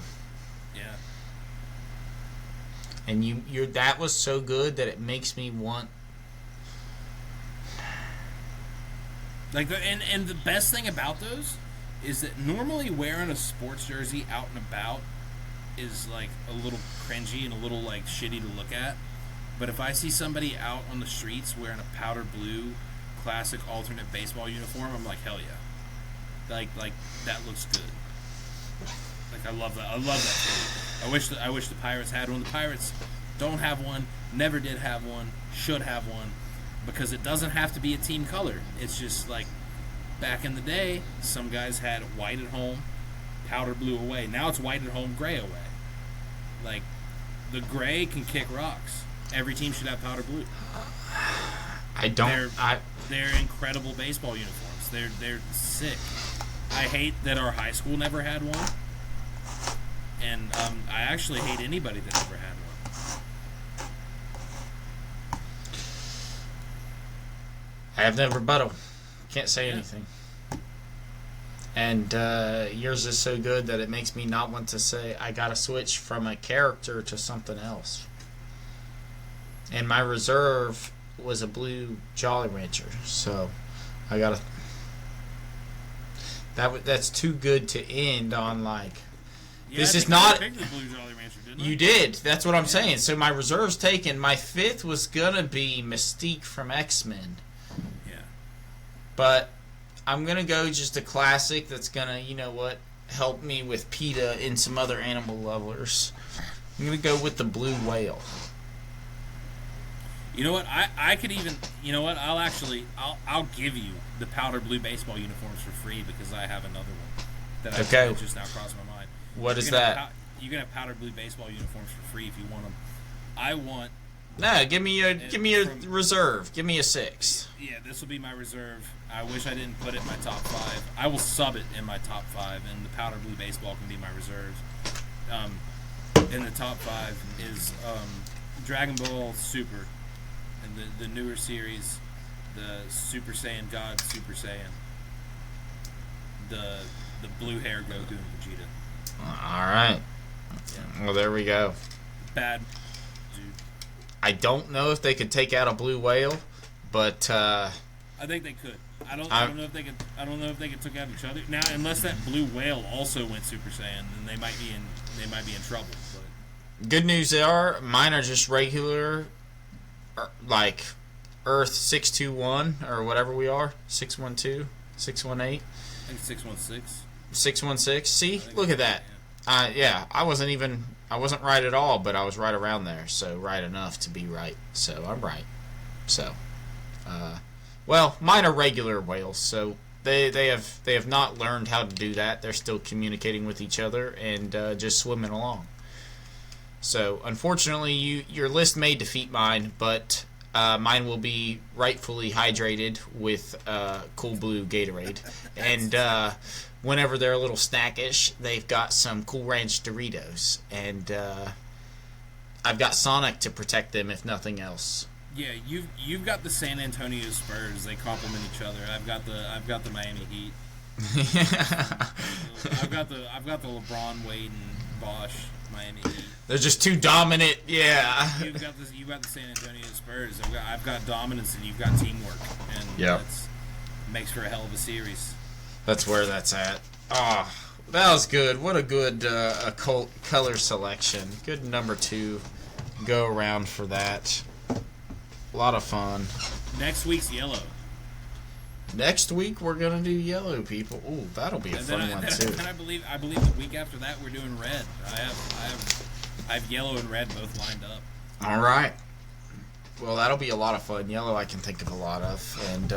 Yeah. And you're that was so good that it makes me want. Like and the best thing about those is that normally wearing a sports jersey out and about is like a little cringy and a little like shitty to look at. But if I see somebody out on the streets wearing a powder blue classic alternate baseball uniform, I'm like, hell yeah. Like that looks good. Like I love that. I love that feeling. I wish the Pirates had one. The Pirates don't have one, never did have one, should have one, because it doesn't have to be a team color. It's just like back in the day, some guys had white at home, powder blue away. Now it's white at home, gray away. Like the gray can kick rocks. Every team should have powder blue. They're incredible baseball uniforms. They're sick. I hate that our high school never had one, and I actually hate anybody that never had one. I have no rebuttal. Can't say anything. And yours is so good that it makes me not want to say I gotta switch from a character to something else. And my reserve was a blue Jolly Rancher, so I gotta. That's too good to end on like. Yeah, this is not. I picked the blue Jolly Rancher, didn't I? You did. That's what I'm saying. So my reserve's taken. My fifth was gonna be Mystique from X-Men. Yeah. But I'm gonna go just a classic that's gonna, help me with PETA and some other animal lovers. I'm gonna go with the blue whale. You know what? I could even. You know what? I'll give you the powder blue baseball uniforms for free because I have another one that I just now crossed my mind. What is that? You can have powder blue baseball uniforms for free if you want them. I want. No, give me a reserve. Give me a 6. Yeah, this will be my reserve. I wish I didn't put it in my top 5. I will sub it in my top 5, and the powder blue baseball can be my reserve. In the top 5 is Dragon Ball Super, and the newer series, the Super Saiyan God, Super Saiyan, the blue hair Goku and Vegeta. All right. Yeah. Well, there we go. Bad. I don't know if they could take out a blue whale, but I think they could. I don't know if they could. I don't know if they could take out each other now, unless that blue whale also went Super Saiyan, then they might be in trouble. But. Good news mine are just regular, like Earth 621 or whatever we are, 612, 618. I think 616. 616. See, look at that. Yeah, I wasn't right at all, but I was right around there, so right enough to be right. So I'm right. So, well, mine are regular whales, so they have not learned how to do that. They're still communicating with each other and just swimming along. So, unfortunately, your list may defeat mine, but mine will be rightfully hydrated with Cool Blue Gatorade, and whenever they're a little snackish, they've got some Cool Ranch Doritos, and I've got Sonic to protect them if nothing else. Yeah, you've got the San Antonio Spurs. They complement each other. I've got the Miami Heat. I've got the LeBron, Wade, and Bosch Miami Heat. They're just too dominant. Yeah. You've got the San Antonio Spurs. I've got dominance, and you've got teamwork, and that makes for a hell of a series. That's where that's at. Oh, that was good. What a good color selection. Good number 2 go around for that. A lot of fun. Next week's yellow. Next week we're gonna do yellow, people. Ooh, that'll be a fun one too. And I believe the week after that we're doing red. I have yellow and red both lined up. All right. Well, that'll be a lot of fun. Yellow I can think of a lot of, and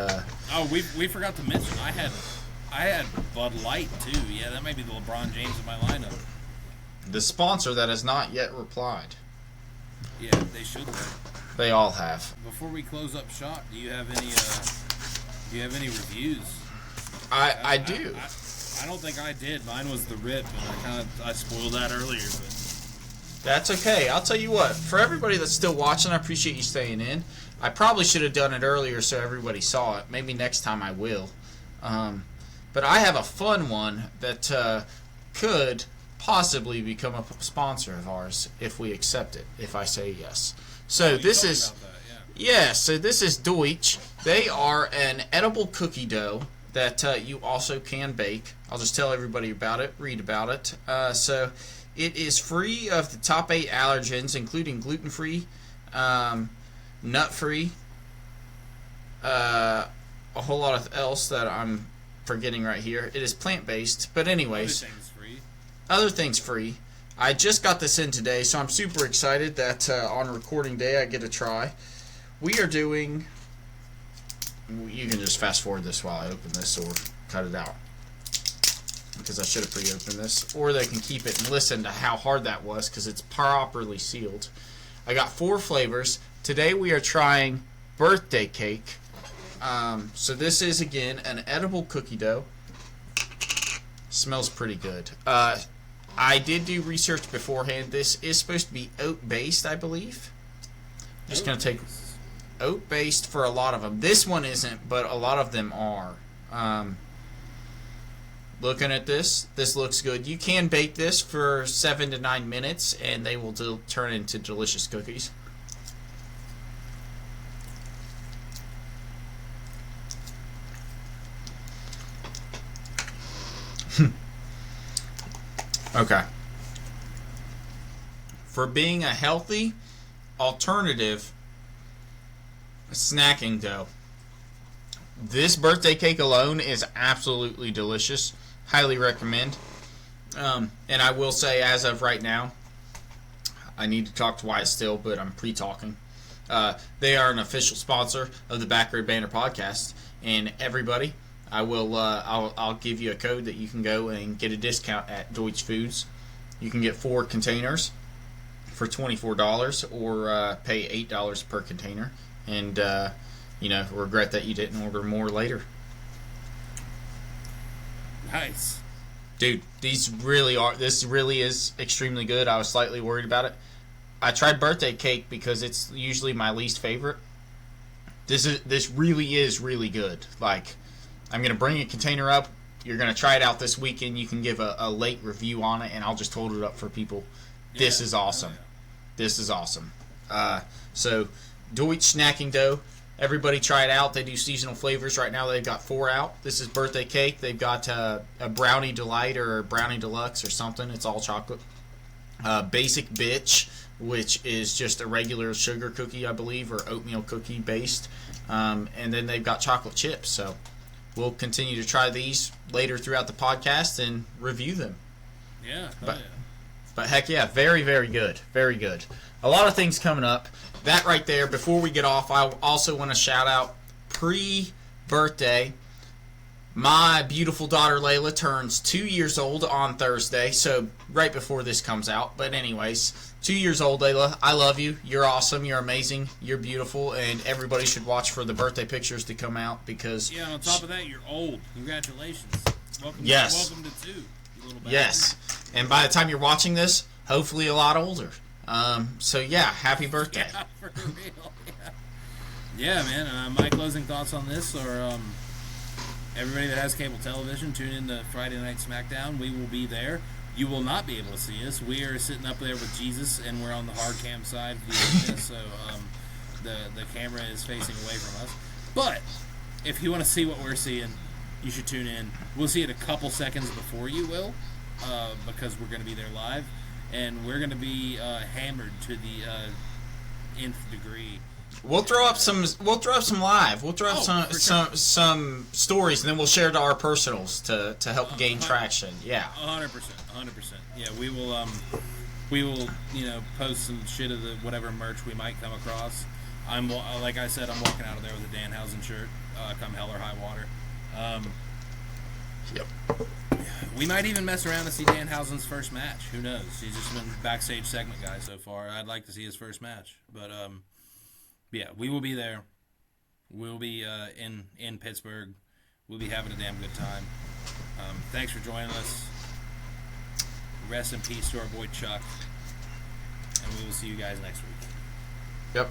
we forgot to mention I had Bud Light too. Yeah, that might be the LeBron James in my lineup. The sponsor that has not yet replied. Yeah, they should have. They all have. Before we close up shop, do you have any reviews? I do. I don't think I did. Mine was the rip, and I spoiled that earlier, but that's okay. I'll tell you what. For everybody that's still watching, I appreciate you staying in. I probably should have done it earlier so everybody saw it. Maybe next time I will. But I have a fun one that could possibly become a sponsor of ours if we accept it, if I say yes. So this is so this is Deutsch. They are an edible cookie dough that you also can bake. I'll just tell everybody about it, read about it. So It is free of the top 8 allergens, including gluten-free, nut-free, a whole lot of else that I'm forgetting right here. It is plant-based, but anyways, other things free. I just got this in today, so I'm super excited that on recording day I get to try. We are doing... You can just fast forward this while I open this or cut it out, because I should have pre-opened this. Or they can keep it and listen to how hard that was, because it's properly sealed. I got 4 flavors. Today we are trying birthday cake. So this is, again, an edible cookie dough. Smells pretty good. I did do research beforehand. This is supposed to be oat-based, I believe. Just going to take oat-based for a lot of them. This one isn't, but a lot of them are. Looking at this looks good. You can bake this for 7 to 9 minutes, and they will turn into delicious cookies. Okay. For being a healthy alternative snacking dough, this birthday cake alone is absolutely delicious. Highly recommend. And I will say, as of right now, I need to talk to Wyatt still, but I'm pre-talking. They are an official sponsor of the Backyard Banter podcast, and everybody, I'll give you a code that you can go and get a discount at Deutsch Foods. You can get 4 containers for $24, or pay $8 per container, and regret that you didn't order more later. Nice. Dude, this really is extremely good. I was slightly worried about it. I tried birthday cake because it's usually my least favorite. This really is really good. Like, I'm going to bring a container up. You're going to try it out this weekend. You can give a late review on it, and I'll just hold it up for people. This is awesome. This is awesome. So, Deutsch snacking dough. Everybody try it out. They do seasonal flavors right now. They've got 4 out. This is birthday cake. They've got a brownie delight or a brownie deluxe or something. It's all chocolate. Basic bitch, which is just a regular sugar cookie, I believe, or oatmeal cookie based. And then they've got chocolate chips. So we'll continue to try these later throughout the podcast and review them. Yeah. But heck yeah, very, very good. Very good. A lot of things coming up. That right there, before we get off, I also want to shout out pre-birthday. My beautiful daughter Layla turns 2 years old on Thursday, so right before this comes out. But anyways, 2 years old, Layla. I love you. You're awesome. You're amazing. You're beautiful. And everybody should watch for the birthday pictures to come out because... Yeah, on top of that, you're old. Congratulations. Welcome to 2, you little bastard. Yes. And by the time you're watching this, hopefully a lot older. So yeah, happy birthday. Yeah, for real. Yeah, man. My closing thoughts on this are, everybody that has cable television, tune in to Friday Night SmackDown. We will be there. You will not be able to see us. We are sitting up there with Jesus, and we're on the hard cam side viewing this, so the camera is facing away from us. But if you want to see what we're seeing, you should tune in. We'll see it a couple seconds before you will, because we're going to be there live. And we're going to be hammered to the nth degree. We'll throw up some live. We'll throw up some stories, and then we'll share to our personals to help gain traction. Yeah. 100%. Yeah, we will post some shit of the whatever merch we might come across. Like I said, I'm walking out of there with a Danhausen shirt, come hell or high water. Yep. We might even mess around to see Danhausen's first match. Who knows? He's just been backstage segment guy so far. I'd like to see his first match. But, yeah, we will be there. We'll be in Pittsburgh. We'll be having a damn good time. Thanks for joining us. Rest in peace to our boy Chuck. And we will see you guys next week. Yep.